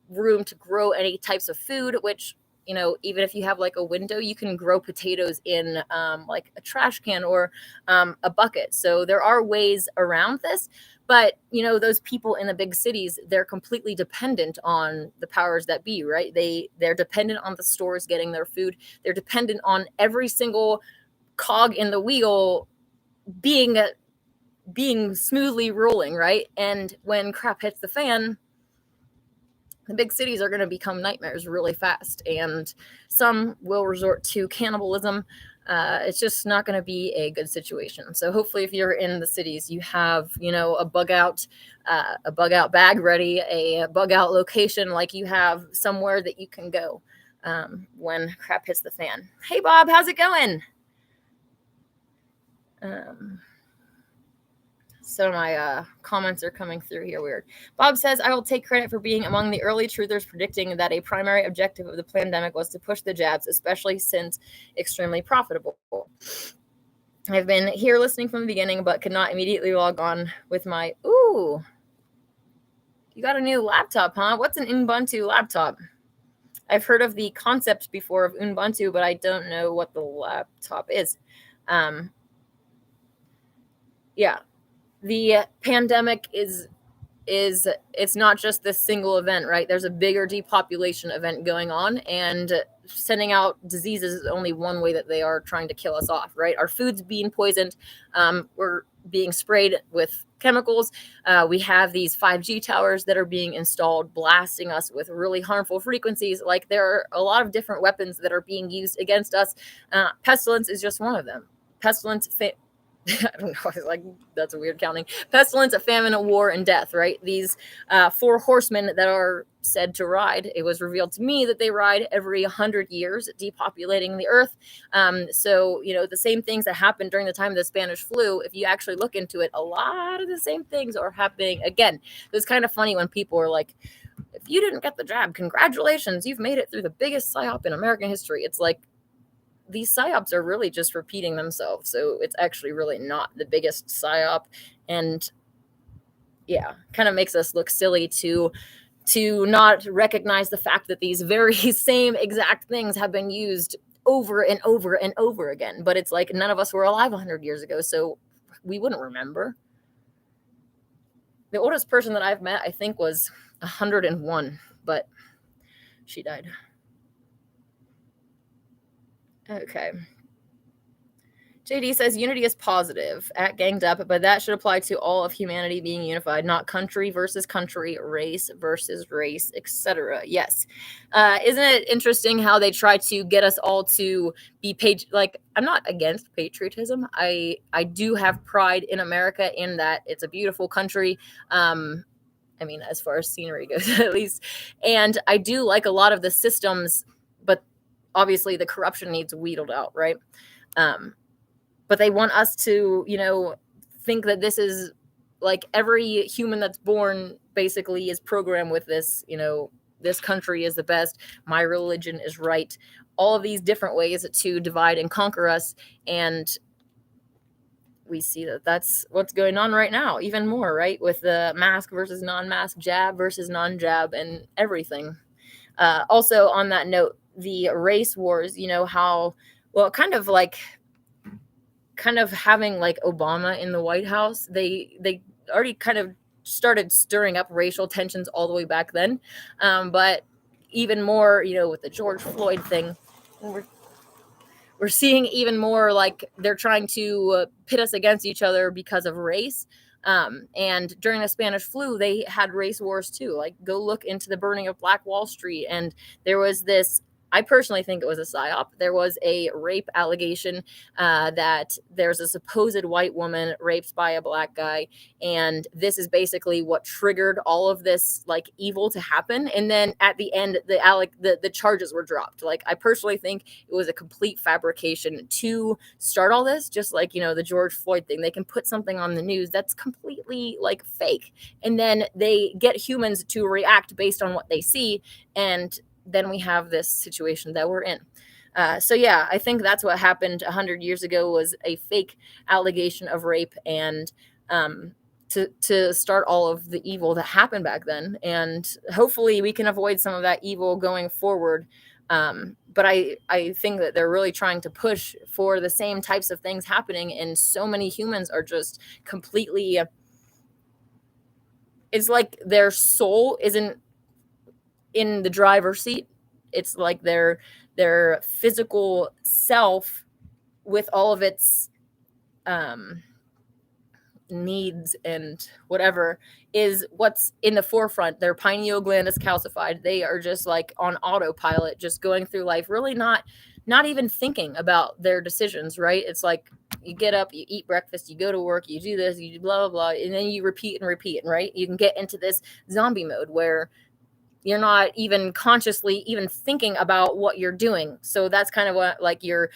room to grow any types of food, which, you know, even if you have like a window, you can grow potatoes in like a trash can or a bucket. So there are ways around this. But, you know, those people in the big cities, they're completely dependent on the powers that be, right? They're dependent on the stores getting their food. They're dependent on every single cog in the wheel being smoothly rolling, right? And when crap hits the fan, the big cities are going to become nightmares really fast. And some will resort to cannibalism. It's just not going to be a good situation. So hopefully, if you're in the cities, you have, you know, a bug out bag ready, a bug out location, like you have somewhere that you can go when crap hits the fan. Hey, Bob, how's it going? So my comments are coming through here weird. Bob says, I will take credit for being among the early truthers predicting that a primary objective of the pandemic was to push the jabs, especially since extremely profitable. I've been here listening from the beginning, but could not immediately log on with my... Ooh, you got a new laptop, huh? What's an Ubuntu laptop? I've heard of the concept before of Ubuntu, but I don't know what the laptop is. Yeah, the pandemic is it's not just this single event, right? There's a bigger depopulation event going on, and sending out diseases is only one way that they are trying to kill us off, right? Our food's being poisoned. We're being sprayed with chemicals. We have these 5G towers that are being installed, blasting us with really harmful frequencies. Like, there are a lot of different weapons that are being used against us. Pestilence is just one of them. Pestilence, I don't know. Like, that's a weird counting. Pestilence, a famine, a war, and death, right? These 4 horsemen that are said to ride. It was revealed to me that they ride every 100 years, depopulating the earth. So, the same things that happened during the time of the Spanish flu, if you actually look into it, a lot of the same things are happening again. It's kind of funny when people are like, if you didn't get the jab, congratulations, you've made it through the biggest psyop in American history. It's like, these psyops are really just repeating themselves. So it's actually really not the biggest psyop. And yeah, kind of makes us look silly to not recognize the fact that these very same exact things have been used over and over and over again. But it's like, none of us were alive 100 years ago, so we wouldn't remember. The oldest person that I've met, I think, was 101, but she died. Okay. JD says unity is positive at Ganged Up, but that should apply to all of humanity being unified, not country versus country, race versus race, etc. Yes. Isn't it interesting how they try to get us all to be like, I'm not against patriotism. I do have pride in America, in that it's a beautiful country. I mean, as far as scenery goes, at least. And I do like a lot of the systems, but obviously the corruption needs wheedled out, right? But they want us to, think that this is like, every human that's born basically is programmed with this, this country is the best, my religion is right, all of these different ways to divide and conquer us. And we see that that's what's going on right now, even more, right? With the mask versus non-mask, jab versus non-jab, and everything. Also, on that note, the race wars, how, well, kind of having like Obama in the White House, they already kind of started stirring up racial tensions all the way back then. But even more, with the George Floyd thing, we're seeing even more, like, they're trying to pit us against each other because of race. And during the Spanish flu, they had race wars too. Like, go look into the burning of Black Wall Street. And there was this, I personally think it was a psyop. There was a rape allegation that there's a supposed white woman raped by a black guy. And this is basically what triggered all of this, like, evil to happen. And then at the end, the charges were dropped. Like, I personally think it was a complete fabrication to start all this, just like, the George Floyd thing. They can put something on the news that's completely, like, fake. And then they get humans to react based on what they see. And then we have this situation that we're in. So yeah, I think that's what happened 100 years ago, was a fake allegation of rape, and to start all of the evil that happened back then. And hopefully we can avoid some of that evil going forward. But I think that they're really trying to push for the same types of things happening, and so many humans are just completely, it's like their soul isn't in the driver's seat. It's like their physical self, with all of its needs and whatever, is what's in the forefront. Their pineal gland is calcified. They are just like on autopilot, just going through life, really not even thinking about their decisions, right? It's like, you get up, you eat breakfast, you go to work, you do this, you do blah, blah, blah, and then you repeat and repeat, right? You can get into this zombie mode where you're not even consciously even thinking about what you're doing. So that's kind of what, like, your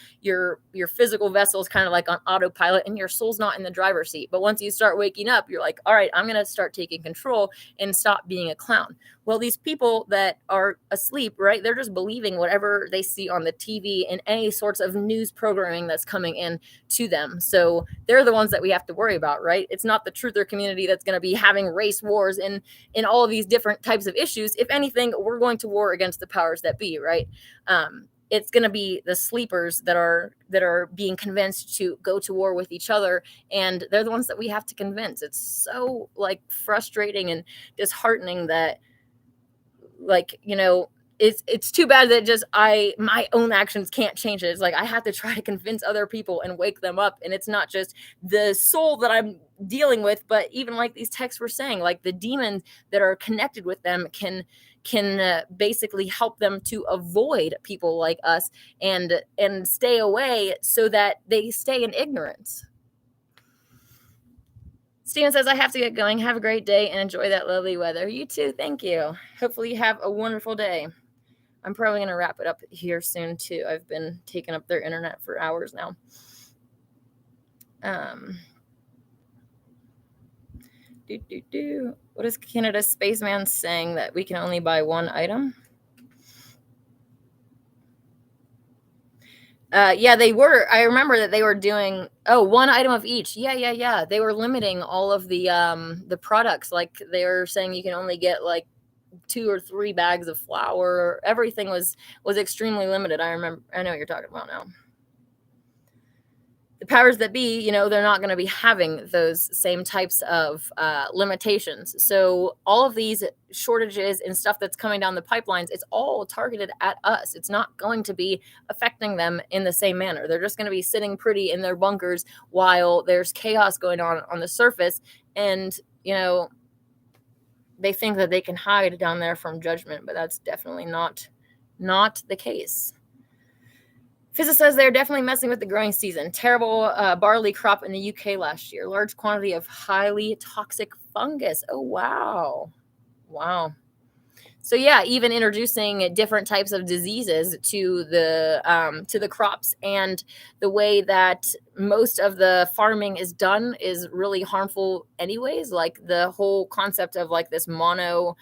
physical vessel is kind of like on autopilot, and your soul's not in the driver's seat. But once you start waking up, you're like, all right, I'm going to start taking control and stop being a clown. Well, these people that are asleep, right? They're just believing whatever they see on the TV and any sorts of news programming that's coming in to them. So they're the ones that we have to worry about, right? It's not the truther community that's going to be having race wars in all of these different types of issues. If anything, we're going to war against the powers that be, right? It's going to be the sleepers that are being convinced to go to war with each other, and they're the ones that we have to convince. It's so like frustrating and disheartening that, like, it's too bad that just my own actions can't change it. It's like I have to try to convince other people and wake them up, and it's not just the soul that I'm dealing with, but even like these texts were saying, like the demons that are connected with them can basically help them to avoid people like us and stay away so that they stay in ignorance. Steven says, I have to get going. Have a great day and enjoy that lovely weather. You too. Thank you. Hopefully you have a wonderful day. I'm probably going to wrap it up here soon too. I've been taking up their internet for hours now. What is Canada's spaceman saying, that we can only buy one item? Yeah, they were. I remember that they were doing one item of each. Yeah. They were limiting all of the products. Like they were saying you can only get like 2 or 3 bags of flour. Everything was extremely limited. I know what you're talking about now. The powers that be, they're not going to be having those same types of limitations. So all of these shortages and stuff that's coming down the pipelines, it's all targeted at us. It's not going to be affecting them in the same manner. They're just going to be sitting pretty in their bunkers while there's chaos going on the surface. And, they think that they can hide down there from judgment, but that's definitely not the case. Fizza says they're definitely messing with the growing season. Terrible barley crop in the UK last year. Large quantity of highly toxic fungus. Oh, wow. So yeah, even introducing different types of diseases to the crops, and the way that most of the farming is done is really harmful anyways. Like the whole concept of like this mono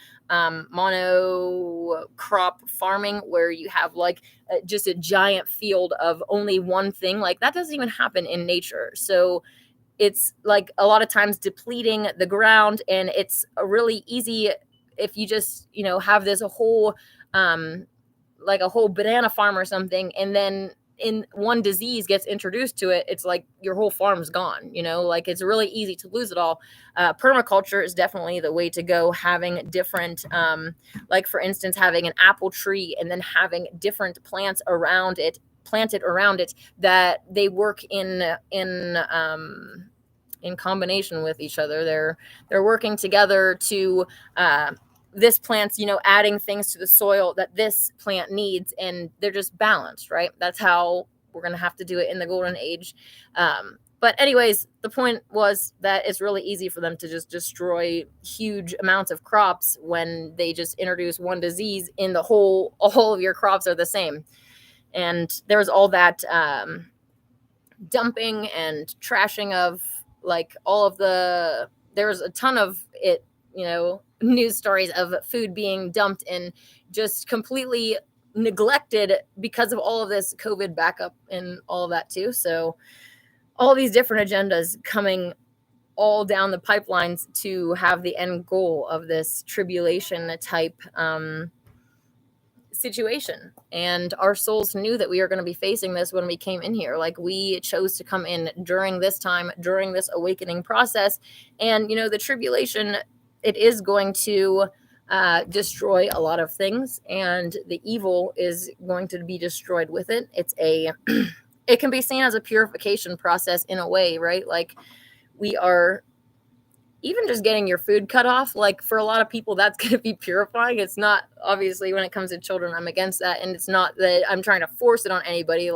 crop farming, where you have like just a giant field of only one thing, like that doesn't even happen in nature. So it's like a lot of times depleting the ground, and it's a really easy, if you just have this whole like a whole banana farm or something, and then in one disease gets introduced to it, it's like your whole farm's gone. Like it's really easy to lose it all. Permaculture is definitely the way to go. Having different like for instance having an apple tree and then having different plants planted around it, that they work in combination with each other. They're working together to this plant's adding things to the soil that this plant needs, and they're just balanced, right? That's how we're going to have to do it in the golden age. But anyways, the point was that it's really easy for them to just destroy huge amounts of crops when they just introduce one disease in the whole. All of your crops are the same, and there's all that dumping and trashing of like all of there's a ton of it, news stories of food being dumped and just completely neglected because of all of this COVID backup and all of that too. So all these different agendas coming all down the pipelines to have the end goal of this tribulation type situation. And our souls knew that we were going to be facing this when we came in here. Like we chose to come in during this time, during this awakening process. And the tribulation, it is going to destroy a lot of things, and the evil is going to be destroyed with it. It can be seen as a purification process in a way, right? Like we are even just getting your food cut off, like for a lot of people, that's going to be purifying. It's not, obviously, when it comes to children, I'm against that. And it's not that I'm trying to force it on anybody,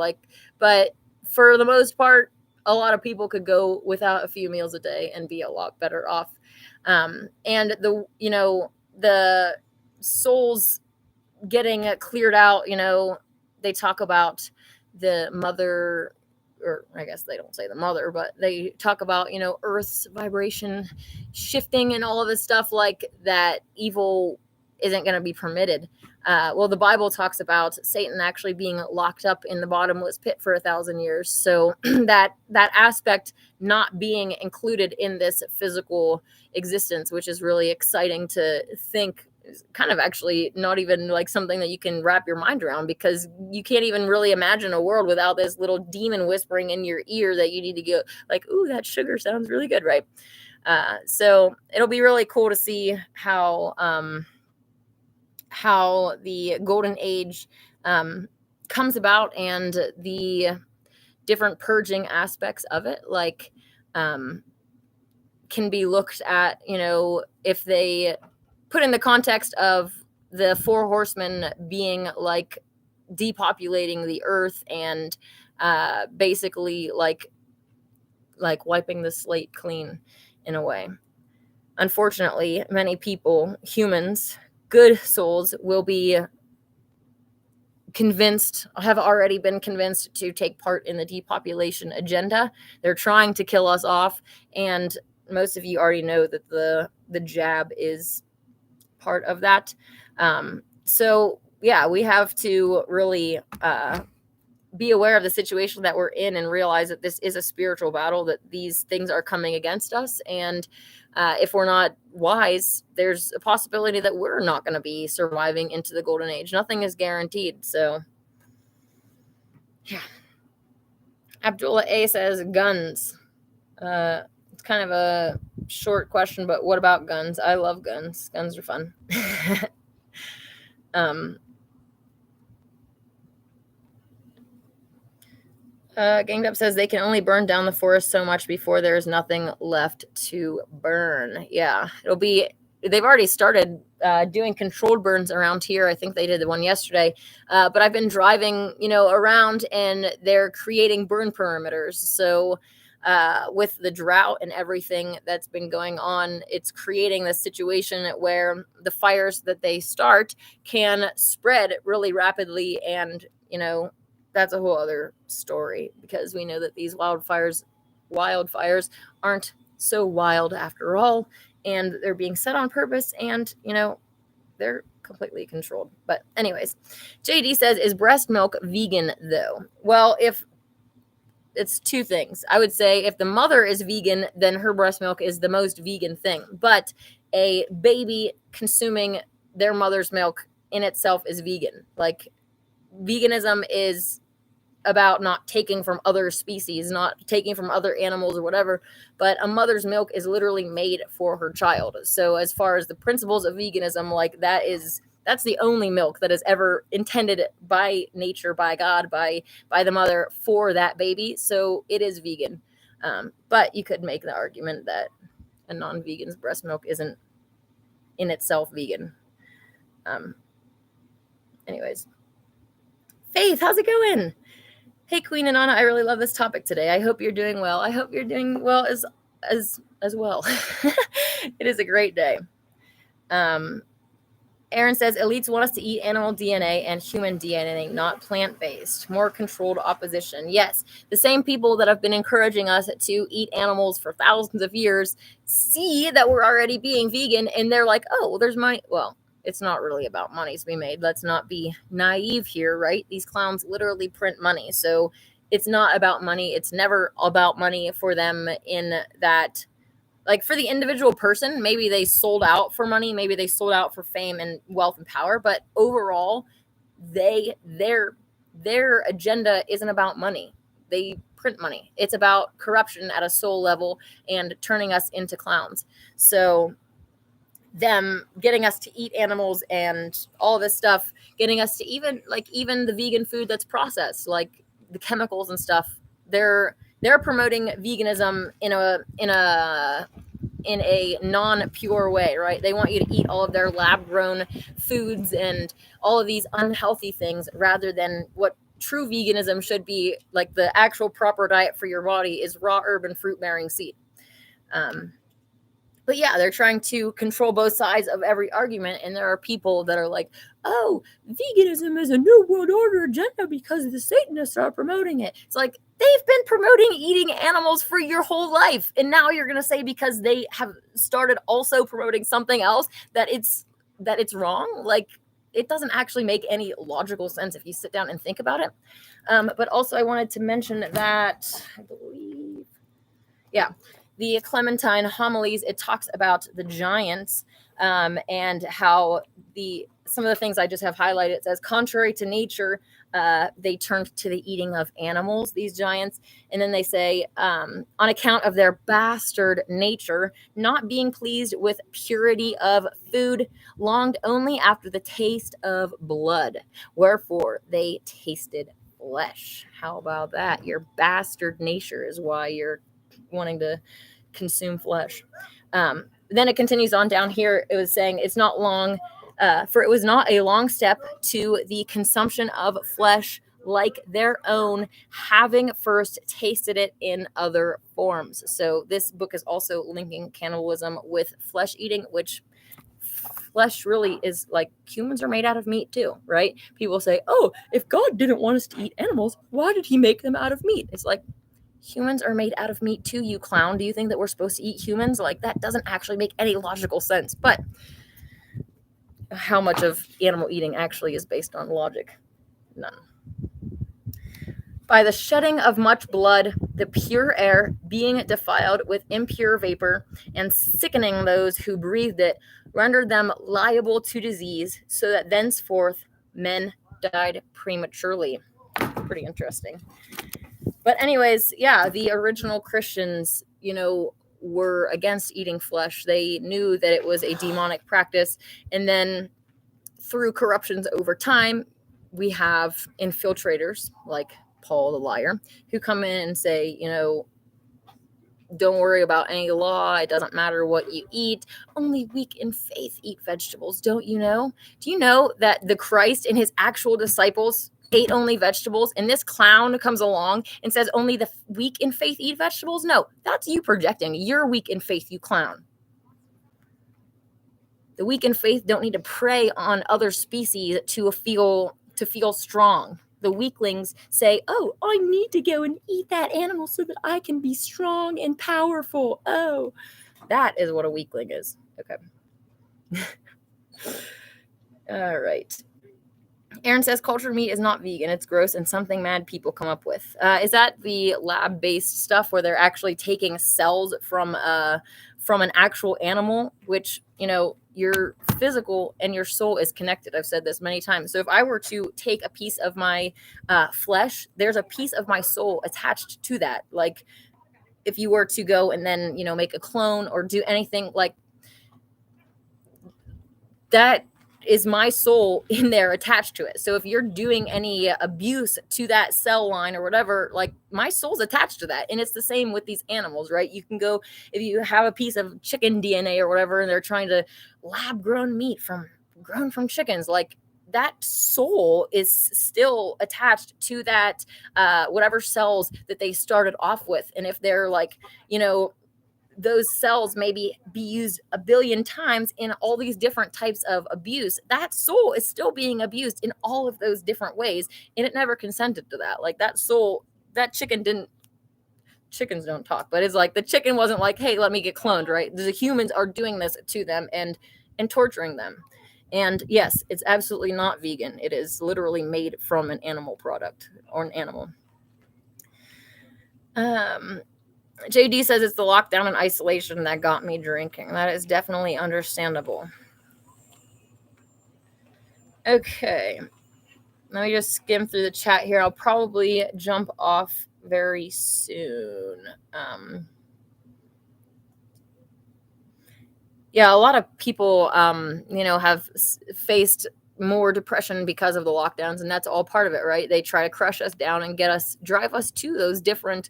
but for the most part, a lot of people could go without a few meals a day and be a lot better off. And the souls getting cleared out, they talk about the mother, or I guess they don't say the mother, but they talk about, Earth's vibration shifting and all of this stuff, like that evil isn't going to be permitted. Well, the Bible talks about Satan actually being locked up in the bottomless pit for 1,000 years. So that aspect not being included in this physical existence, which is really exciting to think, is kind of actually not even like something that you can wrap your mind around, because you can't even really imagine a world without this little demon whispering in your ear that you need to go like, ooh, that sugar sounds really good, right? So it'll be really cool to see how the golden age comes about, and the different purging aspects of it, like can be looked at, if they put in the context of the four horsemen being like depopulating the earth and basically like wiping the slate clean in a way. Unfortunately, many people, humans, good souls, will be have already been convinced to take part in the depopulation agenda. They're trying to kill us off, and most of you already know that the jab is part of that. So yeah, we have to really be aware of the situation that we're in and realize that this is a spiritual battle, that these things are coming against us. And if we're not wise, there's a possibility that we're not going to be surviving into the golden age. Nothing is guaranteed. So yeah. Abdullah A says guns. It's kind of a short question, but what about guns? I love guns. Guns are fun. Ganged Up says they can only burn down the forest so much before there's nothing left to burn. Yeah, they've already started doing controlled burns around here. I think they did the one yesterday. But I've been driving, around, and they're creating burn perimeters. So with the drought and everything that's been going on, it's creating this situation where the fires that they start can spread really rapidly, and that's a whole other story, because we know that these wildfires aren't so wild after all, and they're being set on purpose, and they're completely controlled. But anyways, JD says, is breast milk vegan though? Well, if it's two things. I would say if the mother is vegan, then her breast milk is the most vegan thing. But a baby consuming their mother's milk in itself is vegan. Like, veganism is about not taking from other species, not taking from other animals or whatever, but a mother's milk is literally made for her child. So as far as the principles of veganism, like that's the only milk that is ever intended by nature, by God, by the mother for that baby. So it is vegan. But you could make the argument that a non-vegan's breast milk isn't in itself vegan. Anyways, Faith, how's it going? Hey, Queen and Anna, I really love this topic today. I hope you're doing well. I hope you're doing well as well. It is a great day. Aaron says, elites want us to eat animal DNA and human DNA, not plant-based. More controlled opposition. Yes, the same people that have been encouraging us to eat animals for thousands of years see that we're already being vegan, and they're like, oh, well, there's money. Well, it's not really about money to be made. Let's not be naive here, right? These clowns literally print money. So it's not about money. It's never about money for them, in that, like, for the individual person, maybe they sold out for money, maybe they sold out for fame and wealth and power, but overall, their agenda isn't about money. They print money. It's about corruption at a soul level and turning us into clowns. So them getting us to eat animals and all this stuff, getting us to even the vegan food that's processed, like the chemicals and stuff, they're promoting veganism in a non-pure way, right? They want you to eat all of their lab-grown foods and all of these unhealthy things, rather than what true veganism should be. Like, the actual proper diet for your body is raw herb and fruit-bearing seed. But yeah, they're trying to control both sides of every argument, and there are people that are like, oh, veganism is a new world order agenda because the Satanists are promoting it. It's like, they've been promoting eating animals for your whole life, and now you're going to say because they have started also promoting something else that it's that it's wrong. Like, it doesn't actually make any logical sense if you sit down and think about it. But also, I wanted to mention that, I believe, the Clementine homilies, it talks about the giants, and how some of the things I just have highlighted. It says, contrary to nature, they turned to the eating of animals, these giants. And then they say, on account of their bastard nature, not being pleased with purity of food, longed only after the taste of blood. Wherefore they tasted flesh. How about that? Your bastard nature is why you're wanting to consume flesh. Then it continues on down here. It was saying, it's not long, for it was not a long step to the consumption of flesh like their own, having first tasted it in other forms. So this book is also linking cannibalism with flesh eating, which flesh really is like, humans are made out of meat too, right? People say, oh, if God didn't want us to eat animals, why did he make them out of meat? It's like, humans are made out of meat too, you clown. Do you think that we're supposed to eat humans? Like, that doesn't actually make any logical sense. But how much of animal eating actually is based on logic? None. By the shedding of much blood, the pure air being defiled with impure vapor, and sickening those who breathed it, rendered them liable to disease, so that thenceforth men died prematurely. Pretty interesting. But anyways, yeah, the original Christians, were against eating flesh. They knew that it was a demonic practice. And then through corruptions over time, we have infiltrators like Paul the liar, who come in and say, don't worry about any law. It doesn't matter what you eat. Only weak in faith eat vegetables. Don't you know? Do you know that the Christ and his actual disciples ate only vegetables, and this clown comes along and says only the weak in faith eat vegetables? No, that's you projecting. You're weak in faith, you clown. The weak in faith don't need to prey on other species to feel strong. The weaklings say, oh, I need to go and eat that animal so that I can be strong and powerful. Oh, that is what a weakling is. Okay. All right. Aaron says cultured meat is not vegan. It's gross and something mad people come up with. Is that the lab-based stuff where they're actually taking cells from an actual animal, which, your physical and your soul is connected. I've said this many times. So if I were to take a piece of my flesh, there's a piece of my soul attached to that. Like, if you were to go and then, make a clone or do anything like that, is my soul in there attached to it. So if you're doing any abuse to that cell line or whatever, like, my soul's attached to that. And it's the same with these animals, right? You can go, if you have a piece of chicken DNA or whatever, and they're trying to lab grown meat grown from chickens, like, that soul is still attached to that, whatever cells that they started off with. And if they're like, those cells maybe be used a billion times in all these different types of abuse, that soul is still being abused in all of those different ways, and it never consented to that. Like, that soul, that chickens don't talk, but it's like, the chicken wasn't like, hey, let me get cloned, right? The humans are doing this to them and torturing them. And yes, it's absolutely not vegan. It is literally made from an animal product or an animal. JD says it's the lockdown and isolation that got me drinking. That is definitely understandable. Okay. Let me just skim through the chat here. I'll probably jump off very soon. Yeah, a lot of people, have faced more depression because of the lockdowns, and that's all part of it, right? They try to crush us down and drive us to those different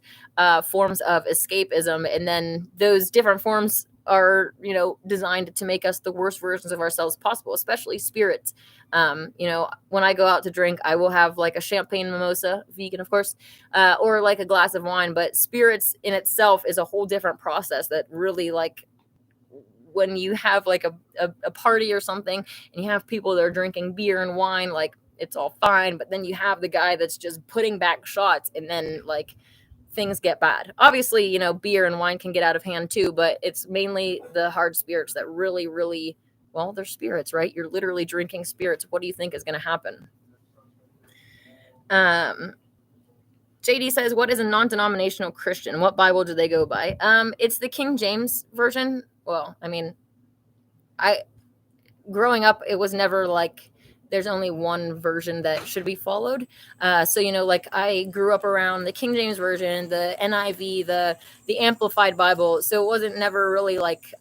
forms of escapism, and then those different forms are, designed to make us the worst versions of ourselves possible, especially spirits. When I go out to drink, I will have like a champagne mimosa, vegan, of course, or like a glass of wine, but spirits in itself is a whole different process that really, like, when you have like a party or something and you have people that are drinking beer and wine, like, it's all fine. But then you have the guy that's just putting back shots, and then, like, things get bad. Obviously, beer and wine can get out of hand too, but it's mainly the hard spirits that really, really Well, they're spirits, right? You're literally drinking spirits. What do you think is going to happen? JD says, what is a non-denominational Christian? What Bible do they go by? It's the King James version. Well, I mean, growing up, it was never like there's only one version that should be followed. So, like I grew up around the King James version, the NIV, the Amplified Bible. So it wasn't never really like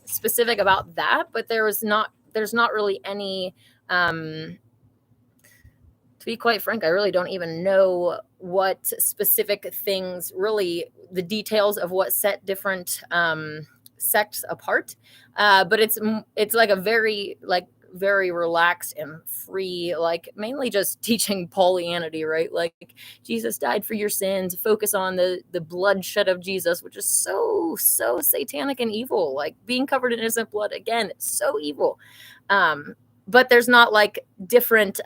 specific about that, but there's not really any, to be quite frank, I really don't even know what specific things, really the details of what set different sects apart. But it's like a very relaxed and free, like mainly just teaching Pollyanity, right? Like Jesus died for your sins. Focus on the bloodshed of Jesus, which is so satanic and evil. Like being covered in innocent blood, again, it's so evil. But there's not like different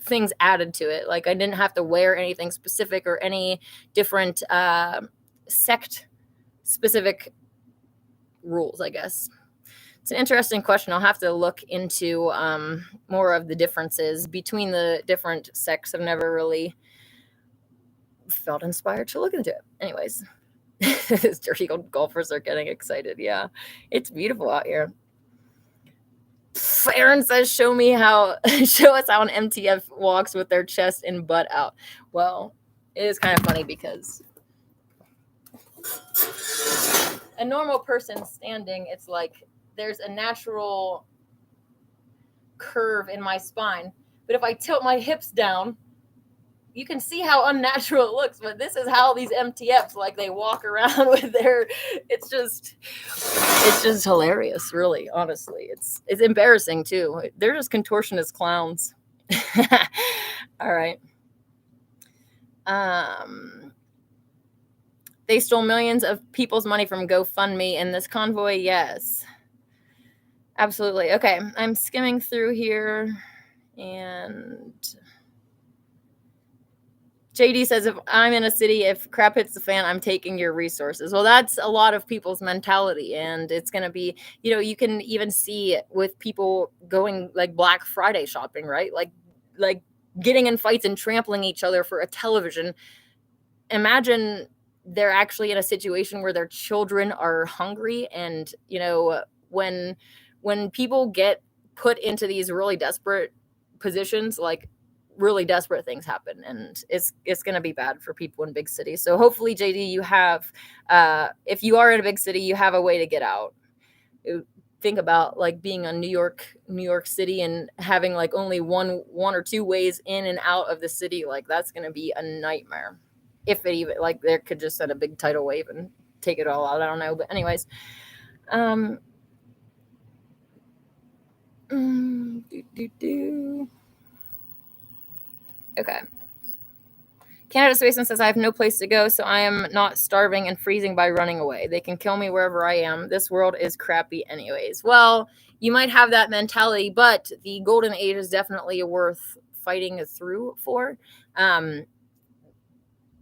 things added to it. Like I didn't have to wear anything specific or any different sect specific rules, I guess. It's an interesting question. I'll have to look into more of the differences between the different sects. I've never really felt inspired to look into it. Anyways, these dirty old golfers are getting excited. Yeah, it's beautiful out here. Aaron says, show us how an MTF walks with their chest and butt out. Well, it is kind of funny because a normal person standing, it's like there's a natural curve in my spine. But if I tilt my hips down, you can see how unnatural it looks. But this is how these MTFs, like they walk around with their, it's just hilarious, really, honestly. It's embarrassing too. They're just contortionist clowns. All right. They stole millions of people's money from GoFundMe in this convoy. Yes, absolutely. Okay, I'm skimming through here, and JD says, if I'm in a city, if crap hits the fan, I'm taking your resources. Well, that's a lot of people's mentality. And it's going to be, you can even see it with people going like Black Friday shopping, right? Like getting in fights and trampling each other for a television. Imagine they're actually in a situation where their children are hungry. And, when people get put into these really desperate positions, like really desperate things happen, and it's going to be bad for people in big cities. So hopefully, JD, you have, if you are in a big city, you have a way to get out. Think about like being in New York City and having like only one or two ways in and out of the city. Like that's going to be a nightmare. If it even, like, there could just send a big tidal wave and take it all out. I don't know, but anyways, Okay. Canada Spaceman says, I have no place to go, so I am not starving and freezing by running away. They can kill me wherever I am. This world is crappy anyways. Well, you might have that mentality, but the golden age is definitely worth fighting through for.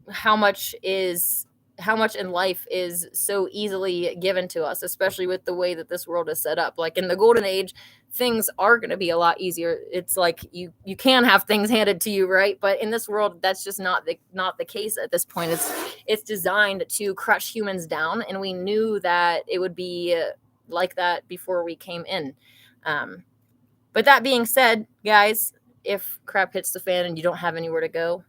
How much in life is so easily given to us, especially with the way that this world is set up. Like in the golden age, things are going to be a lot easier. It's like you can have things handed to you, right? But in this world, that's just not the case at this point. It's designed to crush humans down, and we knew that it would be like that before we came in. But that being said, guys, if crap hits the fan and you don't have anywhere to go,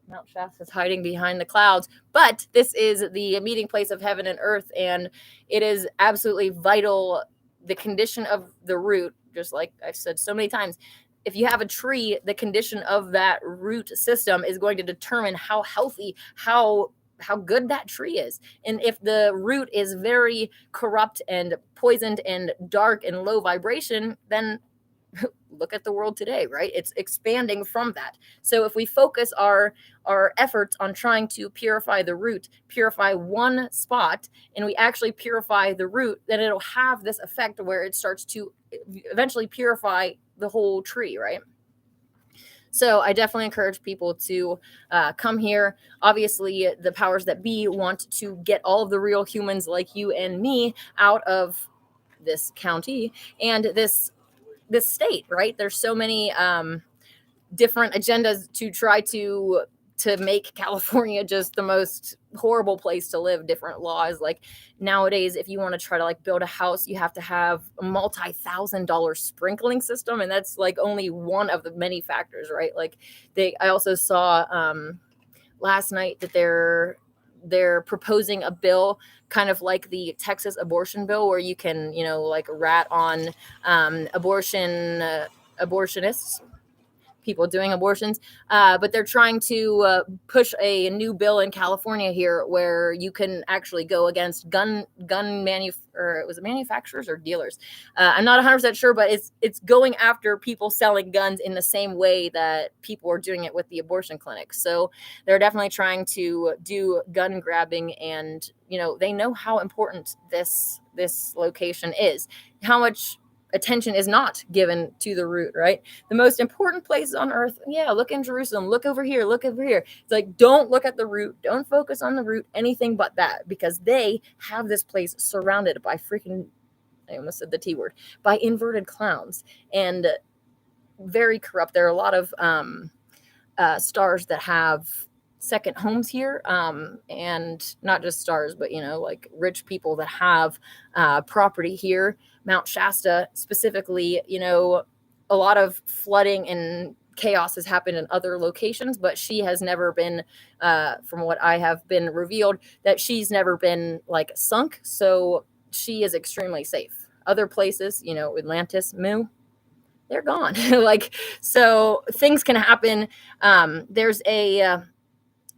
Mount Shasta is hiding behind the clouds, but this is the meeting place of heaven and earth, and it is absolutely vital. The condition of the root, just like I've said so many times, if you have a tree, the condition of that root system is going to determine how healthy, how good that tree is. And if the root is very corrupt and poisoned and dark and low vibration, then look at the world today, right? It's expanding from that. So if we focus our efforts on trying to purify the root, purify one spot, and we actually purify the root, then it'll have this effect where it starts to eventually purify the whole tree, right? So I definitely encourage people to come here. Obviously, the powers that be want to get all of the real humans like you and me out of this county and this state, right? There's so many different agendas to try to make California just the most horrible place to live. Different laws, like nowadays, if you want to try to like build a house, you have to have a multi-$1,000 sprinkling system, and that's like only one of the many factors, right? Like I also saw last night that they're proposing a bill kind of like the Texas abortion bill, where you can, like rat on abortionists, people doing abortions, but they're trying to push a new bill in California here where you can actually go against manufacturers or dealers. I'm not 100% sure, but it's going after people selling guns in the same way that people are doing it with the abortion clinics. So they're definitely trying to do gun grabbing, and they know how important this location is, how much attention is not given to the root, right? The most important places on earth. Yeah, look in Jerusalem, look over here, look over here. It's like, don't look at the root, don't focus on the root, anything but that, because they have this place surrounded by freaking, I almost said the T word, by inverted clowns, and very corrupt. There are a lot of stars that have second homes here, and not just stars, but like rich people that have property here. Mount Shasta specifically, a lot of flooding and chaos has happened in other locations, but she has never been, from what I have been revealed, that she's never been like sunk, so she is extremely safe. Other places, Atlantis, Moo, they're gone. Like, so things can happen. There's a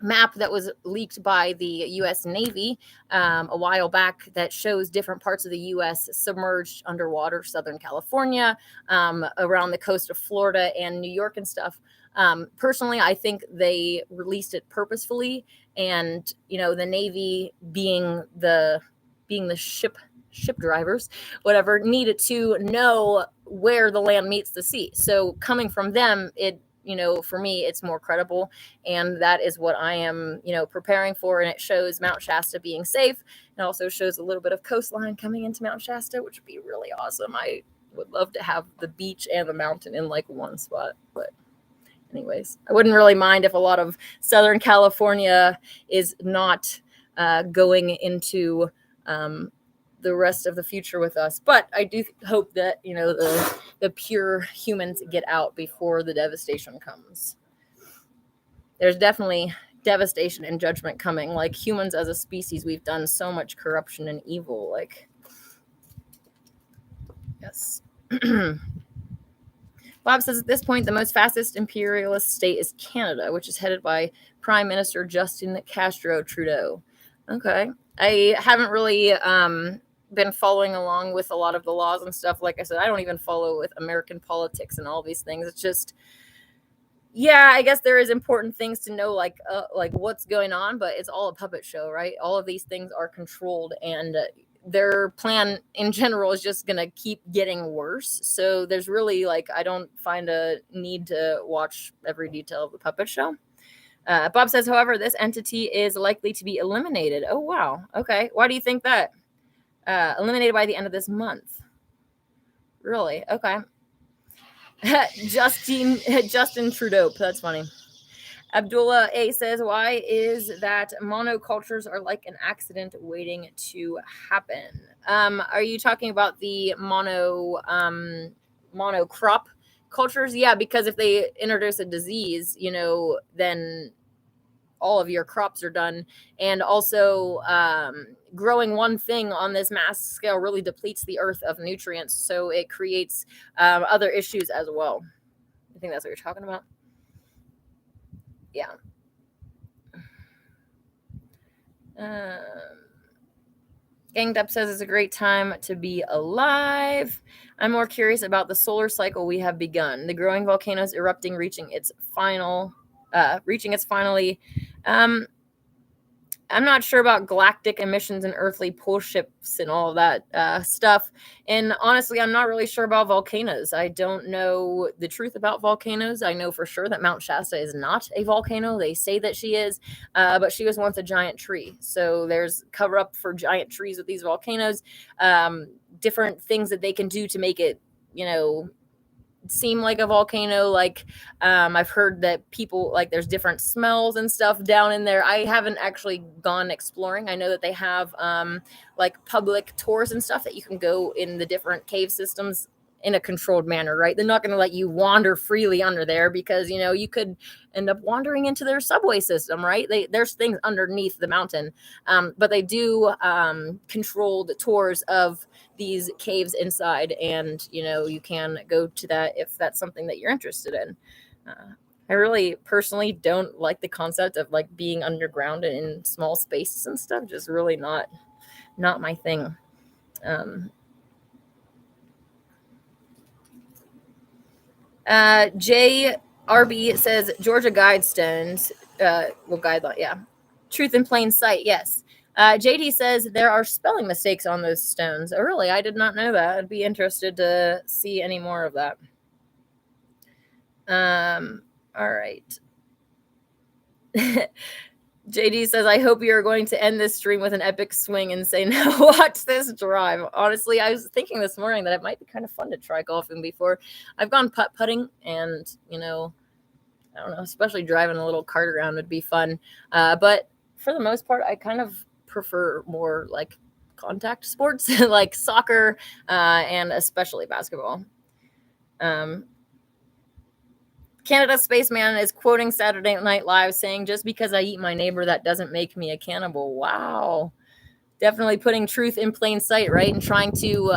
map that was leaked by the U.S. Navy a while back that shows different parts of the U.S. submerged underwater, Southern California, around the coast of Florida and New York and stuff. Personally, I think they released it purposefully, and the Navy being the ship drivers, whatever, needed to know where the land meets the sea. So coming from them, for me, it's more credible, and that is what I am, preparing for. And it shows Mount Shasta being safe. It also shows a little bit of coastline coming into Mount Shasta, which would be really awesome. I would love to have the beach and the mountain in like one spot, but anyways, I wouldn't really mind if a lot of Southern California is not going into the rest of the future with us. But I do hope that, the pure humans get out before the devastation comes. There's definitely devastation and judgment coming. Like, humans as a species, we've done so much corruption and evil. Like, yes. Bob says, at this point, the most fastest imperialist state is Canada, which is headed by Prime Minister Justin Castro Trudeau. Okay. I haven't really been following along with a lot of the laws and stuff. Like I said, I don't even follow with American politics and all these things. It's just, yeah, I guess there is important things to know, like what's going on, but it's all a puppet show, right? All of these things are controlled, and their plan in general is just going to keep getting worse. So there's really, like, I don't find a need to watch every detail of the puppet show. Bob says, however, this entity is likely to be eliminated. Oh, wow. Okay. Why do you think that? Eliminated by the end of this month. Really? Okay. Justin Trudeau. That's funny. Abdullah A says, why is that monocultures are like an accident waiting to happen? Are you talking about the monocrop cultures? Yeah, because if they introduce a disease, then all of your crops are done. And also, growing one thing on this mass scale really depletes the earth of nutrients, so it creates other issues as well. I think that's what you're talking about. Yeah. Ganged Up says it's a great time to be alive. I'm more curious about the solar cycle we have begun. The growing volcanoes erupting, reaching its finally. I'm not sure about galactic emissions and earthly pull ships and all of that stuff. And honestly, I'm not really sure about volcanoes. I don't know the truth about volcanoes. I know for sure that Mount Shasta is not a volcano. They say that she is, but she was once a giant tree. So there's cover up for giant trees with these volcanoes. Different things that they can do to make it, seem like a volcano. Like I've heard that people, like, there's different smells and stuff down in there. I haven't actually gone exploring. I know that they have like public tours and stuff that you can go in the different cave systems in a controlled manner, right? They're not going to let you wander freely under there because you could end up wandering into their subway system, right? There's things underneath the mountain, but they do controlled tours of these caves inside, and you can go to that if that's something that you're interested in. I really personally don't like the concept of like being underground in small spaces and stuff. Just really not my thing. JRB says Georgia Guidestones, guideline, yeah. Truth in plain sight, yes. JD says there are spelling mistakes on those stones. Oh, really? I did not know that. I'd be interested to see any more of that. All right. JD says, I hope you're going to end this stream with an epic swing and say, no, watch this drive. Honestly, I was thinking this morning that it might be kind of fun to try golfing before. I've gone putt-putting, and, I don't know, especially driving a little cart around would be fun. But for the most part, I kind of prefer more like contact sports like soccer and especially basketball. Canada Spaceman is quoting Saturday Night Live saying, just because I eat my neighbor, that doesn't make me a cannibal. Wow. Definitely putting truth in plain sight, right? And trying to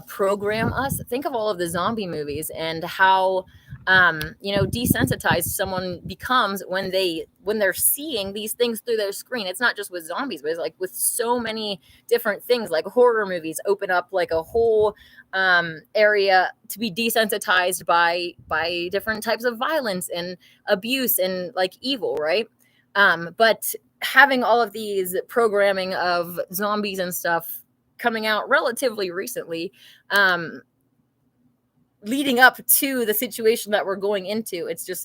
program us. Think of all of the zombie movies and how desensitized someone becomes when they're seeing these things through their screen. It's not just with zombies, but it's like with so many different things. Like horror movies open up like a whole area to be desensitized by different types of violence and abuse and like evil, right? But having all of these programming of zombies and stuff coming out relatively recently, leading up to the situation that we're going into, it's just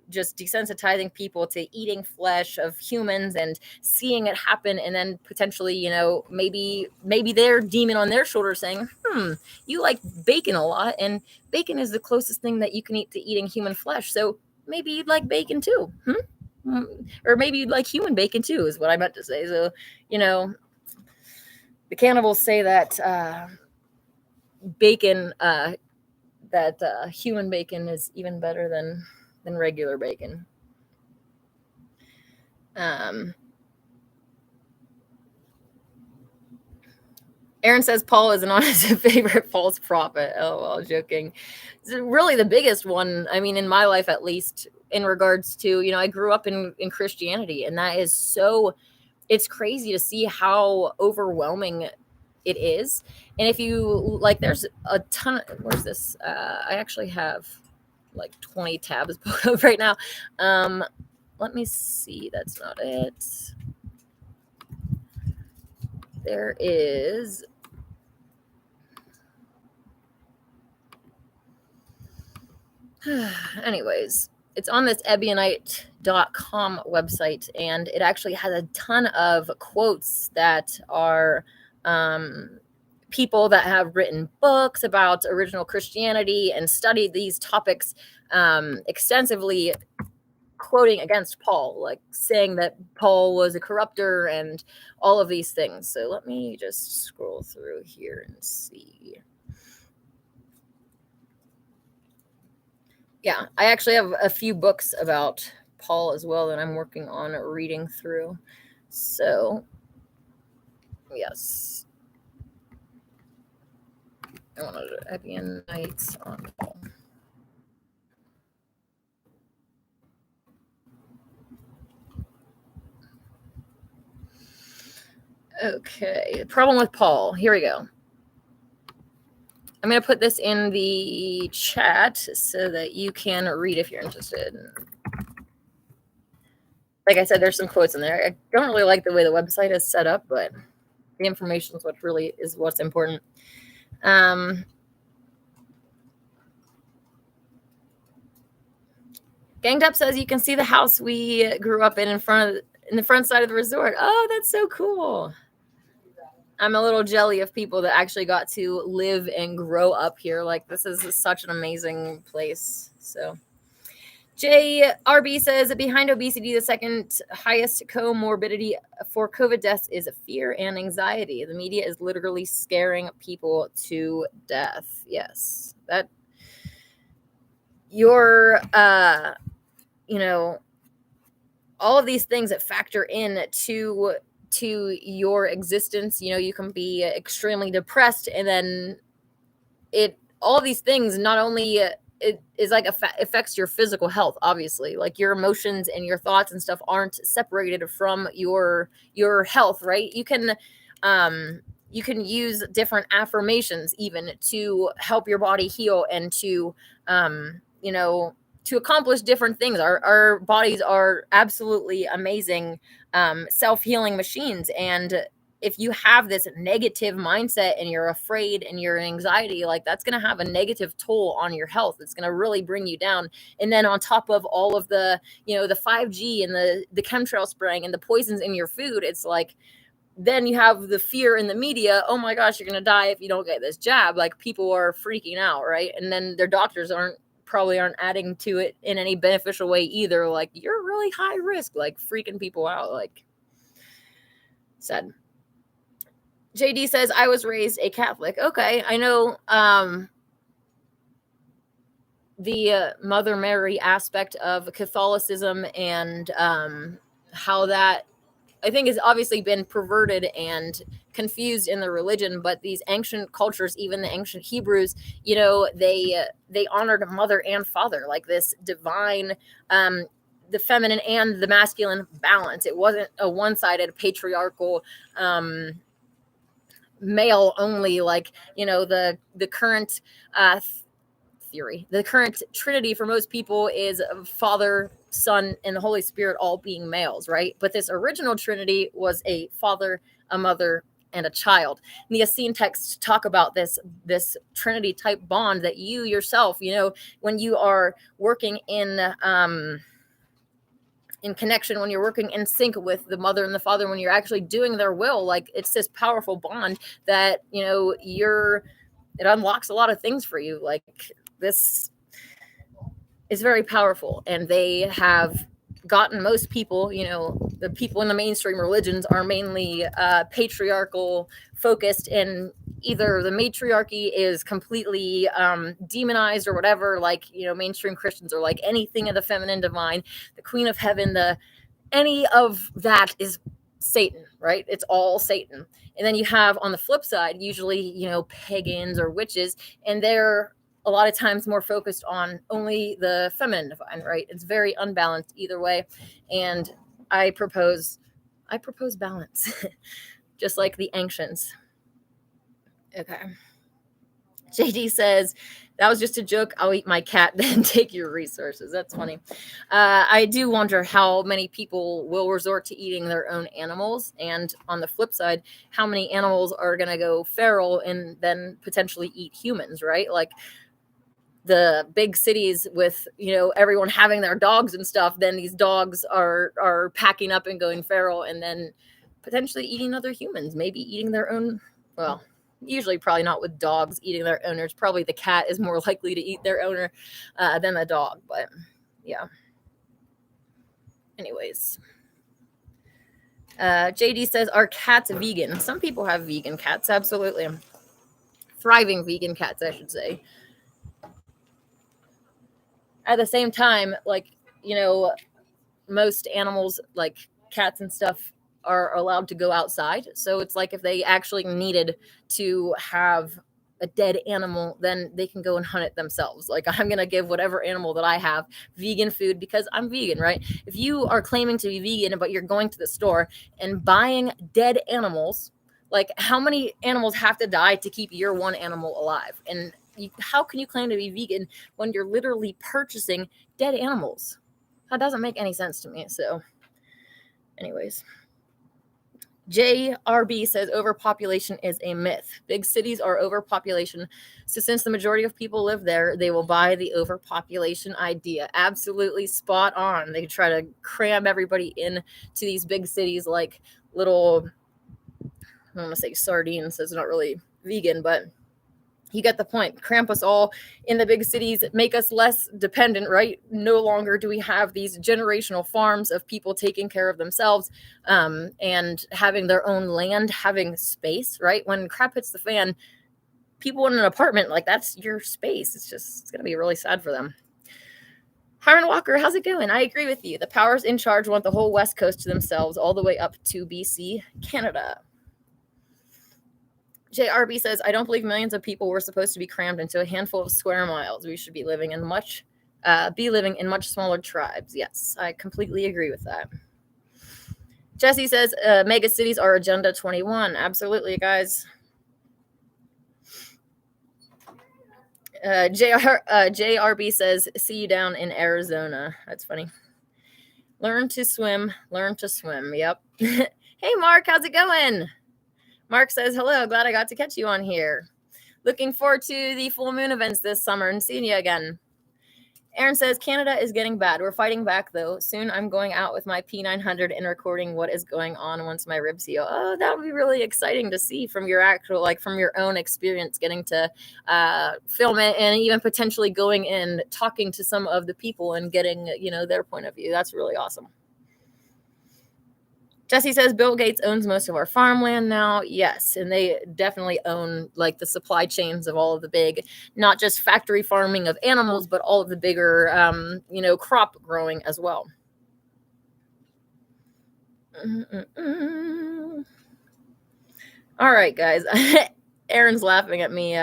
desensitizing people to eating flesh of humans and seeing it happen, and then potentially, maybe their demon on their shoulder saying, you like bacon a lot, and bacon is the closest thing that you can eat to eating human flesh, so maybe you'd like bacon too. Or maybe you'd like human bacon too, is what I meant to say. So, the cannibals say that bacon, human bacon is even better than regular bacon. Aaron says Paul is not his favorite false prophet. Oh, well, joking. It's really the biggest one, I mean, in my life at least, in regards to, I grew up in Christianity, and that is so, it's crazy to see how overwhelming it is. And if you like, there's a ton of, where's this? I actually have like 20 tabs up right now. Let me see. That's not it. There is. Anyways, it's on this Ebionite.com website, and it actually has a ton of quotes that are people that have written books about original Christianity and studied these topics extensively, quoting against Paul, like saying that Paul was a corrupter and all of these things. So let me just scroll through here and see. Yeah, I actually have a few books about Paul as well that I'm working on reading through. So, yes. I want to Ebionites on Paul. Okay, the problem with Paul. Here we go. I'm going to put this in the chat so that you can read if you're interested. like I said, there's some quotes in there. I don't really like the way the website is set up, but the information is what really is what's important. Ganged Up says you can see the house we grew up in the front side of the resort. Oh, that's so cool. I'm a little jelly of people that actually got to live and grow up here. Like, this is such an amazing place. So JRB says behind obesity, the second highest comorbidity for COVID deaths is fear and anxiety. The media is literally scaring people to death. Yes, that your all of these things that factor in to your existence. You can be extremely depressed, and then all of these things not only it is like affects your physical health. Obviously, like your emotions and your thoughts and stuff aren't separated from your health, right? You can use different affirmations even to help your body heal and to to accomplish different things. Our bodies are absolutely amazing self-healing machines, and if you have this negative mindset and you're afraid and you're in anxiety, like that's going to have a negative toll on your health. It's going to really bring you down. And then on top of all of the, the 5G and the chemtrail spraying and the poisons in your food, it's like, then you have the fear in the media. Oh my gosh, you're going to die if you don't get this jab. Like, people are freaking out, right? And then their doctors probably aren't adding to it in any beneficial way either. Like, you're really high risk, like freaking people out. Like, sad. JD says, I was raised a Catholic. Okay, I know the Mother Mary aspect of Catholicism and how that, I think, has obviously been perverted and confused in the religion. But these ancient cultures, even the ancient Hebrews, they honored mother and father, like this divine, the feminine and the masculine balance. It wasn't a one-sided patriarchal male only, like the current theory. The current trinity for most people is Father, Son, and the Holy Spirit all being males, right? But this original trinity was a father, a mother, and a child. And the Essene texts talk about this trinity type bond that you yourself, when you are working in connection, when you're working in sync with the mother and the father, when you're actually doing their will, like, it's this powerful bond that it unlocks a lot of things for you. Like, this is very powerful, and they have gotten most people, the people in the mainstream religions are mainly patriarchal focused, and either the matriarchy is completely demonized or whatever. Like, mainstream Christians are like, anything of the feminine divine, the queen of heaven, any of that is Satan, right? It's all Satan. And then you have on the flip side, usually, pagans or witches, and they're a lot of times more focused on only the feminine divine, right? It's very unbalanced either way. And I propose balance, just like the ancients. Okay. JD says, that was just a joke. I'll eat my cat, then take your resources. That's funny. I do wonder how many people will resort to eating their own animals. And on the flip side, how many animals are going to go feral and then potentially eat humans, right? Like, the big cities with, everyone having their dogs and stuff, then these dogs are packing up and going feral and then potentially eating other humans, maybe eating their own. Well, usually probably not with dogs eating their owners. Probably the cat is more likely to eat their owner than the dog. But yeah. Anyways. JD says, are cats vegan? Some people have vegan cats. Absolutely. Thriving vegan cats, I should say. At the same time, like, most animals, like cats and stuff, are allowed to go outside. So it's like, if they actually needed to have a dead animal, then they can go and hunt it themselves. Like, I'm going to give whatever animal that I have vegan food because I'm vegan, right? If you are claiming to be vegan, but you're going to the store and buying dead animals, like, how many animals have to die to keep your one animal alive? And how can you claim to be vegan when you're literally purchasing dead animals? That doesn't make any sense to me. So Anyways. JRB says overpopulation is a myth. Big cities are overpopulation. So since the majority of people live there, they will buy the overpopulation idea. Absolutely spot on. They try to cram everybody in to these big cities like little, I don't want to say sardines. It's not really vegan, but you get the point. Cramp us all in the big cities, make us less dependent, right? No longer do we have these generational farms of people taking care of themselves and having their own land, having space, right? When crap hits the fan, people in an apartment, like that's your space. It's going to be really sad for them. Hiram Walker, how's it going? I agree with you. The powers in charge want the whole West Coast to themselves, all the way up to BC, Canada. JRB says, I don't believe millions of people were supposed to be crammed into a handful of square miles. We should be living in much smaller tribes. Yes, I completely agree with that. Jesse says, mega cities are Agenda 21. Absolutely, guys. JRB says, see you down in Arizona. That's funny. Learn to swim. Yep. Hey, Mark, how's it going? Mark says, hello, glad I got to catch you on here. Looking forward to the full moon events this summer and seeing you again. Aaron says, Canada is getting bad. We're fighting back, though. Soon I'm going out with my P900 and recording what is going on once my ribs heal. Oh, that would be really exciting to see from your actual, from your own experience, getting to film it and even potentially going and talking to some of the people and getting, their point of view. That's really awesome. Jesse says Bill Gates owns most of our farmland now. Yes, and they definitely own the supply chains of all of the big, not just factory farming of animals, but all of the bigger, crop growing as well. All right, guys. Aaron's laughing at me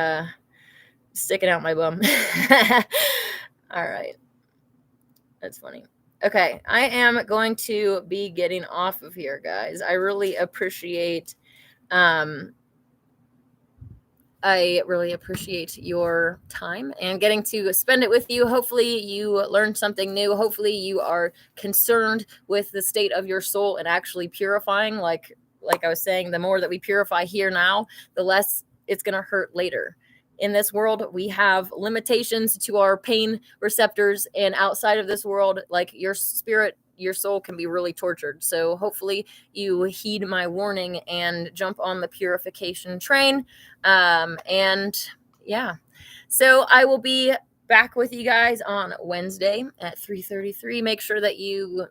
sticking out my bum. All right. That's funny. Okay, I am going to be getting off of here, guys. I really appreciate your time and getting to spend it with you. Hopefully you learned something new. Hopefully you are concerned with the state of your soul and actually purifying. Like I was saying, the more that we purify here now, the less it's going to hurt later. In this world, we have limitations to our pain receptors, and outside of this world, your spirit, your soul can be really tortured. So hopefully you heed my warning and jump on the purification train. And yeah, so I will be back with you guys on Wednesday at 3:33. Make sure that you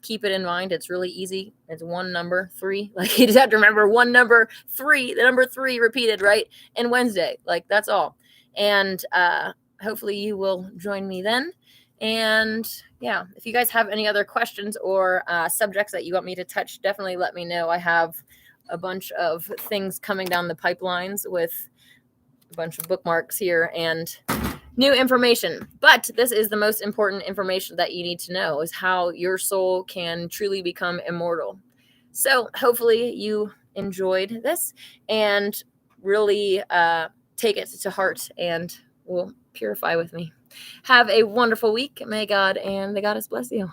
keep it in mind. It's really easy. It's one number 3. You just have to remember one number 3, the number 3 repeated, right? And Wednesday, that's all. And hopefully you will join me then. And yeah, if you guys have any other questions or subjects that you want me to touch, definitely let me know. I have a bunch of things coming down the pipelines with a bunch of bookmarks here and new information. But this is the most important information that you need to know, is how your soul can truly become immortal. So hopefully you enjoyed this and really take it to heart and will purify with me. Have a wonderful week. May God and the Goddess bless you.